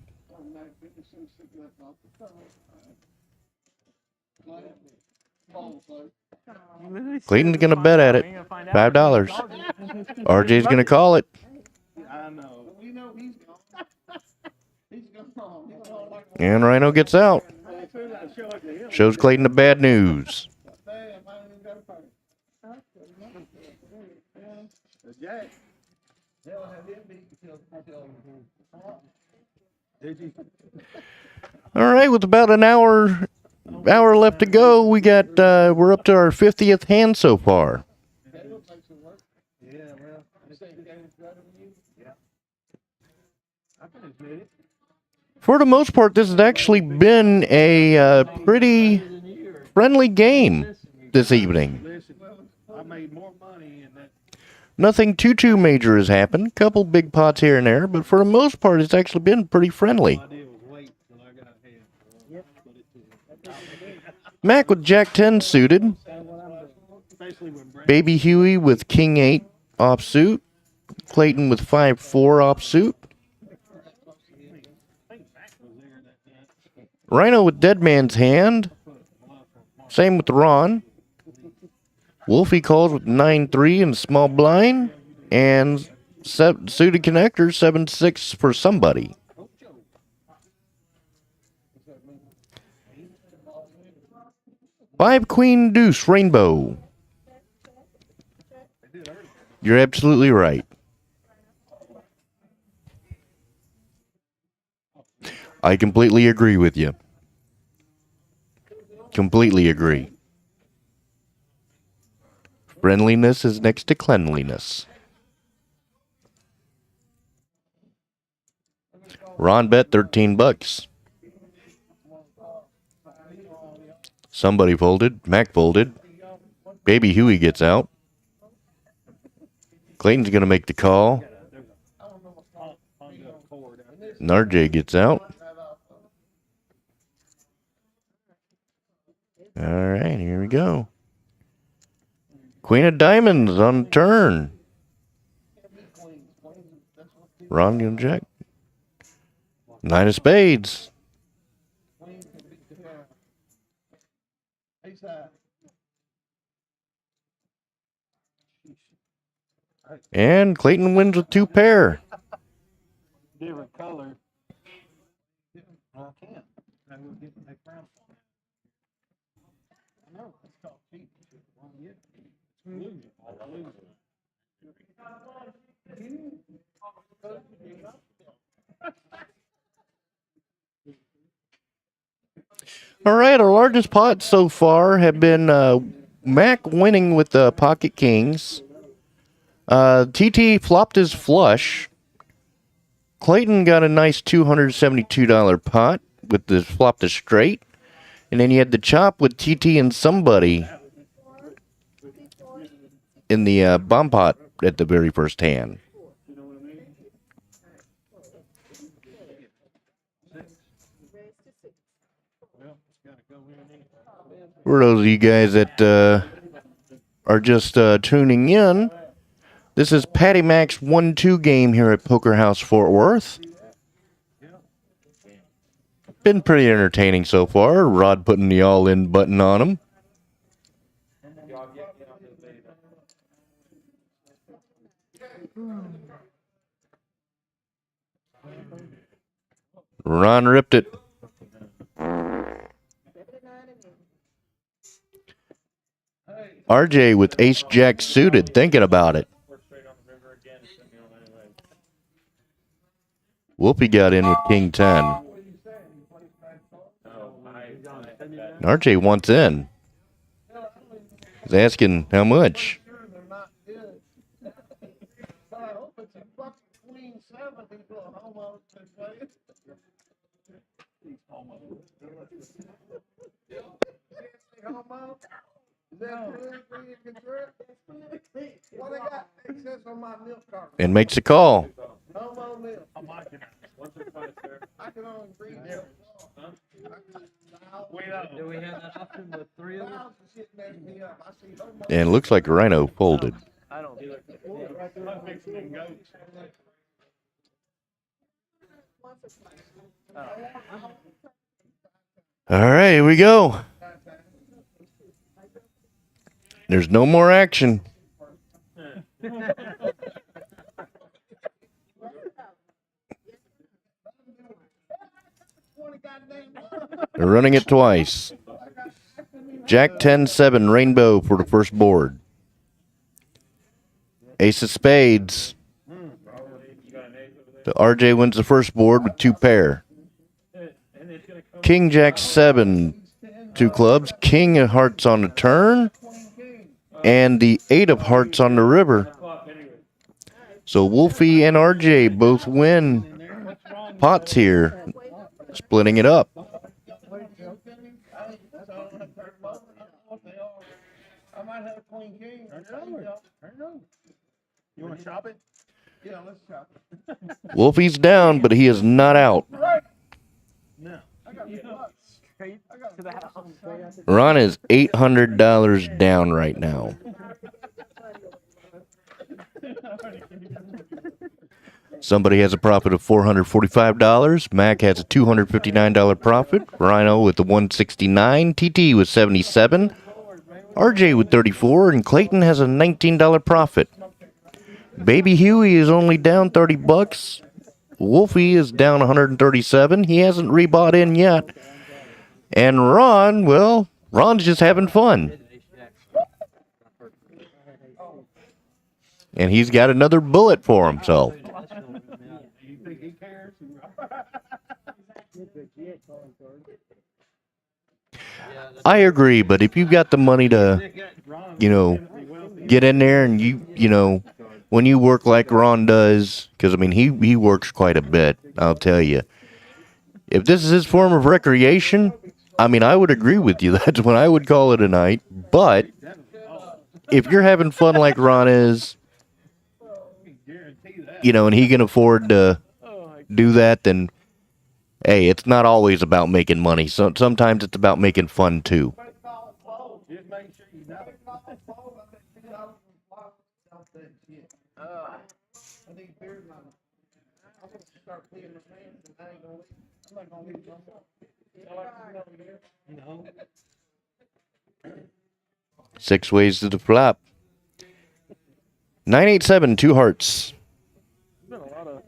Clayton's going to bet at it. $5. RJ's going to call it. I know. We know he's gone. He's gone. He's gone like a And Rhino gets out. As soon as I show it to him, Shows Clayton the bad news. damn. I ain't even got a fight. the jack. They'll have him beat until. Did you? All right, with about an hour left to go, we're up to our 50th hand so far. That looks like some work. Yeah, well, This ain't the game that's better than you. I can admit it. For the most part, this has actually been a pretty friendly game this evening. Listen, I made more money in that. Nothing too major has happened. Couple big pots here and there, but for the most part, it's actually been pretty friendly. All I did was wait till I got ahead. Yep. Put it to him. Mac with Jack 10 suited. Especially when Brad. Baby Huey with King 8 offsuit. Clayton with 5-4 offsuit. RYNO with Dead Man's Hand. Same with Ron. WOLFY calls with 9-3 and small blind. And suited connector 7-6 for somebody. Five Queen Deuce Rainbow. You're absolutely right. I completely agree with you. Completely agree. Friendliness is next to cleanliness. Ron bet $13. Somebody folded. Mac folded. Baby Huey gets out. Clayton's going to make the call. And RJ gets out. All right, here we go. Queen of Diamonds on turn. Ron gonna check. 9 of Spades. And Clayton wins with 2 pair. Different color. I can't. I will get my crown. I know. It's called cheating. Well, yeah. It's illusion. All right, our largest pots so far have been Mac winning with the Pocket Kings. TT flopped his flush. Clayton got a nice $272 pot with the flop to straight. And then you had the chop with TT and somebody in the bomb pot at the very first hand. For those of you guys that are just tuning in, this is Patty Mac's 1-2 game here at Poker House Fort Worth. Been pretty entertaining so far. Rod putting the all-in button on him. Ron ripped it. RJ with ace-jack suited, thinking about it. Wolfie got in with king 10. RJ wants in. He's asking how much. And makes a call. Do we have that option with 3 of them? And it looks like RYNO folded. I don't do it. All right, here we go. There's no more action. They're running it twice. Jack 10-7 rainbow for the first board. Ace of spades. The RJ wins the first board with 2 pair. King Jack 7, 2 clubs. King of hearts on the turn. And the 8 of hearts on the river. So Wolfie and RJ both win pots here. Splitting it up. You want to shop it? Yeah, let's shop it. Wolfie's down, but he is not out. No. Straight to the house. Ron is $800 down right now. Somebody has a profit of $445. Mac has a $259 profit. RYNO with the $169. TT with $77. RJ with $34. And Clayton has a $19 profit. Baby Huey is only down $30. Wolfie is down $137. He hasn't rebought in yet. And Ron, well, Ron's just having fun. And he's got another bullet for himself. I agree, but if you've got the money to, get in there and when you work like Ron does, because, I mean, he works quite a bit, I'll tell you. If this is his form of recreation, I mean, I would agree with you. That's when I would call it a night. But if you're having fun like Ron is, and he can afford to do that, then, hey, it's not always about making money. So sometimes it's about making fun, too. Six ways to the flop. 9-8-7, 2 hearts. There's been a lot of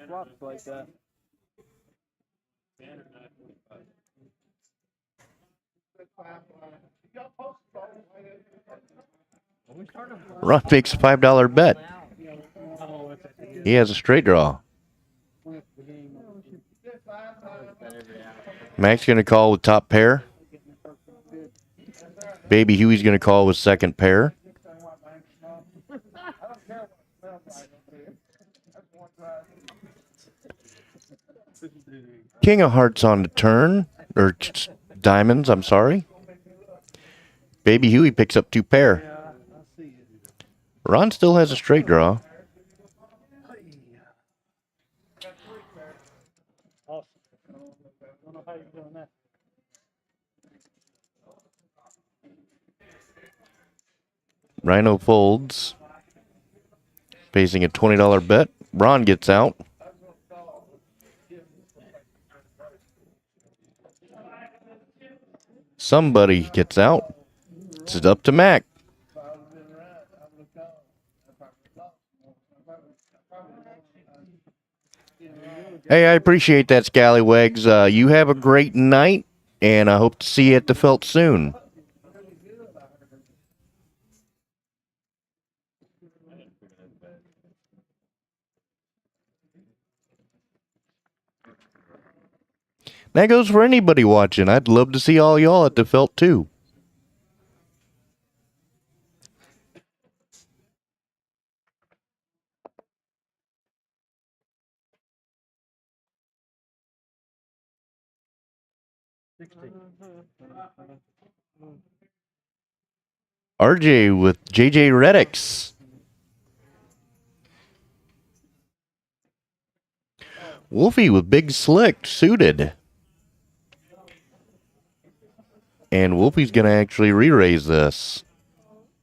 flops like that. Ron makes a $5 bet. He has a straight draw. Mac's going to call with top pair. Baby Huey's going to call with second pair. King of Hearts on the turn. Or diamonds, I'm sorry. Baby Huey picks up two pair. Ron still has a straight draw. Rhino folds. Facing a $20 bet. Ron gets out. Somebody gets out. It's up to Mac. Hey, I appreciate that, Scallywags. You have a great night, and I hope to see you at the felt soon. That goes for anybody watching. I'd love to see all y'all at the felt, too. RJ with JJ Reddix. Wolfie with Big Slick suited. And Wolfie's going to actually re-raise this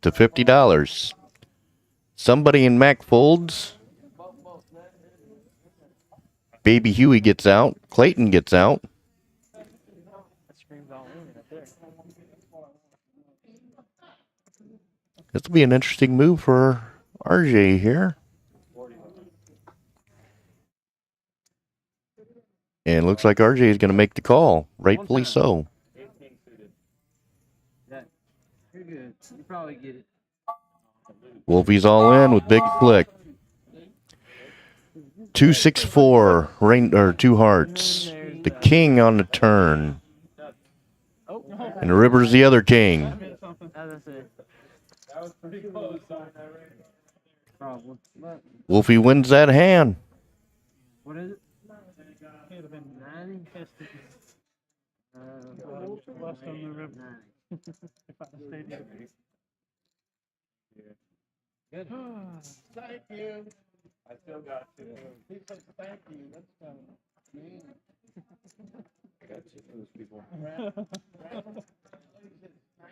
to $50. Somebody in Mac folds. Baby Huey gets out. Clayton gets out. This will be an interesting move for RJ here. And looks like RJ is going to make the call. Rightfully so. You're good. You probably get it. Wolfie's all in with Big Flick. 264, two hearts. The king on the turn. And the river's the other king. Wolfie wins that hand. What is it? 90? West on the river. Good. Thank you. I still got you. He says thank you. That's kind of mean. I got you for those people. You know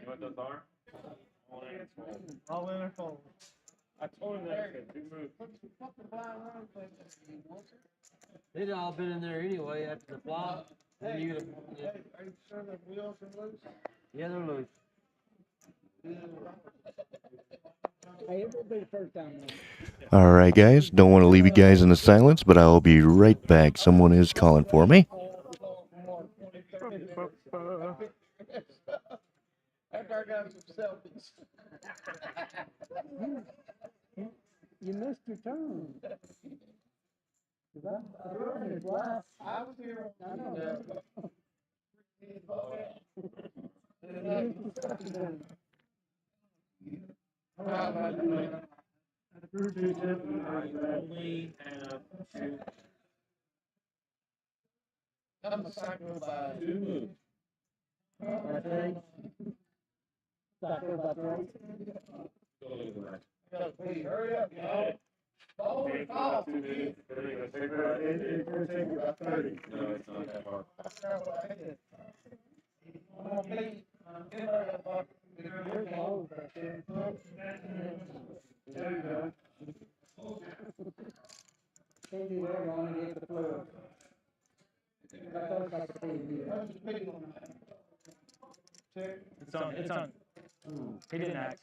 what those are? All in or fold? I told him that. Big move. They'd all been in there anyway after the flop. Hey, are you sure the wheels are loose? Yeah, they're loose. Hey, it will be the first time. All right, guys. Don't want to leave you guys in the silence, but I'll be right back. Someone is calling for me. After I got some selfies. You missed your turn. I was here. I know. I'm a psycho by 2 moves. Hey, hurry up, y'all. Oh, we call. It's gonna take you about 30. No, it's not that hard. There you go. It's on. It's on. He didn't act.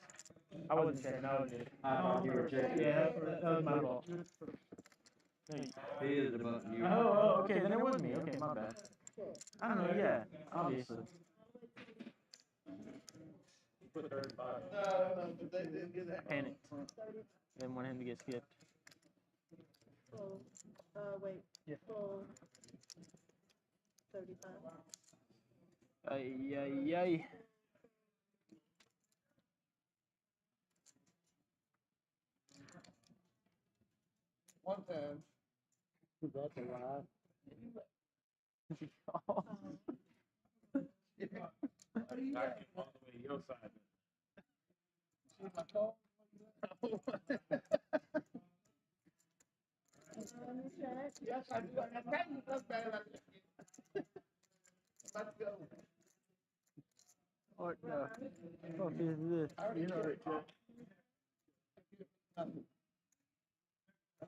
I wasn't checking. I was just. You were checking. Yeah, that was my fault. He is the button. You. Oh, okay. Then it was me. Okay, my bad. I don't know. Yeah, obviously. Panicked. Didn't want him to get skipped. Full. Wait. Yeah. Full. 35. Ay, ay, ay. One time. That's a lie. See my call? Check. Yes, I do. I got that. That's bad. Let's go. What the fuck is this? You know it, Jack. Come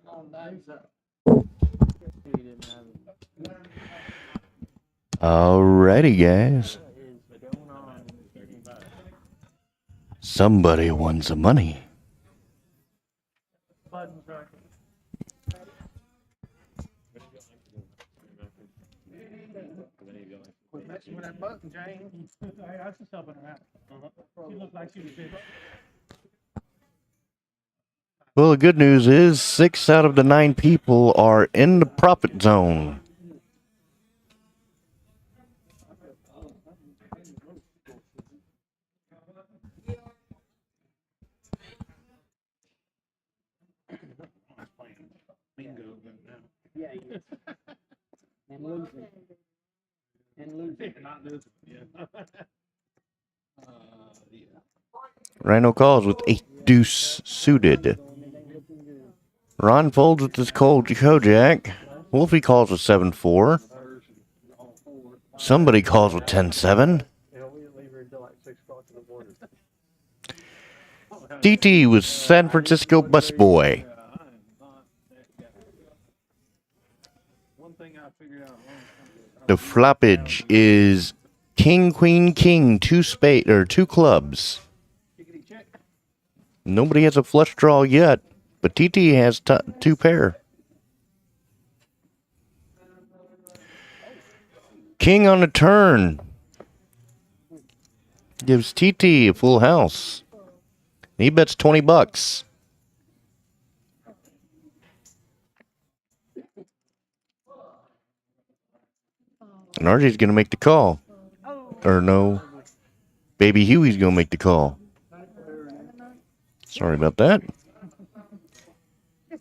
on, nice. He didn't have it. Alrighty, guys. What is going on? Somebody won some money. Buttons are. Quit messing with that button, James. I was just helping her out. She looked like she was busy. Well, the good news is 6 out of the 9 people are in the profit zone. Bingo, but no. Yeah, he is. And losing. And losing. Not this one, yeah. Yeah. Rhino calls with 8 deuce suited. Ron folds with his Kojak. Wolfie calls with 7-4. Somebody calls with 10-7. DT with San Francisco Busboy. One thing I figured out. The floppage is King, Queen, King, 2 clubs. Nobody has a flush draw yet, but TT has 2 pair. King on the turn gives TT a full house. He bets $20. And RJ's going to make the call. Or no, Baby Huey's going to make the call. Sorry about that.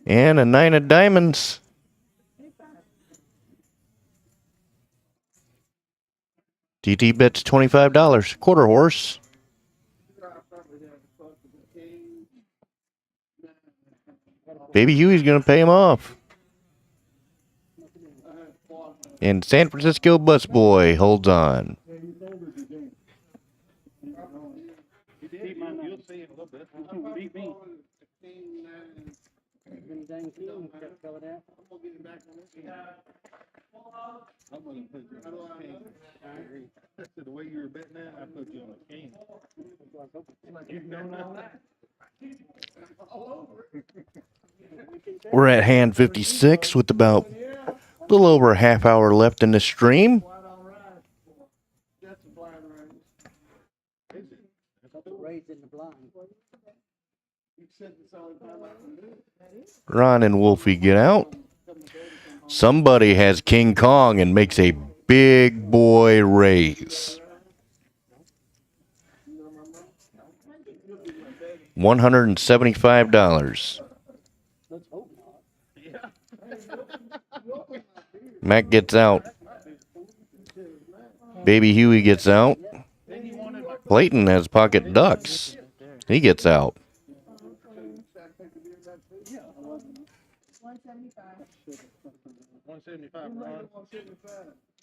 And a 9 of diamonds. TT bets $25. Quarter horse. Baby Huey's going to pay him off. And San Francisco Busboy holds on. You'll see in a little bit. Beat me. Dang king, kept coming out. I'm gonna put you on a king. So the way you were betting that, I put you on a king. You know that? We're at hand 56 with about a little over a half hour left in the stream. Raised in the blind. Ron and Wolfie get out. Somebody has King Kong and makes a big boy raise. $175. Let's hope not. Mac gets out. Baby Huey gets out. Clayton has pocket ducks. He gets out. 175, Ron.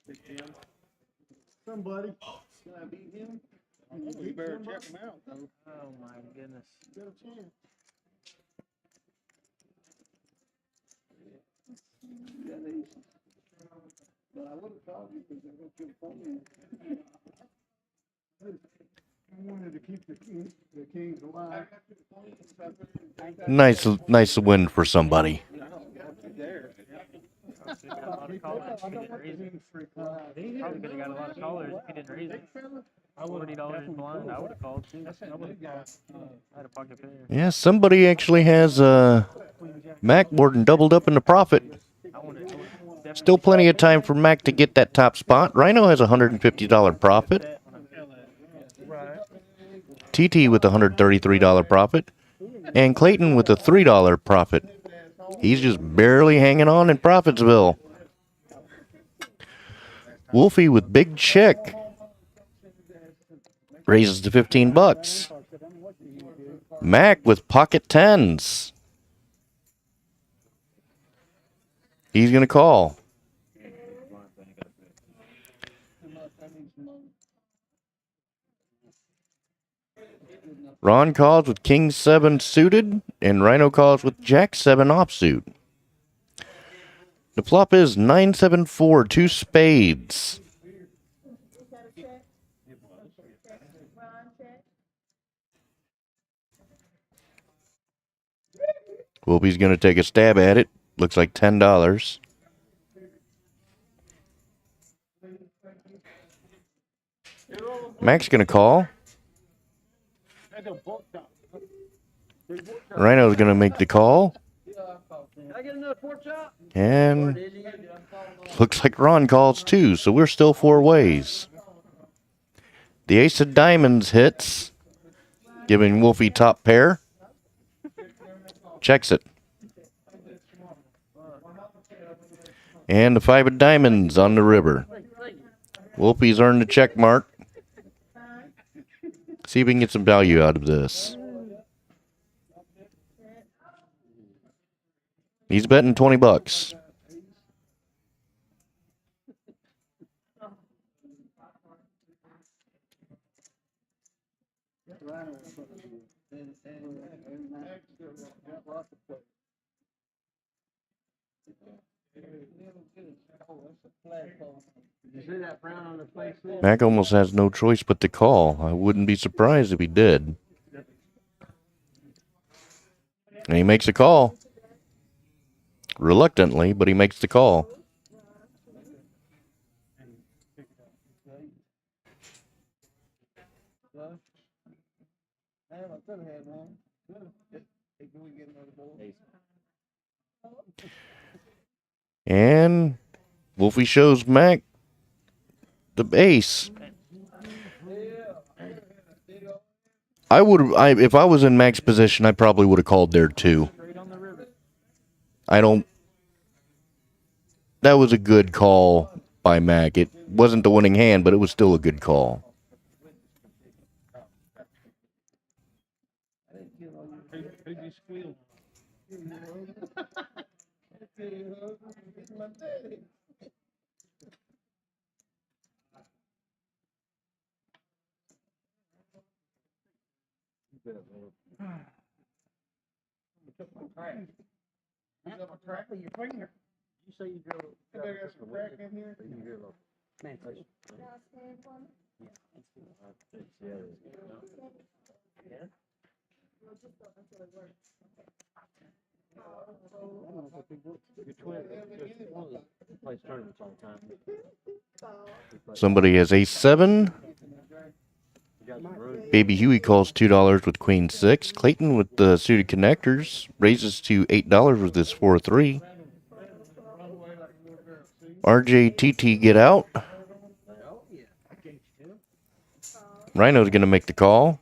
Big Jim. Somebody. Can I beat him? You better check him out, though. Oh my goodness. Got a chance. But I would have called you because they're going to kill phone. I wanted to keep the kings alive. Nice win for somebody. Probably could have got a lot of callers if he didn't raise it. $40 blind, I would have called too. I had a pocket pair. Yeah, somebody actually has Mac more than doubled up in the profit. Still plenty of time for Mac to get that top spot. RYNO has a $150 profit. TT with a $133 profit. And CLAYTON with a $3 profit. He's just barely hanging on in Profitsville. WOLFY with big check. Raises to 15 bucks. Mac with pocket tens. He's going to call. Ron calls with King 7 suited, and RYNO calls with Jack 7 offsuit. The flop is 9-7-4, 2 spades. Wolfie's going to take a stab at it. Looks like $10. Mac's going to call. RYNO's going to make the call. And looks like Ron calls too, so we're still 4 ways. The ace of diamonds hits, giving Wolfie top pair. Checks it. And the 5 of diamonds on the river. Wolfie's earned the check mark. See if we can get some value out of this. He's betting 20 bucks. Mac almost has no choice but to call. I wouldn't be surprised if he did. And he makes a call. Reluctantly, but he makes the call. And Wolfie shows Mac the ace. If I was in Mac's position, I probably would have called there too. That was a good call by Mac. It wasn't the winning hand, but it was still a good call. You say you drove. I got some crack in here. Man, please. Somebody has ace 7. Baby Huey calls $2 with queen 6. CLAYTON with the suited connectors raises to $8 with his 4-3. RJTT get out. RYNO's going to make the call.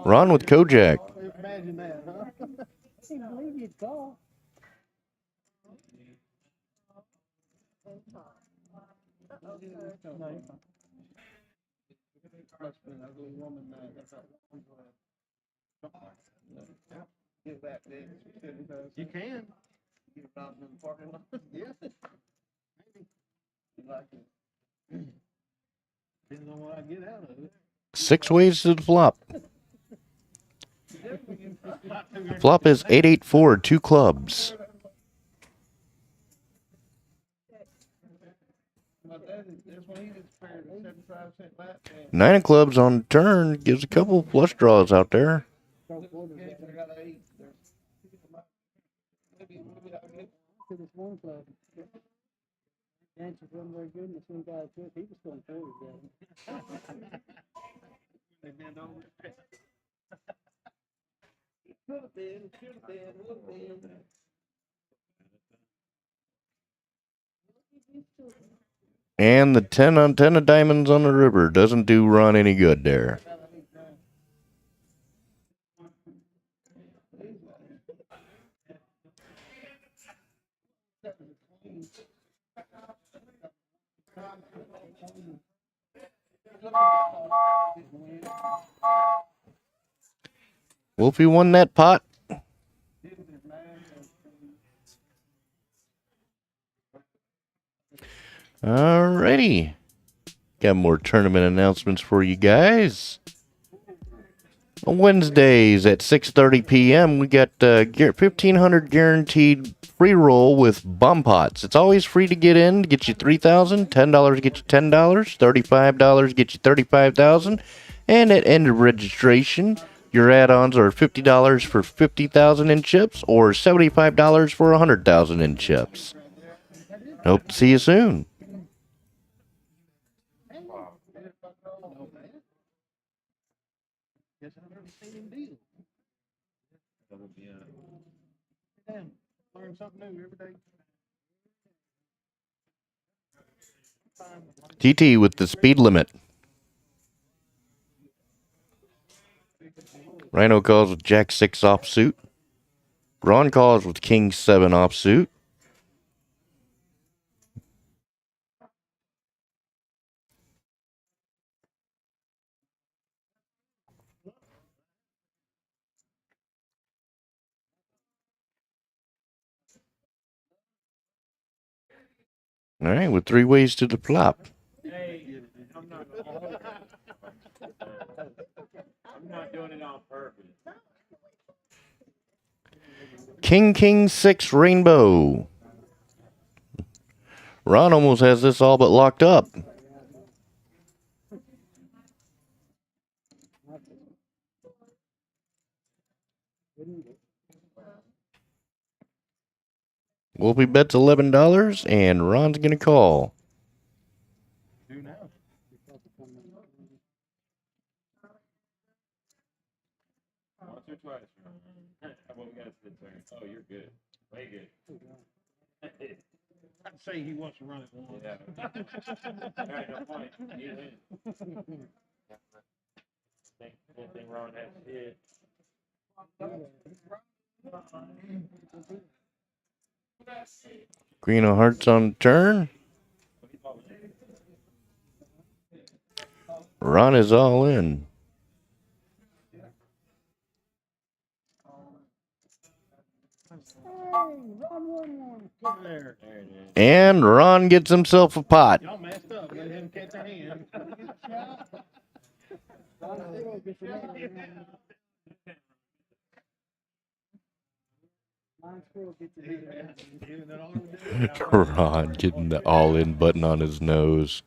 Ron with Kojak. Imagine that, huh? I can't believe you'd call. You can. Yeah. Depends on what I get out of it. 6 ways to the flop. The flop is 8-8-4, 2 clubs. Nine of clubs on turn gives a couple flush draws out there. Could have been, should have been, would have been. And the 10 on 10 of diamonds on the river doesn't do Ron any good there. Wolfie won that pot. Alrighty. Got more tournament announcements for you guys. On Wednesdays at 6:30 p.m. we got 1,500 guaranteed free roll with bomb pots. It's always free to get in. Get you $3,000, $10 get you $10, $35 get you $35,000, and at end of registration, your add-ons are $50 for 50,000 in chips or $75 for 100,000 in chips. Hope to see you soon. Guess I've never seen him deal. Damn, learn something new every day. TT with the speed limit. Rhino calls with Jack 6 offsuit. Ron calls with King 7 offsuit. All right, with 3 ways to the flop. Hey, I'm not doing it on purpose. King 6 rainbow. Ron almost has this all but locked up. Wolfie bets $11 and Ron's gonna call. Do now. Once or twice. How about we got the turn? Oh, you're good. Way good. I'd say he wants to run it once. Yeah. All right, no point. You win. Anything wrong that shit. Queen of hearts on turn. Ron is all in. Come there. And Ron gets himself a pot. Y'all messed up. Let him catch a hand. Ron getting the all-in button on his nose.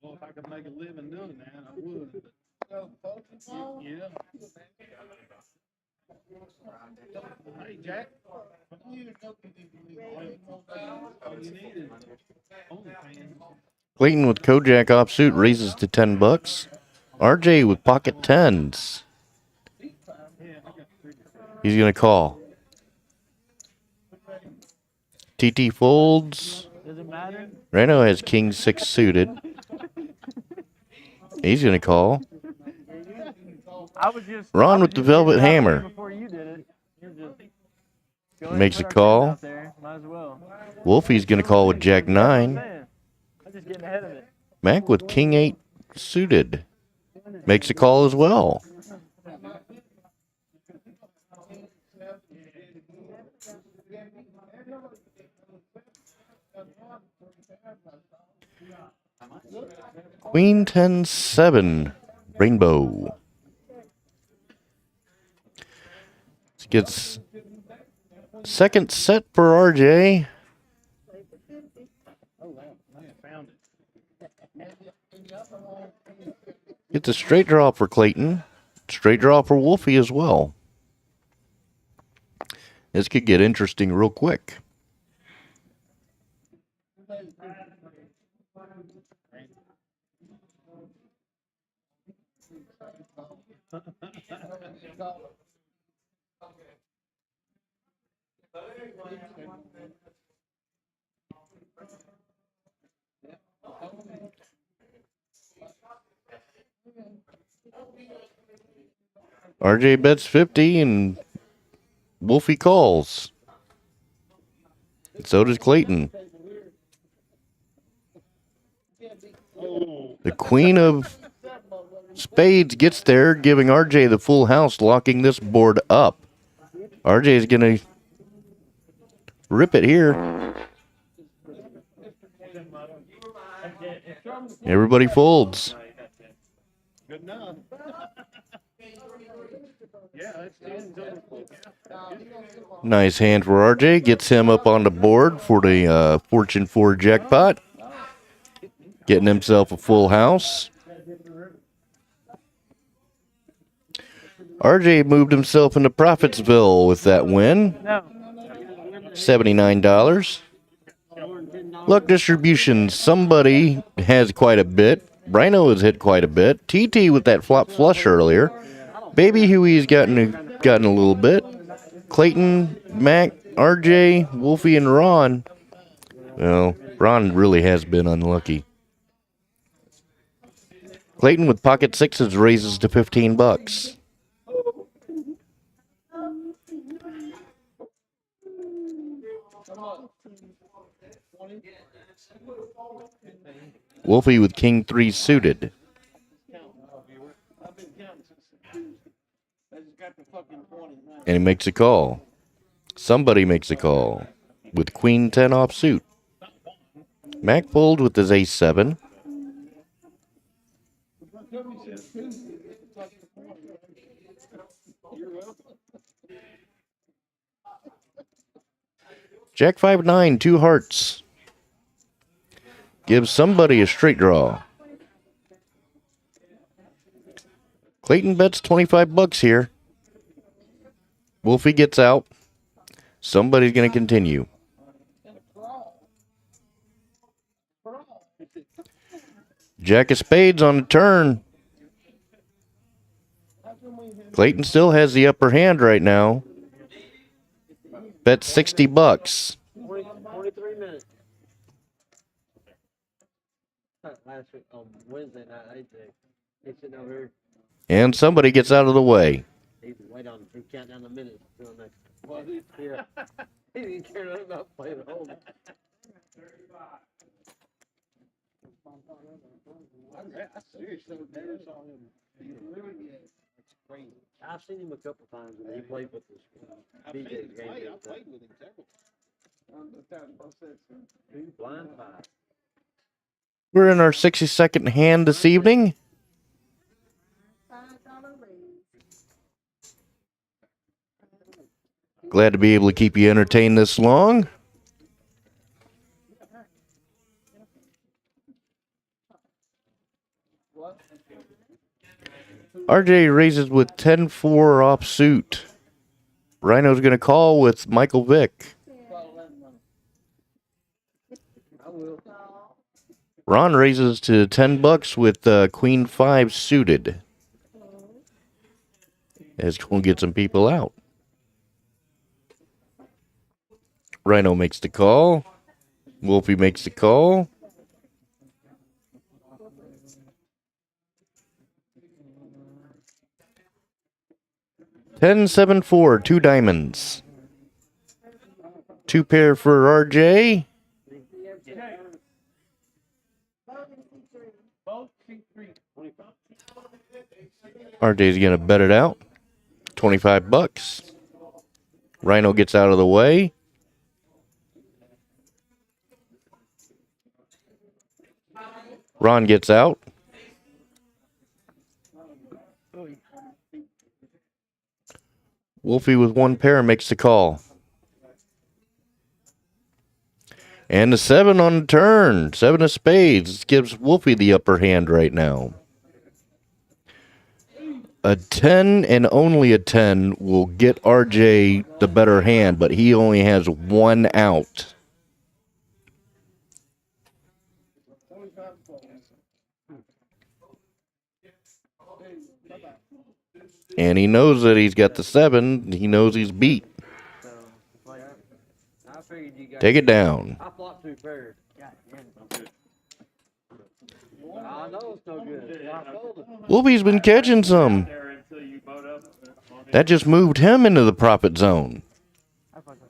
Well, if I could make a living doing that, I would. But yeah. Hey, Jack. All you need is OnlyFans. Clayton with Kojak offsuit raises to $10. RJ with pocket 10s. He's gonna call. TT folds. Does it matter? Reno has King 6 suited. He's gonna call. I was just Ron with the velvet getting out hammer. there before you did it. You're just go ahead and Makes put a our call. friends out there. Might as well. Wolfie's gonna call with Jack 9. I'm just getting ahead of it. Mac with King 8 suited. Makes a call as well. Queen 10-7 rainbow. Gets second set for RJ. Gets a straight draw for Clayton. Straight draw for Wolfie as well. This could get interesting real quick. RJ bets 50 and Wolfie calls. And so does Clayton. The queen of spades gets there, giving RJ the full house, locking this board up. RJ is going to rip it here. Everybody folds. Good enough. Yeah, it's Nice hand for RJ. Gets him up on the board for the Fortune 4 jackpot. Getting himself a full house. RJ moved himself into Profitsville with that win. $79. Luck distribution. Somebody has quite a bit. RYNO has hit quite a bit. TT with that flop flush earlier. Baby Huey's gotten a little bit. Clayton, Mac, RJ, Wolfie, and Ron. Well, Ron really has been unlucky. Clayton with pocket sixes raises to $15. Wolfie with king 3 suited. And he makes a call. Somebody makes a call with queen 10 offsuit. Mac fold with his ace 7. Jack 5-9, 2 hearts. Gives somebody a straight draw. Clayton bets $25 here. Wolfie gets out. Somebody's going to continue. Jack of spades on the turn. Clayton still has the upper hand right now. Bet $60. 43 minutes. Last week on Wednesday night, they sitting over here. And somebody gets out of the way. He wait on. He count down the minutes until next. Well, yeah. He didn't care nothing about playing at home. I seriously never saw him. It's crazy. I've seen him a couple times when he played with us. I played with him several. Blind five. We're in our 60-second hand this evening. Glad to be able to keep you entertained this long. RJ raises with 10-4 offsuit. RYNO's going to call with Michael Vick. Ron raises to $10 with Queen 5 suited. As we'll get some people out. RYNO makes the call. Wolfie makes the call. $10-7-4, 2 diamonds. 2 pair for RJ. RJ's gonna bet it out. $25. RYNO gets out of the way. Ron gets out. Wolfie with 1 pair makes the call. And the 7 on the turn. 7 of spades gives Wolfie the upper hand right now. A 10 and only a 10 will get RJ the better hand, but he only has one out. And he knows that he's got the 7. He knows he's beat. I figured you guys. Take it down. I flopped 2 pairs. I know it's no good. I folded. Wolfie's been catching some. That just moved him into the profit zone.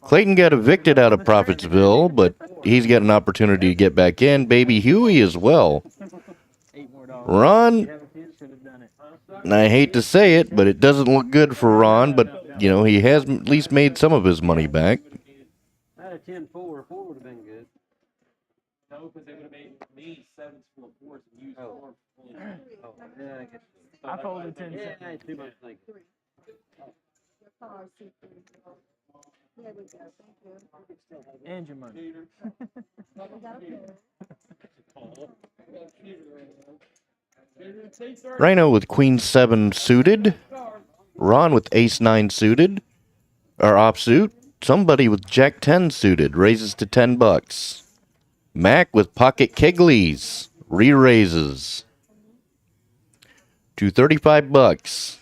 Clayton got evicted out of Profitsville, but he's got an opportunity to get back in. Baby Huey as well. Ron, and I hate to say it, but it doesn't look good for Ron, but, you know, he has at least made some of his money back. I had a 10-4. 4 would have been good. No, because they would have made me 7s full of 4s and used 4. Oh, yeah, I guess. I folded 10. Yeah, I ain't too much thinking. There we go. Thank you. And your money. We got a pair. RYNO with Queen 7 suited. Ron with Ace 9 suited. Or offsuit. Somebody with Jack 10 suited. Raises to $10. Mac with Pocket Kegleys. Re-raises to $35.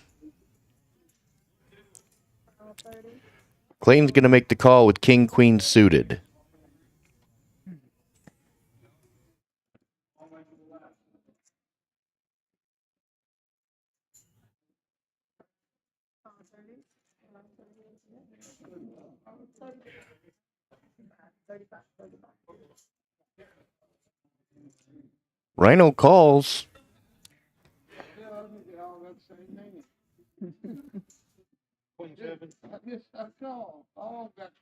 Clayton's going to make the call with King Queen suited. RYNO calls.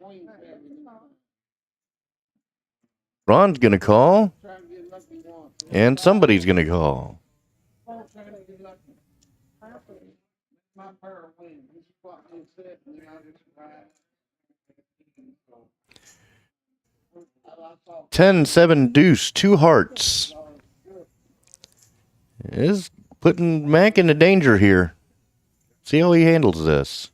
Queen 7. Ron's going to call. And somebody's going to call. Ten, 7 deuce, 2 hearts. Is putting Mac into danger here. See how he handles this.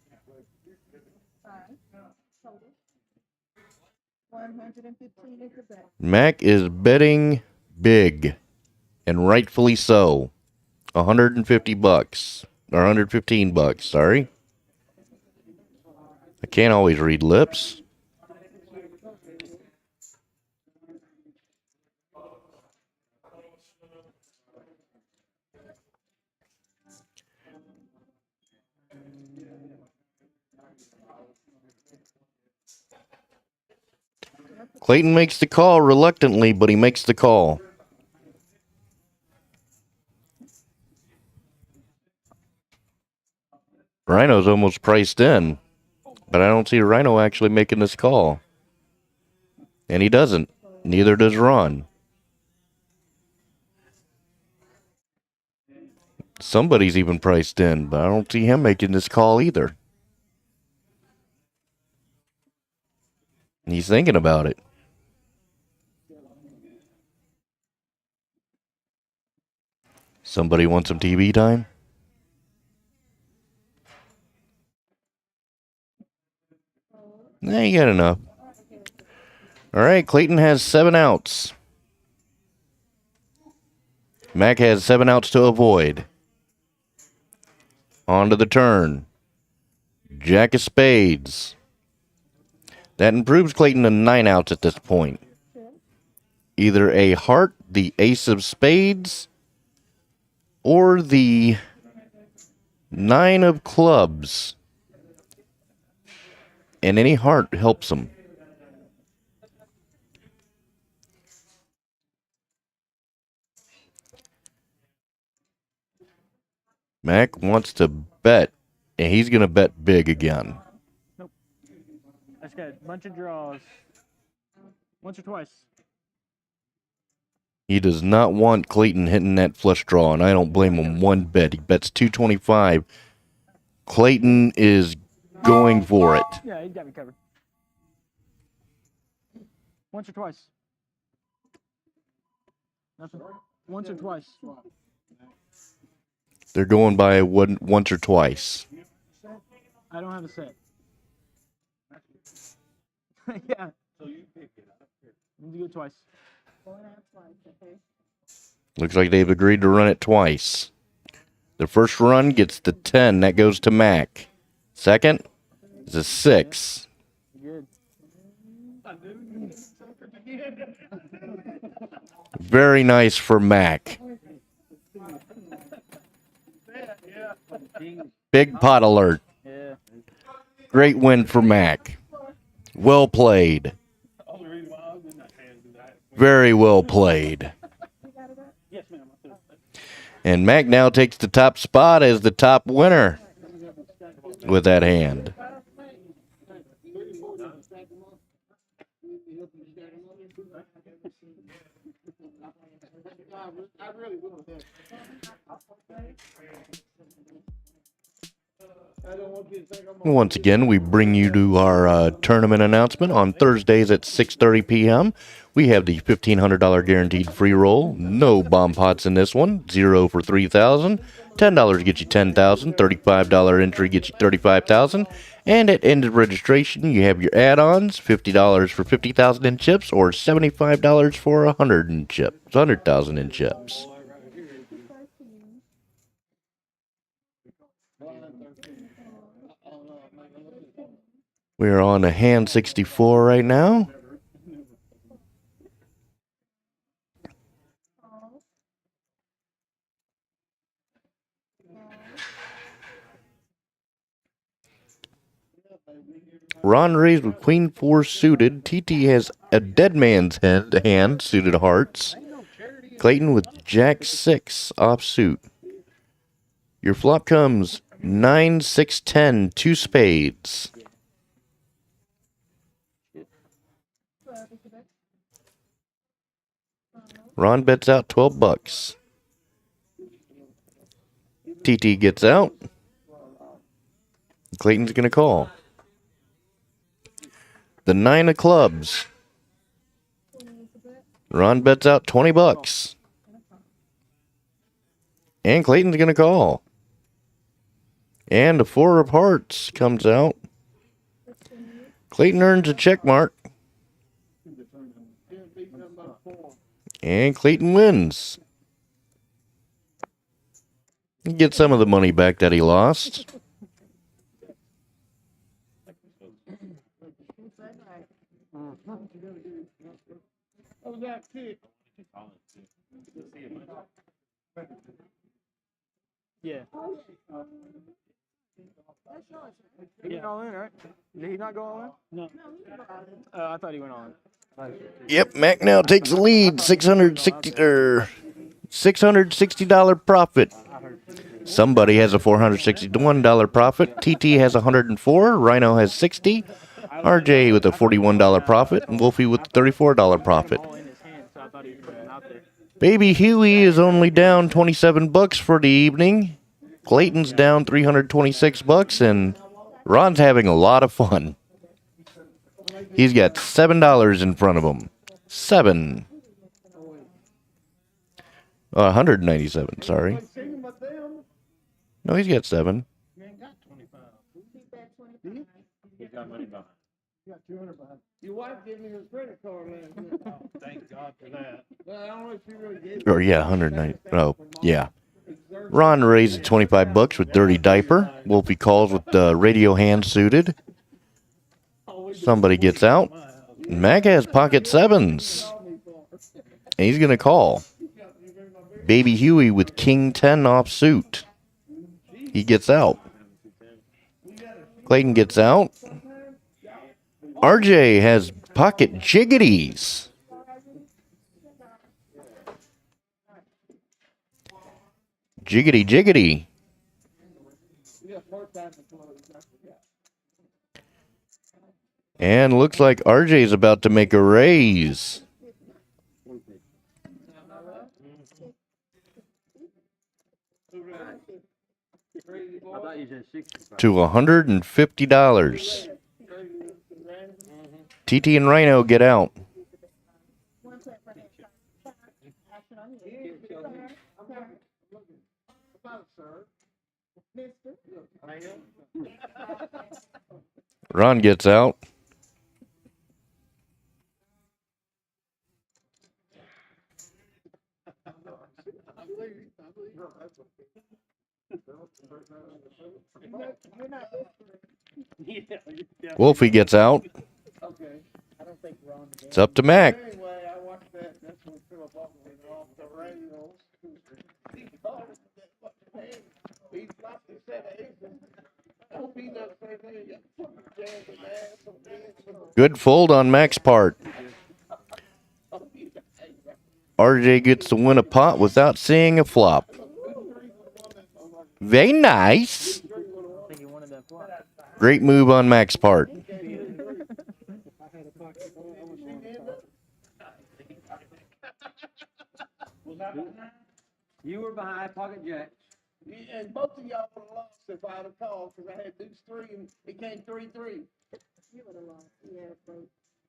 115 is the bet. Mac is betting big, and rightfully so. $150 or $115. Sorry, I can't always read lips. Clayton makes the call reluctantly, but he makes the call. RYNO's almost priced in, but I don't see RYNO actually making this call. And he doesn't. Neither does Ron. Somebody's even priced in, but I don't see him making this call either. He's thinking about it. Somebody want some TV time? Nah, you got enough. All right, Clayton has 7 outs. Mac has 7 outs to avoid. On to the turn. Jack of spades. That improves Clayton to 9 outs at this point. Either a heart, the ace of spades, or the 9 of clubs. And any heart helps him. Mac wants to bet, and he's going to bet big again. Nope. That's got a bunch of draws. Once or twice. He does not want Clayton hitting that flush draw, and I don't blame him one bit. He bets $225. Clayton is going for it. Yeah, he got me covered. Once or twice. Nothing. Once or twice. They're going by once or twice. I don't have a set. Yeah. So you pick it up. You do it twice. Looks like they've agreed to run it twice. The first run gets the 10. That goes to Mac. Second is a 6. Good. Very nice for Mac. Big pot alert. Yeah. Great win for Mac. Well played. Very well played. Yes, ma'am. And Mac now takes the top spot as the top winner with that hand. I really will. I don't want you to think I'm Once again, we bring you to our tournament announcement on Thursdays at 6:30 p.m. We have the $1,500 guaranteed free roll. No bomb pots in this one. 0 for $3,000. $10 gets you $10,000. $35 entry gets you $35,000. And at end of registration, you have your add-ons: $50 for 50,000 in chips, or $75 for 100 in chips, 100,000 in chips. We are on a hand 64 right now. Ron raised with Queen 4 suited. TT has a dead man's hand suited hearts. Clayton with Jack 6 offsuit. Your flop comes 9, 6, 10, 2 spades. Ron bets out 12 bucks. TT gets out. Clayton's going to call. The 9 of clubs. Ron bets out 20 bucks. And Clayton's going to call. And the 4 of hearts comes out. Clayton earns a check mark. And Clayton wins. He gets some of the money back that he lost. What was that kid? Yeah. He went all in, right? Did he not go all in? No. I thought he went all in. Yep, Mac now takes the lead. $660 profit. Somebody has a $461 profit. TT has 104. RYNO has 60. RJ with a $41 profit. And Wolfie with a $34 profit. All in his hand, so I thought he was putting out there. Baby Huey is only down 27 bucks for the evening. Clayton's down 326 bucks, and Ron's having a lot of fun. He's got $7 in front of him. 7. 197, sorry. No, he's got 7. He's got money behind. You got 200 behind. Your wife gave me her credit card last night. Oh, thank God for that. Well, I don't know if she really gave it. Or yeah, 190. Oh, yeah. Ron raised 25 bucks with Dirty Diaper. Wolfie calls with the radio hand suited. Somebody gets out. Mac has pocket 7s. And he's going to call. Baby Huey with King 10 off suit. He gets out. Clayton gets out. RJ has pocket jiggities. Jiggity jiggity. And looks like RJ's about to make a raise. To $150. TT and RYNO get out. Sir. Mister. Ron gets out. Wolfie gets out. Okay. It's up to Mac. Anyway, I watched that. That's when Philip Buckley off the rails. He called it that fucking hand. He dropped his set of aces. I hope he does the same thing. You fucking jams his ass some hands. Good fold on Mac's part. RJ gets to win a pot without seeing a flop. Very nice. Great move on Mac's part. You were behind pocket jacks. And both of y'all would have lost if I'd have called, because I had deuce 3 and it came 3-3. You would have lost. Yeah, so.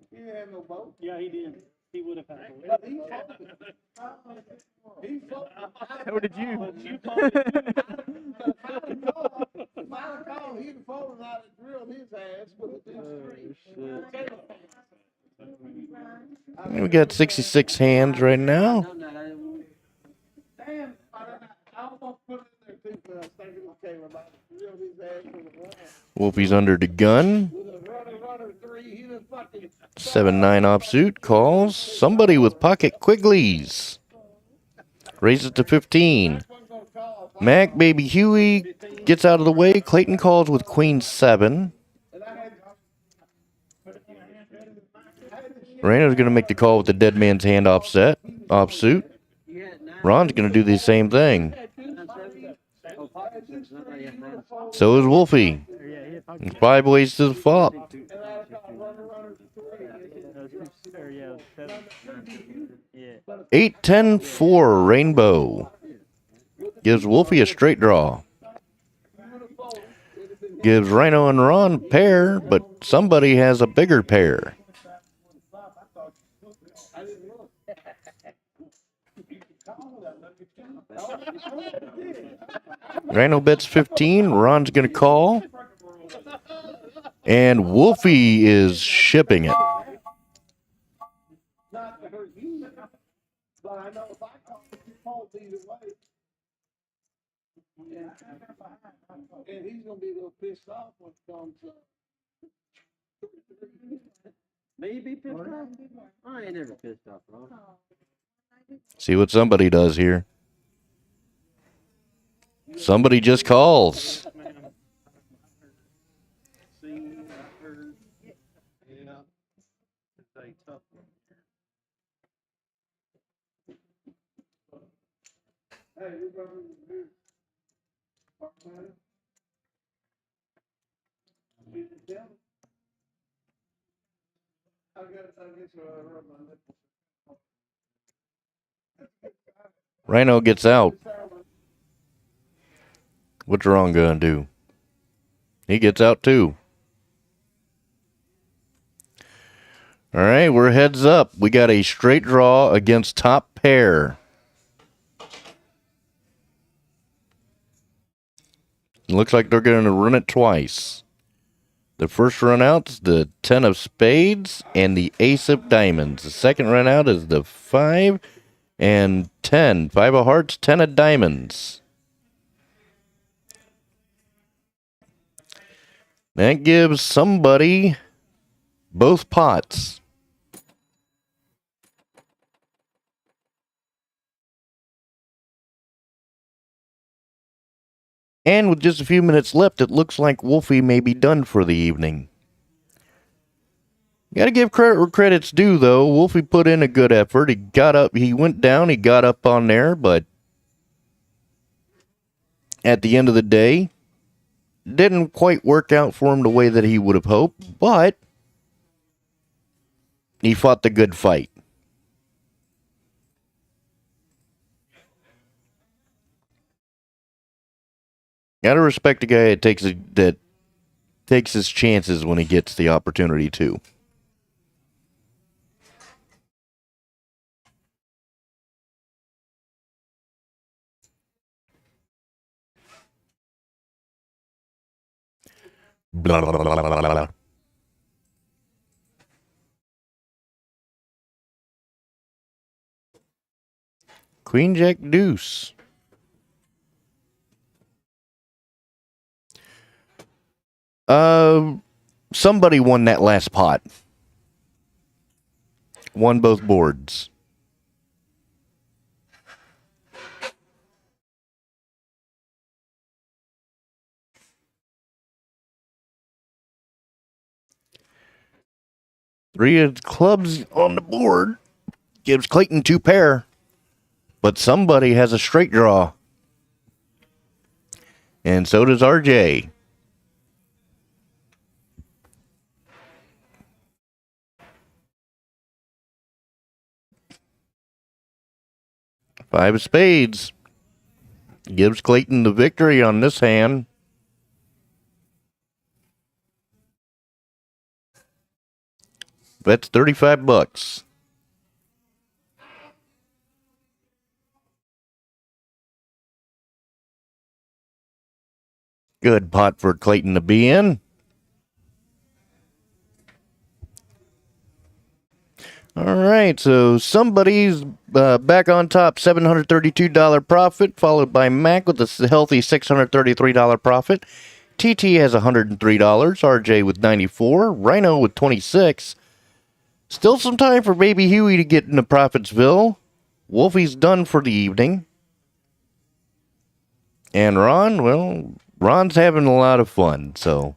He didn't have no boat. Yeah, he did. He would have had But he folded. He folded. So did you. If I'd have called, he'd have folded, I'd have drilled his ass with a deuce 3. We got 66 hands right now. Damn, I almost put it in there too, but I was thinking, okay, well, I drilled his ass with a one. Wolfie's under the gun. With a runner 3, he'd have fucking. 7-9 offsuit calls. Somebody with pocket Quigleys. Raises to 15. Mac, baby Huey gets out of the way. Clayton calls with Queen 7. Reno's going to make the call with the dead man's hand offsuit. Ron's going to do the same thing. So is Wolfie. 5 ways to the flop. 8-10-4 Rainbow. Gives Wolfie a straight draw. Gives Rhino and Ron a pair, but somebody has a bigger pair. Rhino bets 15. Ron's going to call. And Wolfie is shipping it. Not to hurt you, but I know if I call, you fold either way. And he's gonna be a little pissed off when it comes to. Maybe pissed off. I ain't never pissed off, bro. See what somebody does here. Somebody just calls. Hey, we brother, I'll get you a rub on it. Rhino gets out. What's Ron gonna do? He gets out too. All right, we're heads up. We got a straight draw against top pair. It looks like they're going to run it twice. The first run out is the 10 of spades and the ace of diamonds. The second run out is the 5 and 10. 5 of hearts, 10 of diamonds. That gives somebody both pots. And with just a few minutes left, it looks like Wolfie may be done for the evening. Gotta give credit where credit's due, though. Wolfie put in a good effort. He got up, he went down, he got up on there, but at the end of the day, didn't quite work out for him the way that he would have hoped, but he fought the good fight. Gotta respect a guy that takes his chances when he gets the opportunity to. Blah, blah, blah, blah, blah, blah, blah. Queen Jack Deuce. Somebody won that last pot. Won both boards. Three of clubs on the board gives Clayton 2 pair. But somebody has a straight draw. And so does RJ. Five of spades. Gives Clayton the victory on this hand. That's $35. Good pot for Clayton to be in. All right, so somebody's back on top, $732 profit, followed by Mac with a healthy $633 profit. TT has $103, RJ with $94, RYNO with $26. Still some time for Baby Huey to get into Profitsville. Wolfie's done for the evening. And Ron, well, Ron's having a lot of fun, so.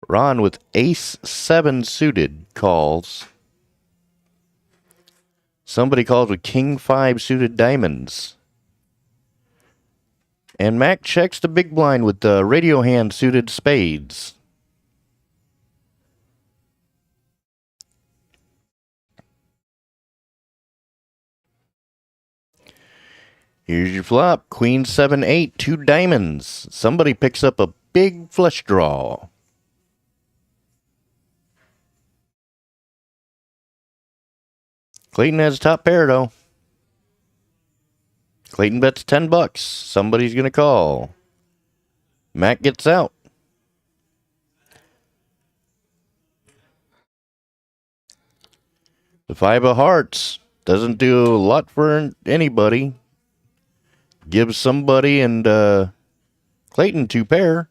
Ron with Ace-7 suited calls. Somebody calls with King-5 suited diamonds. And Mac checks the big blind with the radio hand suited spades. Here's your flop. Queen 7-8, 2 diamonds. Somebody picks up a big flush draw. Clayton has top pair, though. Clayton bets $10. Somebody's going to call. Mac gets out. The 5 of hearts doesn't do a lot for anybody. Gives somebody and Clayton 2 pair.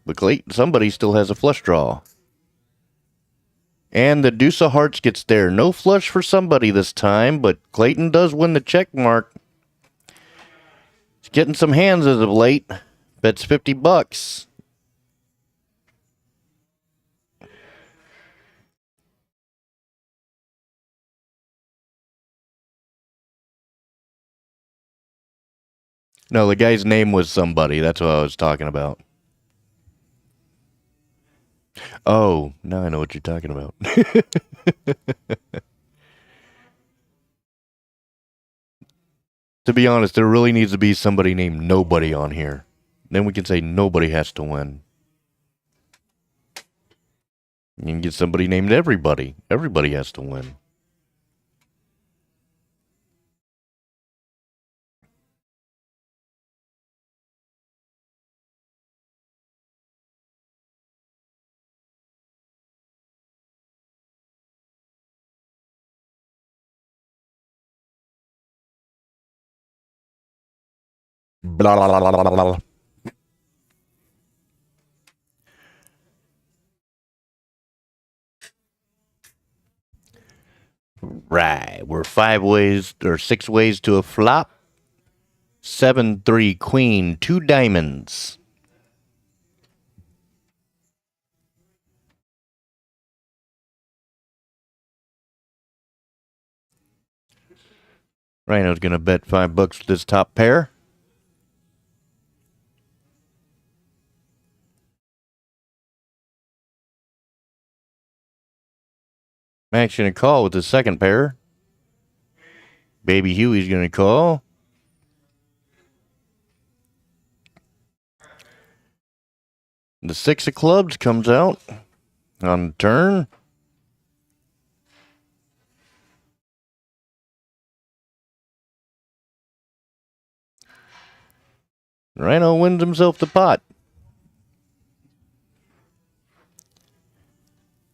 But somebody still has a flush draw. And the deuce of hearts gets there. No flush for somebody this time, but Clayton does win the check mark. He's getting some hands as of late. Bets $50. No, the guy's name was somebody. That's what I was talking about. Oh, now I know what you're talking about. To be honest, there really needs to be somebody named Nobody on here. Then we can say nobody has to win. You can get somebody named Everybody. Everybody has to win. Blah, blah, blah, blah, blah, blah. Right, we're 5 ways or 6 ways to a flop. 7-3 queen, 2 diamonds. Rhino's gonna bet $5 with this top pair. Mac's gonna call with the second pair. Baby Huey's gonna call. The 6 of clubs comes out on the turn. Rhino wins himself the pot.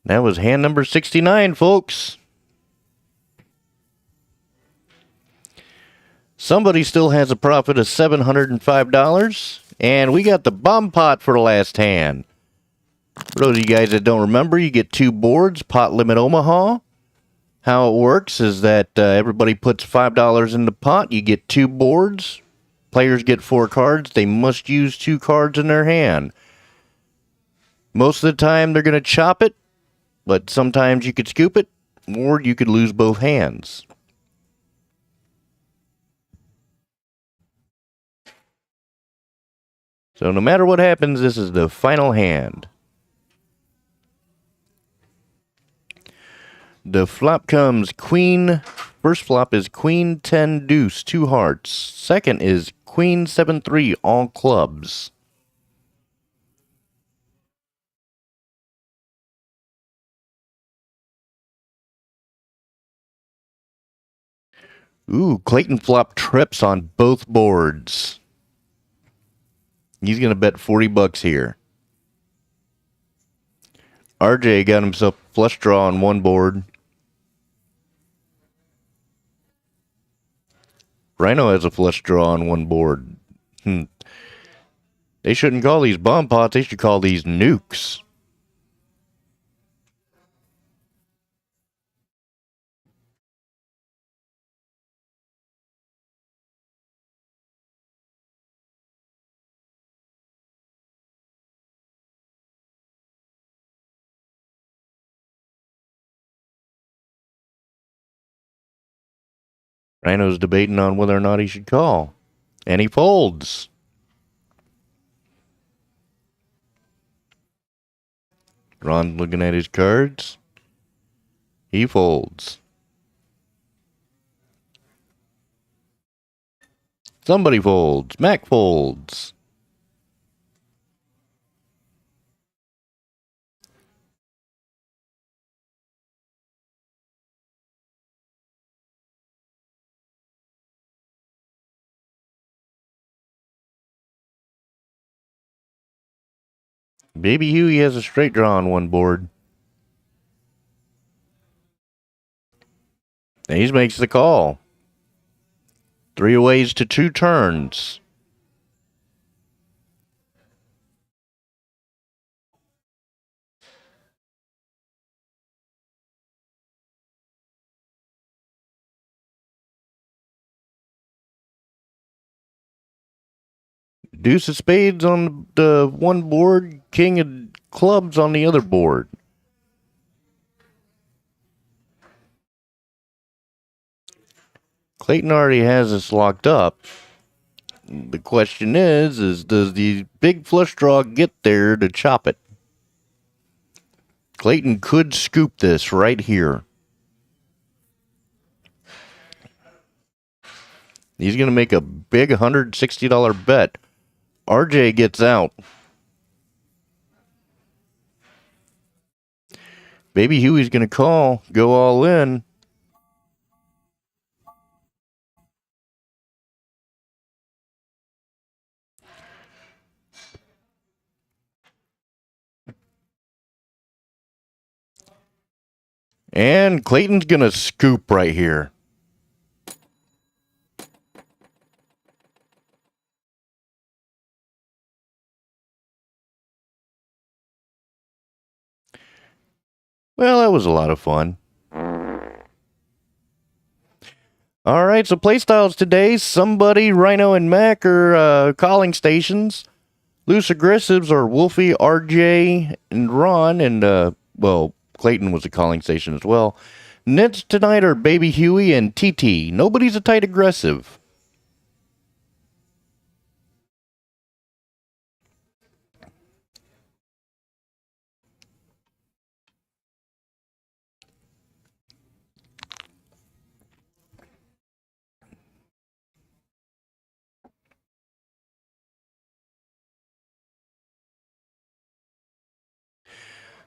That was hand number 69, folks. Somebody still has a profit of $705, and we got the bomb pot for the last hand. For those of you guys that don't remember, you get 2 boards, pot limit Omaha. How it works is that everybody puts $5 in the pot. You get 2 boards. Players get 4 cards. They must use 2 cards in their hand. Most of the time, they're going to chop it, but sometimes you could scoop it, or you could lose both hands. So no matter what happens, this is the final hand. The flop comes Queen. First flop is Queen 10 Deuce, 2 hearts. Second is Queen 7 3, all clubs. Ooh, Clayton flop trips on both boards. He's going to bet 40 bucks here. RJ got himself flush draw on one board. RYNO has a flush draw on one board. They shouldn't call these bomb pots. They should call these nukes. RYNO's debating on whether or not he should call. And he folds. Ron looking at his cards. He folds. Somebody folds. Mac folds. Baby Huey has a straight draw on one board. And he makes the call. 3 aways to 2 turns. Deuce of spades on the one board, king of clubs on the other board. Clayton already has this locked up. The question is does the big flush draw get there to chop it? Clayton could scoop this right here. He's going to make a big $160 bet. RJ gets out. Baby Huey's going to call, go all in. And Clayton's going to scoop right here. Well, that was a lot of fun. All right, so play styles today. Somebody, RYNO, and Mac are calling stations. Loose aggressives are WOLFY, RJ, and Ron, and, well, Clayton was a calling station as well. Nets tonight are Baby Huey and TT. Nobody's a tight aggressive.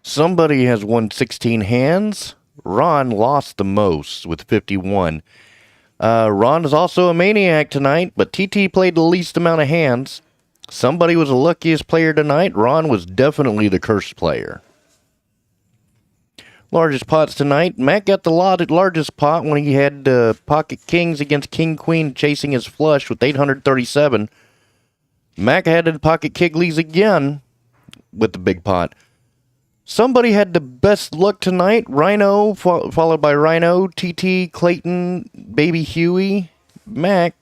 Somebody has won 16 hands. Ron lost the most with 51. Ron is also a maniac tonight, but TT played the least amount of hands. Somebody was the luckiest player tonight. Ron was definitely the cursed player. Largest pots tonight. Matt got the largest pot when he had pocket kings against king queen chasing his flush with 837. Mac had the pocket kiglies again with the big pot. Somebody had the best luck tonight. RYNO, followed by RYNO, TT, Clayton, Baby Huey, Mac.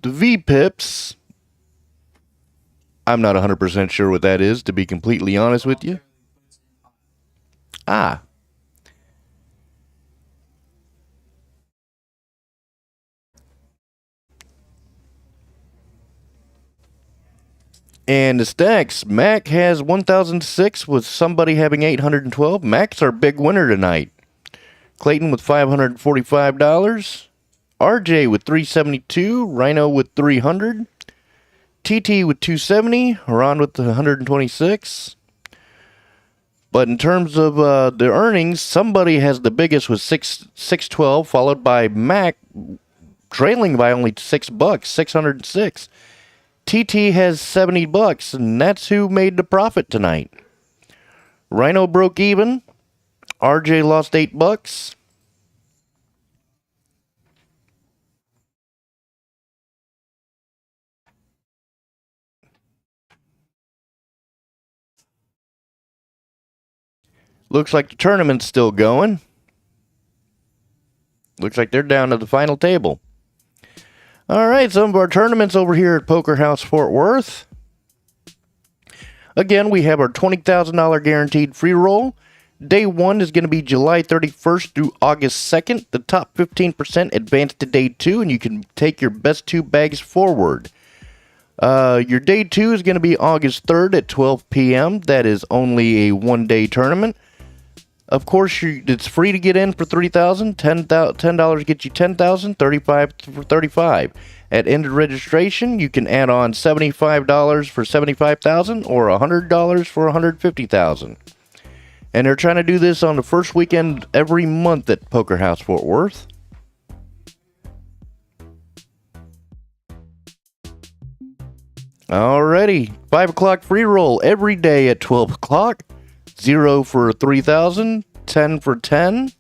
The V-Pips. I'm not 100% sure what that is, to be completely honest with you. Ah. And the stacks, Mac has 1,006 with somebody having 812. Mac's our big winner tonight. Clayton with $545. RJ with 372. RYNO with 300. TT with 270. Ron with 126. But in terms of the earnings, somebody has the biggest with 612, followed by Mac, trailing by only $6, 606. TT has $70, and that's who made the profit tonight. RYNO broke even. RJ lost $8. Looks like the tournament's still going. Looks like they're down to the final table. All right, some of our tournaments over here at Poker House Fort Worth. Again, we have our $20,000 guaranteed free roll. Day 1 is going to be July 31st through August 2nd. The top 15% advance to Day 2, and you can take your best 2 bags forward. Your Day 2 is going to be August 3rd at 12 p.m. That is only a one-day tournament. Of course, it's free to get in for $3,000. $10 gets you $10,000. $35 for $35. At end of registration, you can add on $75 for $75,000 or $100 for $150,000. And they're trying to do this on the first weekend every month at Poker House Fort Worth. Alrighty, 5 o'clock free roll every day at 12 o'clock. 0 for $3,000, 10 for $10,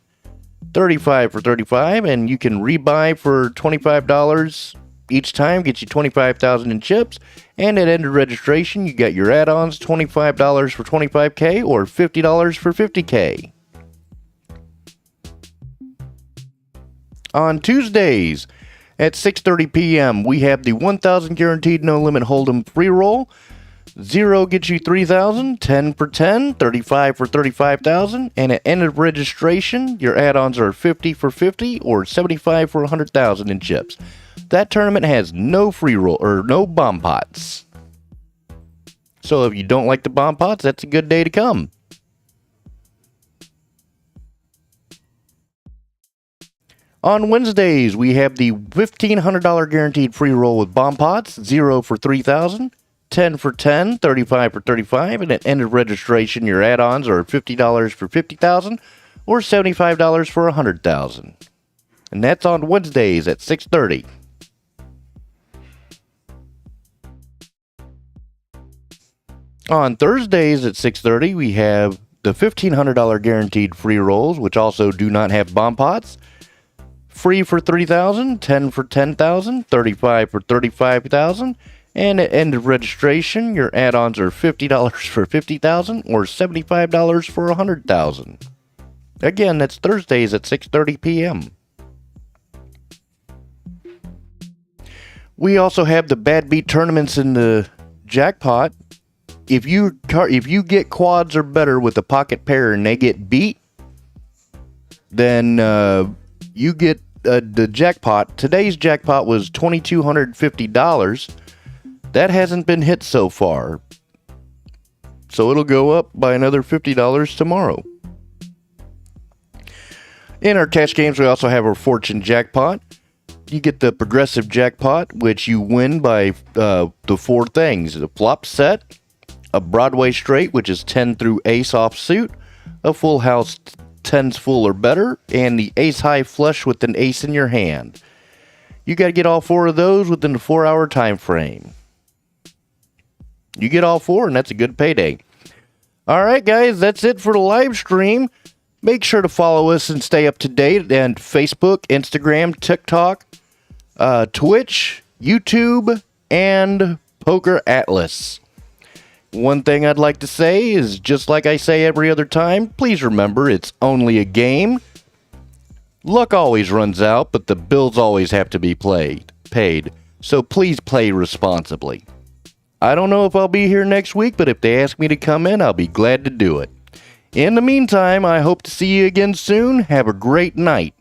35 for $35, and you can rebuy for $25 each time, get you $25,000 in chips. And at end of registration, you got your add-ons, $25 for $25K or $50 for $50K. On Tuesdays at 6:30 p.m., we have the 1,000 guaranteed no limit hold'em free roll. 0 gets you $3,000, 10 for $10, 35 for $35,000, and at end of registration, your add-ons are 50 for $50 or 75 for $100,000 in chips. That tournament has no free roll or no bomb pots. So if you don't like the bomb pots, that's a good day to come. On Wednesdays, we have the $1,500 guaranteed free roll with bomb pots, 0 for $3,000. 10 for 10, 35 for 35, and at end of registration, your add-ons are $50 for $50,000 or $75 for $100,000. And that's on Wednesdays at 6:30. On Thursdays at 6:30, we have the $1,500 guaranteed free rolls, which also do not have bomb pots. Free for $3,000, 10 for $10,000, 35 for $35,000. And at end of registration, your add-ons are $50 for $50,000 or $75 for $100,000. Again, that's Thursdays at 6:30 p.m. We also have the Bad Beat tournaments in the jackpot. If you get quads or better with a pocket pair and they get beat, then you get the jackpot. Today's jackpot was $2,250. That hasn't been hit so far, so it'll go up by another $50 tomorrow. In our cash games, we also have our Fortune Jackpot. You get the Progressive Jackpot, which you win by the 4 things. A flop set, a Broadway Straight, which is 10 through Ace offsuit, a Full House 10s full or better, and the Ace High Flush with an Ace in your hand. You got to get all 4 of those within the 4-hour time frame. You get all 4, and that's a good payday. All right, guys, that's it for the live stream. Make sure to follow us and stay up to date on Facebook, Instagram, TikTok, Twitch, YouTube, and Poker Atlas. One thing I'd like to say is, just like I say every other time, please remember it's only a game. Luck always runs out, but the bills always have to be paid. So please play responsibly. I don't know if I'll be here next week, but if they ask me to come in, I'll be glad to do it. In the meantime, I hope to see you again soon. Have a great night.